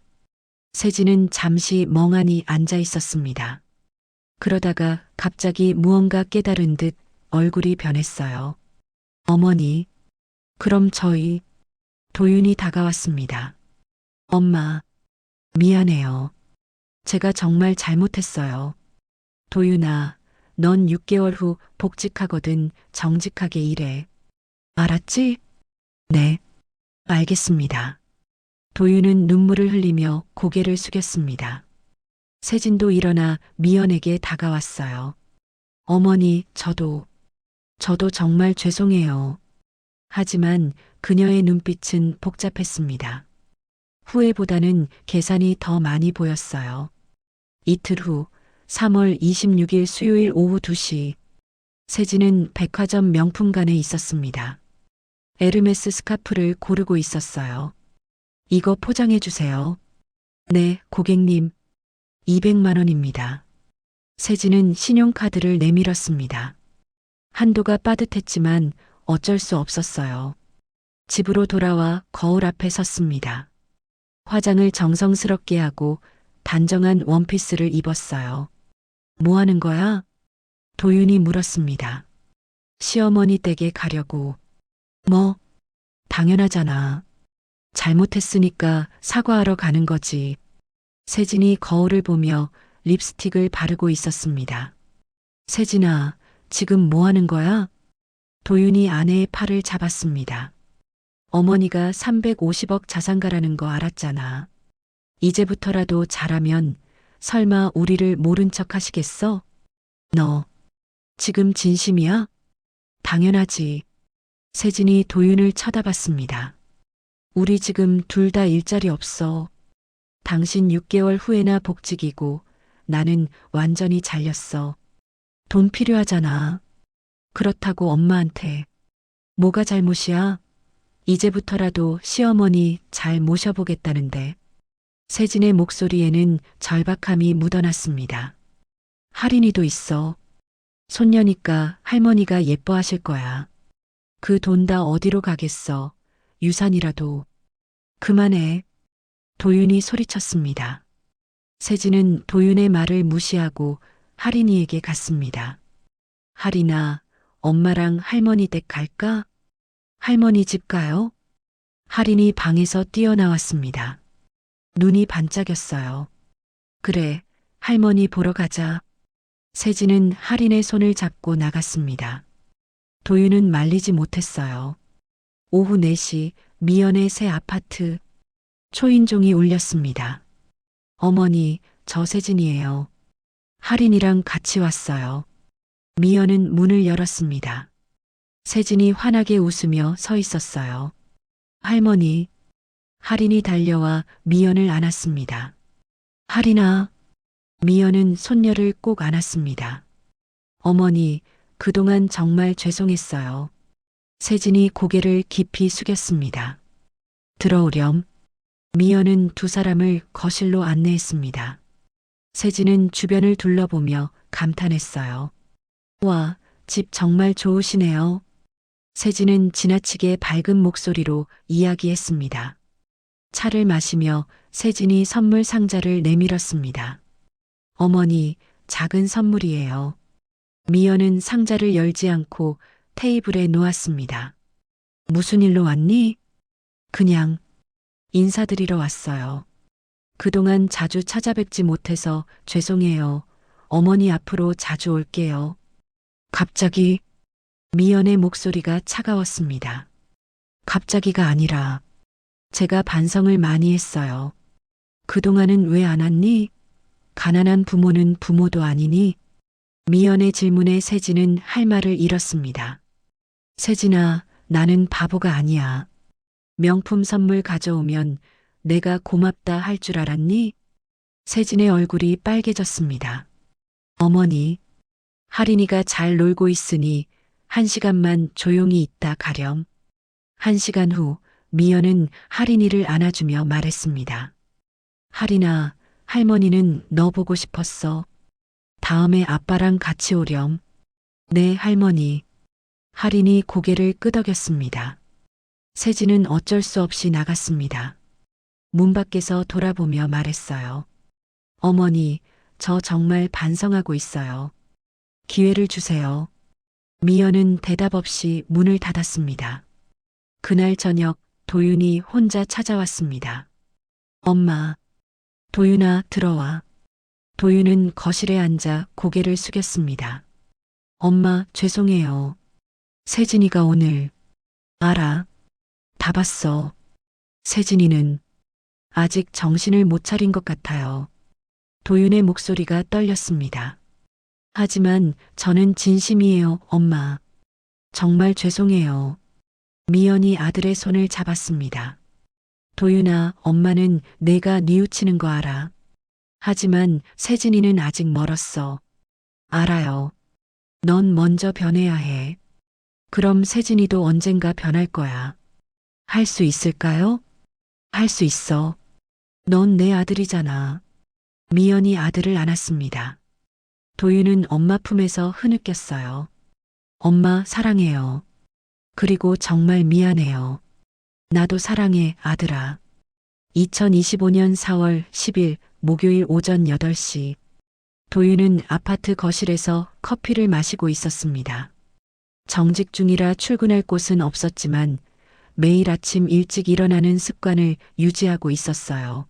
세진은 잠시 멍하니 앉아 있었습니다. 그러다가 갑자기 무언가 깨달은 듯 얼굴이 변했어요. 어머니, 그럼 저희. 도윤이 다가왔습니다. 엄마, 미안해요. 제가 정말 잘못했어요. 도윤아, 넌 6개월 후 복직하거든. 정직하게 일해. 알았지? 네, 알겠습니다. 도윤은 눈물을 흘리며 고개를 숙였습니다. 세진도 일어나 미연에게 다가왔어요. 어머니, 저도 정말 죄송해요. 하지만 그녀의 눈빛은 복잡했습니다. 후회보다는 계산이 더 많이 보였어요. 이틀 후 3월 26일 수요일 오후 2시 세진은 백화점 명품관에 있었습니다. 에르메스 스카프를 고르고 있었어요. 이거 포장해 주세요. 네, 고객님. 200만 원입니다. 세진은 신용카드를 내밀었습니다. 한도가 빠듯했지만 어쩔 수 없었어요. 집으로 돌아와 거울 앞에 섰습니다. 화장을 정성스럽게 하고 단정한 원피스를 입었어요. 뭐 하는 거야? 도윤이 물었습니다. 시어머니 댁에 가려고. 뭐? 당연하잖아. 잘못했으니까 사과하러 가는 거지. 세진이 거울을 보며 립스틱을 바르고 있었습니다. 세진아, 지금 뭐 하는 거야? 도윤이 아내의 팔을 잡았습니다. 어머니가 350억 자산가라는 거 알았잖아. 이제부터라도 잘하면 설마 우리를 모른 척 하시겠어? 너 지금 진심이야? 당연하지. 세진이 도윤을 쳐다봤습니다. 우리 지금 둘 다 일자리 없어. 당신 6개월 후에나 복직이고 나는 완전히 잘렸어. 돈 필요하잖아. 그렇다고 엄마한테. 뭐가 잘못이야? 이제부터라도 시어머니 잘 모셔보겠다는데. 세진의 목소리에는 절박함이 묻어났습니다. 할인이도 있어. 손녀니까 할머니가 예뻐하실 거야. 그 돈 다 어디로 가겠어. 유산이라도. 그만해. 도윤이 소리쳤습니다. 세진은 도윤의 말을 무시하고 할인이에게 갔습니다. 할인아, 엄마랑 할머니 댁 갈까? 할머니 집 가요? 할인이 방에서 뛰어나왔습니다. 눈이 반짝였어요. 그래, 할머니 보러 가자. 세진은 할인의 손을 잡고 나갔습니다. 도윤은 말리지 못했어요. 오후 4시 미연의 새 아파트. 초인종이 울렸습니다. 어머니, 저 세진이에요. 할인이랑 같이 왔어요. 미연은 문을 열었습니다. 세진이 환하게 웃으며 서 있었어요. 할머니. 할인이 달려와 미연을 안았습니다. 할인아. 미연은 손녀를 꼭 안았습니다. 어머니, 그동안 정말 죄송했어요. 세진이 고개를 깊이 숙였습니다. 들어오렴. 미연은 두 사람을 거실로 안내했습니다. 세진은 주변을 둘러보며 감탄했어요. 와, 집 정말 좋으시네요. 세진은 지나치게 밝은 목소리로 이야기했습니다. 차를 마시며 세진이 선물 상자를 내밀었습니다. 어머니, 작은 선물이에요. 미연은 상자를 열지 않고 테이블에 놓았습니다. 무슨 일로 왔니? 그냥 인사드리러 왔어요. 그동안 자주 찾아뵙지 못해서 죄송해요. 어머니 앞으로 자주 올게요. 갑자기 미연의 목소리가 차가웠습니다. 갑자기가 아니라 제가 반성을 많이 했어요. 그동안은 왜 안 왔니? 가난한 부모는 부모도 아니니? 미연의 질문에 세진은 할 말을 잃었습니다. 세진아, 나는 바보가 아니야. 명품 선물 가져오면 내가 고맙다 할 줄 알았니? 세진의 얼굴이 빨개졌습니다. 어머니, 할인이가 잘 놀고 있으니 1시간만 조용히 있다 가렴. 1시간 후 미연은 할인이를 안아주며 말했습니다. 할인아, 할머니는 너 보고 싶었어. 다음에 아빠랑 같이 오렴. 네, 할머니. 할인이 고개를 끄덕였습니다. 세진은 어쩔 수 없이 나갔습니다. 문 밖에서 돌아보며 말했어요. 어머니, 저 정말 반성하고 있어요. 기회를 주세요. 미연은 대답 없이 문을 닫았습니다. 그날 저녁 도윤이 혼자 찾아왔습니다. 엄마, 도윤아, 들어와. 도윤은 거실에 앉아 고개를 숙였습니다. 엄마, 죄송해요. 세진이가 오늘. 알아. 다 봤어. 세진이는 아직 정신을 못 차린 것 같아요. 도윤의 목소리가 떨렸습니다. 하지만 저는 진심이에요, 엄마. 정말 죄송해요. 미연이 아들의 손을 잡았습니다. 도윤아, 엄마는 내가 뉘우치는 거 알아. 하지만 세진이는 아직 멀었어. 알아요. 넌 먼저 변해야 해. 그럼 세진이도 언젠가 변할 거야. 할 수 있을까요? 할 수 있어. 넌 내 아들이잖아. 미연이 아들을 안았습니다. 도윤은 엄마 품에서 흐느꼈어요. 엄마 사랑해요. 그리고 정말 미안해요. 나도 사랑해, 아들아. 2025년 4월 10일 목요일 오전 8시. 도윤은 아파트 거실에서 커피를 마시고 있었습니다. 정직 중이라 출근할 곳은 없었지만 매일 아침 일찍 일어나는 습관을 유지하고 있었어요.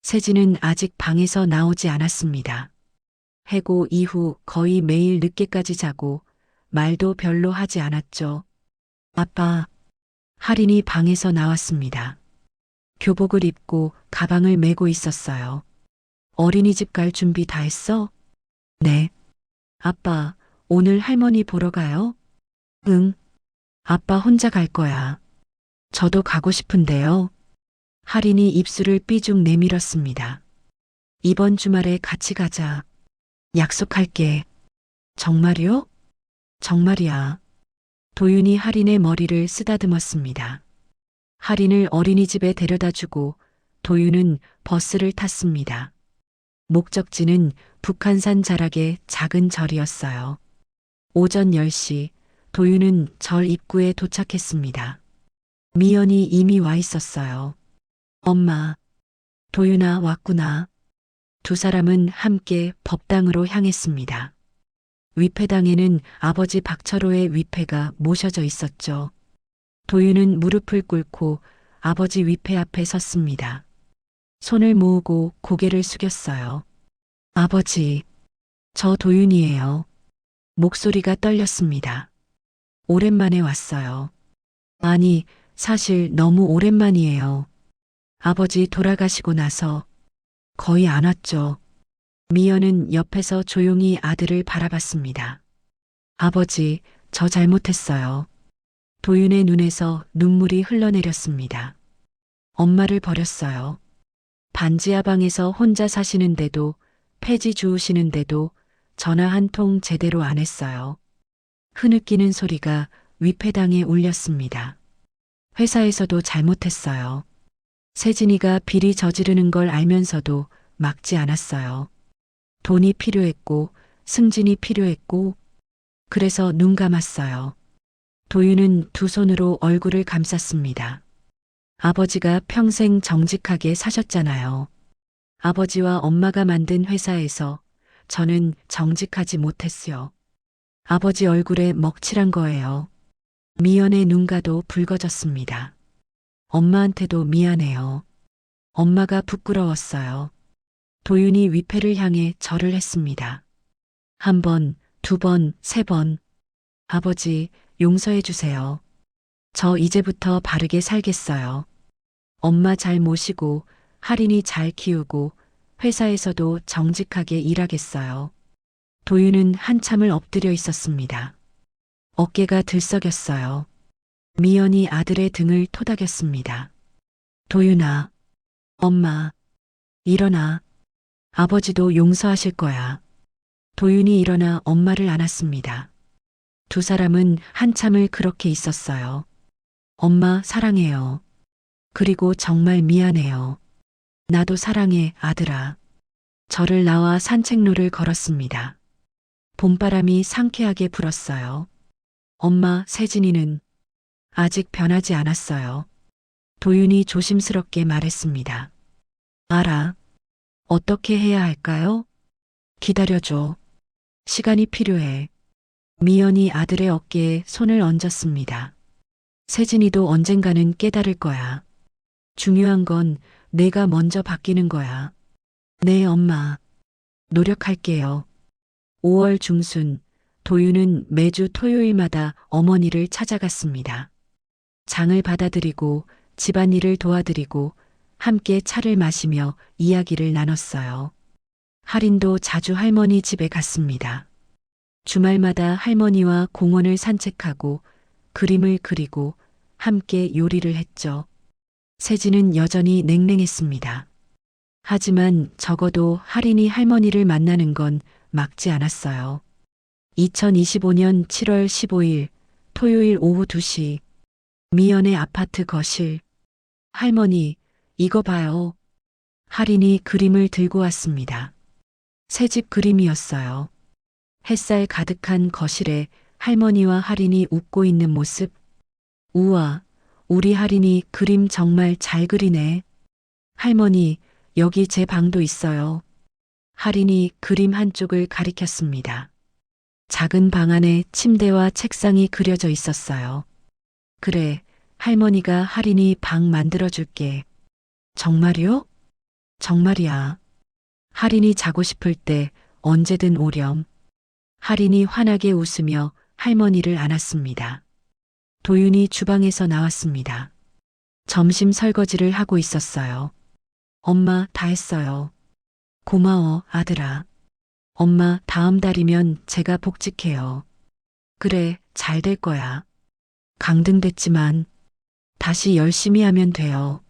세진은 아직 방에서 나오지 않았습니다. 해고 이후 거의 매일 늦게까지 자고 말도 별로 하지 않았죠. 아빠, 할인이 방에서 나왔습니다. 교복을 입고 가방을 메고 있었어요. 어린이집 갈 준비 다 했어? 네. 아빠, 오늘 할머니 보러 가요? 응. 아빠 혼자 갈 거야. 저도 가고 싶은데요. 할인이 입술을 삐죽 내밀었습니다. 이번 주말에 같이 가자. 약속할게. 정말이요? 정말이야. 도윤이 할인의 머리를 쓰다듬었습니다. 할인을 어린이집에 데려다 주고 도윤은 버스를 탔습니다. 목적지는 북한산 자락의 작은 절이었어요. 오전 10시 도윤은 절 입구에 도착했습니다. 미연이 이미 와 있었어요. 엄마, 도윤아 왔구나. 두 사람은 함께 법당으로 향했습니다. 위패당에는 아버지 박철호의 위패가 모셔져 있었죠. 도윤은 무릎을 꿇고 아버지 위패 앞에 섰습니다. 손을 모으고 고개를 숙였어요. 아버지, 저 도윤이에요. 목소리가 떨렸습니다. 오랜만에 왔어요. 아니, 사실 너무 오랜만이에요. 아버지 돌아가시고 나서 거의 안 왔죠. 미연은 옆에서 조용히 아들을 바라봤습니다. 아버지, 저 잘못했어요. 도윤의 눈에서 눈물이 흘러내렸습니다. 엄마를 버렸어요. 반지하 방에서 혼자 사시는데도, 폐지 주우시는데도 전화 한 통 제대로 안 했어요. 흐느끼는 소리가 위패당에 울렸습니다. 회사에서도 잘못했어요. 세진이가 비리 저지르는 걸 알면서도 막지 않았어요. 돈이 필요했고 승진이 필요했고 그래서 눈 감았어요. 도윤은 두 손으로 얼굴을 감쌌습니다. 아버지가 평생 정직하게 사셨잖아요. 아버지와 엄마가 만든 회사에서 저는 정직하지 못했어요. 아버지 얼굴에 먹칠한 거예요. 미연의 눈가도 붉어졌습니다. 엄마한테도 미안해요. 엄마가 부끄러웠어요. 도윤이 위패를 향해 절을 했습니다. 한 번, 두 번, 세 번. 아버지, 용서해 주세요. 저 이제부터 바르게 살겠어요. 엄마 잘 모시고, 할인이 잘 키우고, 회사에서도 정직하게 일하겠어요. 도윤은 한참을 엎드려 있었습니다. 어깨가 들썩였어요. 미연이 아들의 등을 토닥였습니다. 도윤아, 엄마, 일어나. 아버지도 용서하실 거야. 도윤이 일어나 엄마를 안았습니다. 두 사람은 한참을 그렇게 있었어요. 엄마 사랑해요. 그리고 정말 미안해요. 나도 사랑해, 아들아. 절을 나와 산책로를 걸었습니다. 봄바람이 상쾌하게 불었어요. 엄마, 세진이는 아직 변하지 않았어요. 도윤이 조심스럽게 말했습니다. 알아. 어떻게 해야 할까요? 기다려줘. 시간이 필요해. 미연이 아들의 어깨에 손을 얹었습니다. 세진이도 언젠가는 깨달을 거야. 중요한 건 내가 먼저 바뀌는 거야. 네, 엄마. 노력할게요. 5월 중순, 도윤은 매주 토요일마다 어머니를 찾아갔습니다. 장을 받아들이고 집안일을 도와드리고 함께 차를 마시며 이야기를 나눴어요. 할인도 자주 할머니 집에 갔습니다. 주말마다 할머니와 공원을 산책하고 그림을 그리고 함께 요리를 했죠. 세진은 여전히 냉랭했습니다. 하지만 적어도 할인이 할머니를 만나는 건 막지 않았어요. 2025년 7월 15일 토요일 오후 2시. 미연의 아파트 거실. 할머니, 이거 봐요. 할인이 그림을 들고 왔습니다. 새집 그림이었어요. 햇살 가득한 거실에 할머니와 할인이 웃고 있는 모습. 우와, 우리 할인이 그림 정말 잘 그리네. 할머니, 여기 제 방도 있어요. 할인이 그림 한쪽을 가리켰습니다. 작은 방 안에 침대와 책상이 그려져 있었어요. 그래, 할머니가 할인이 방 만들어줄게. 정말요? 정말이야. 할인이 자고 싶을 때 언제든 오렴. 할인이 환하게 웃으며 할머니를 안았습니다. 도윤이 주방에서 나왔습니다. 점심 설거지를 하고 있었어요. 엄마, 다 했어요. 고마워, 아들아. 엄마, 다음 달이면 제가 복직해요. 그래, 잘 될 거야. 강등됐지만 다시 열심히 하면 돼요.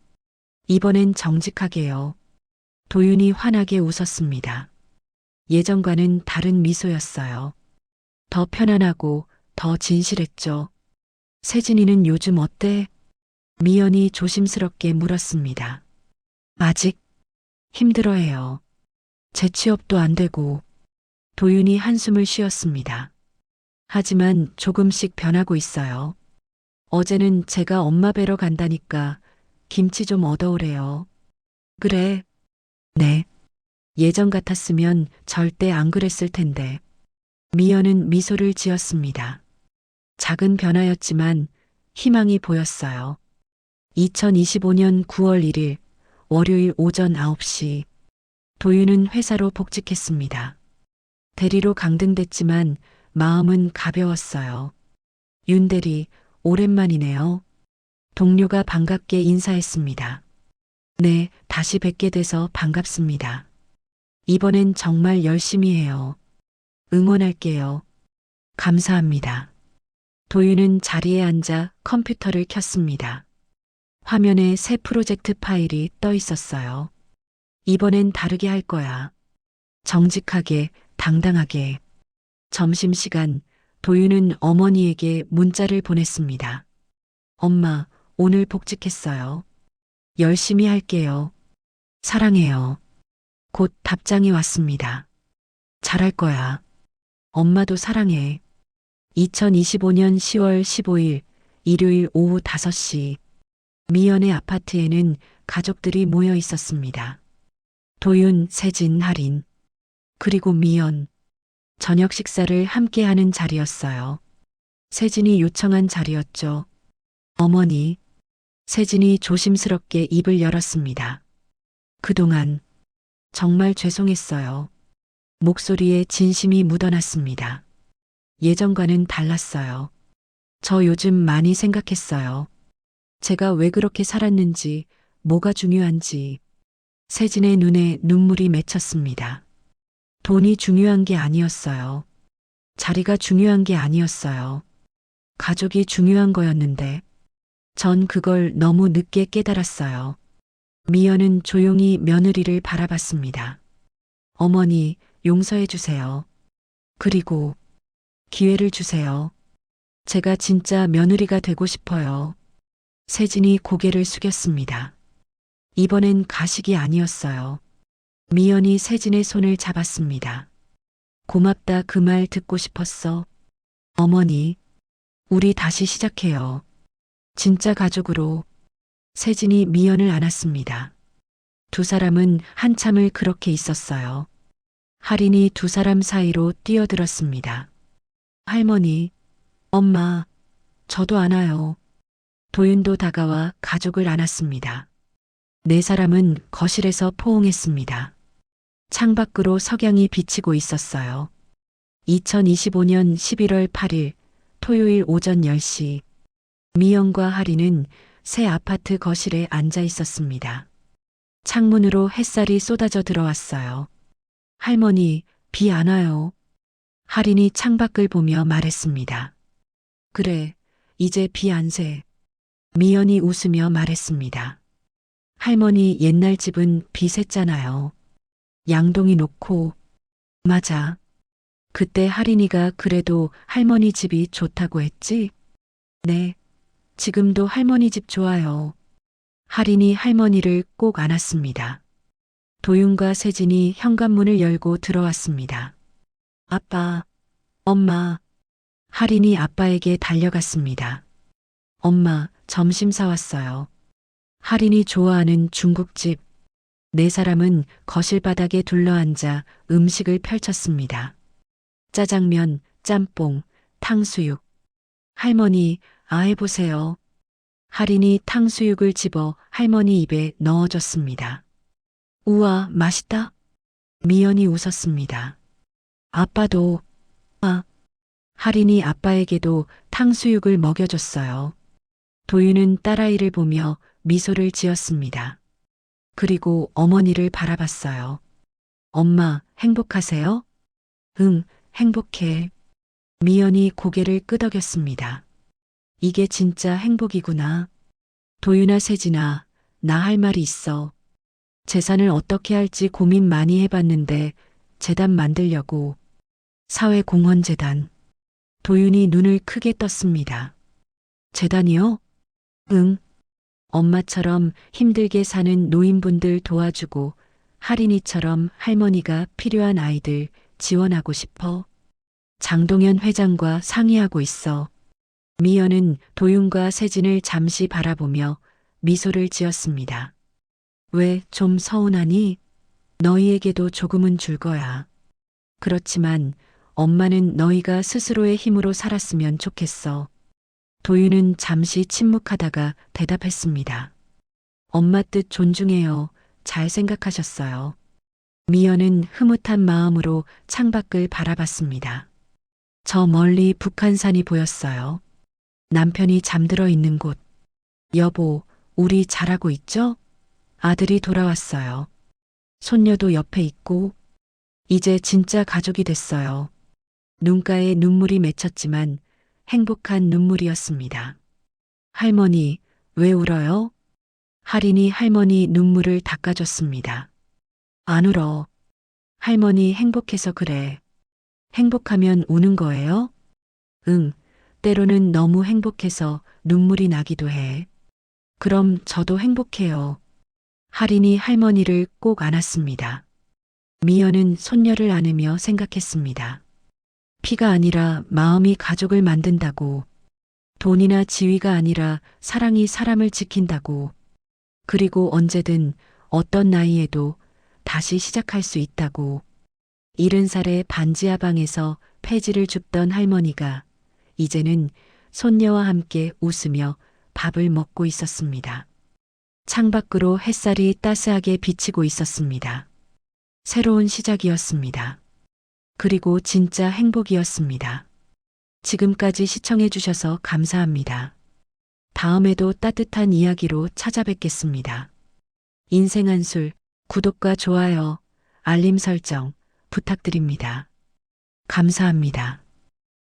이번엔 정직하게요. 도윤이 환하게 웃었습니다. 예전과는 다른 미소였어요. 더 편안하고 더 진실했죠. 세진이는 요즘 어때? 미연이 조심스럽게 물었습니다. 아직 힘들어해요. 재취업도 안 되고. 도윤이 한숨을 쉬었습니다. 하지만 조금씩 변하고 있어요. 어제는 제가 엄마 뵈러 간다니까 김치 좀 얻어오래요. 그래. 네. 예전 같았으면 절대 안 그랬을 텐데. 미연은 미소를 지었습니다. 작은 변화였지만 희망이 보였어요. 2025년 9월 1일 월요일 오전 9시 도윤은 회사로 복직했습니다. 대리로 강등됐지만 마음은 가벼웠어요. 윤 대리, 오랜만이네요. 동료가 반갑게 인사했습니다. 네, 다시 뵙게 돼서 반갑습니다. 이번엔 정말 열심히 해요. 응원할게요. 감사합니다. 도윤은 자리에 앉아 컴퓨터를 켰습니다. 화면에 새 프로젝트 파일이 떠 있었어요. 이번엔 다르게 할 거야. 정직하게, 당당하게. 점심시간, 도윤은 어머니에게 문자를 보냈습니다. 엄마, 오늘 복직했어요. 열심히 할게요. 사랑해요. 곧 답장이 왔습니다. 잘할 거야. 엄마도 사랑해. 2025년 10월 15일 일요일 오후 5시 미연의 아파트에는 가족들이 모여 있었습니다. 도윤, 세진, 할인, 그리고 미연. 저녁 식사를 함께 하는 자리였어요. 세진이 요청한 자리였죠. 어머니. 세진이 조심스럽게 입을 열었습니다. 그동안 정말 죄송했어요. 목소리에 진심이 묻어났습니다. 예전과는 달랐어요. 저 요즘 많이 생각했어요. 제가 왜 그렇게 살았는지, 뭐가 중요한지. 세진의 눈에 눈물이 맺혔습니다. 돈이 중요한 게 아니었어요. 자리가 중요한 게 아니었어요. 가족이 중요한 거였는데, 전 그걸 너무 늦게 깨달았어요. 미연은 조용히 며느리를 바라봤습니다. 어머니, 용서해 주세요. 그리고 기회를 주세요. 제가 진짜 며느리가 되고 싶어요. 세진이 고개를 숙였습니다. 이번엔 가식이 아니었어요. 미연이 세진의 손을 잡았습니다. 고맙다, 그 말 듣고 싶었어. 어머니, 우리 다시 시작해요. 진짜 가족으로. 세진이 미연을 안았습니다. 두 사람은 한참을 그렇게 있었어요. 할인이 두 사람 사이로 뛰어들었습니다. 할머니, 엄마, 저도 안아요. 도윤도 다가와 가족을 안았습니다. 네 사람은 거실에서 포옹했습니다. 창밖으로 석양이 비치고 있었어요. 2025년 11월 8일 토요일 오전 10시 미연과 할인은 새 아파트 거실에 앉아 있었습니다. 창문으로 햇살이 쏟아져 들어왔어요. 할머니, 비 안 와요. 할인이 창밖을 보며 말했습니다. 그래, 이제 비 안 새. 미연이 웃으며 말했습니다. 할머니, 옛날 집은 비 샜잖아요. 양동이 놓고. 맞아. 그때 할인이가 그래도 할머니 집이 좋다고 했지? 네, 지금도 할머니 집 좋아요. 할인이 할머니를 꼭 안았습니다. 도윤과 세진이 현관문을 열고 들어왔습니다. 아빠, 엄마. 할인이 아빠에게 달려갔습니다. 엄마, 점심 사왔어요. 할인이 좋아하는 중국집. 네 사람은 거실 바닥에 둘러앉아 음식을 펼쳤습니다. 짜장면, 짬뽕, 탕수육. 할머니, 해보세요. 할인이 탕수육을 집어 할머니 입에 넣어줬습니다. 우와, 맛있다. 미연이 웃었습니다. 아빠도, 할인이 아빠에게도 탕수육을 먹여줬어요. 도윤은 딸아이를 보며 미소를 지었습니다. 그리고 어머니를 바라봤어요. 엄마, 행복하세요? 응, 행복해. 미연이 고개를 끄덕였습니다. 이게 진짜 행복이구나. 도윤아, 세진아, 나 할 말이 있어. 재산을 어떻게 할지 고민 많이 해봤는데 재단 만들려고. 사회공헌재단. 도윤이 눈을 크게 떴습니다. 재단이요? 응. 엄마처럼 힘들게 사는 노인분들 도와주고 할인이처럼 할머니가 필요한 아이들 지원하고 싶어. 장동현 회장과 상의하고 있어. 미연은 도윤과 세진을 잠시 바라보며 미소를 지었습니다. 왜 좀 서운하니? 너희에게도 조금은 줄 거야. 그렇지만 엄마는 너희가 스스로의 힘으로 살았으면 좋겠어. 도윤은 잠시 침묵하다가 대답했습니다. 엄마 뜻 존중해요. 잘 생각하셨어요. 미연은 흐뭇한 마음으로 창밖을 바라봤습니다. 저 멀리 북한산이 보였어요. 남편이 잠들어 있는 곳. 여보, 우리 잘하고 있죠? 아들이 돌아왔어요. 손녀도 옆에 있고, 이제 진짜 가족이 됐어요. 눈가에 눈물이 맺혔지만 행복한 눈물이었습니다. 할머니, 왜 울어요? 할인이 할머니 눈물을 닦아줬습니다. 안 울어. 할머니 행복해서 그래. 행복하면 우는 거예요? 응, 때로는 너무 행복해서 눈물이 나기도 해. 그럼 저도 행복해요. 할인이 할머니를 꼭 안았습니다. 미연은 손녀를 안으며 생각했습니다. 피가 아니라 마음이 가족을 만든다고. 돈이나 지위가 아니라 사랑이 사람을 지킨다고. 그리고 언제든 어떤 나이에도 다시 시작할 수 있다고. 70살의 반지하방에서 폐지를 줍던 할머니가 이제는 손녀와 함께 웃으며 밥을 먹고 있었습니다. 창밖으로 햇살이 따스하게 비치고 있었습니다. 새로운 시작이었습니다. 그리고 진짜 행복이었습니다. 지금까지 시청해 주셔서 감사합니다. 다음에도 따뜻한 이야기로 찾아뵙겠습니다. 인생 한술, 구독과 좋아요, 알림 설정 부탁드립니다. 감사합니다.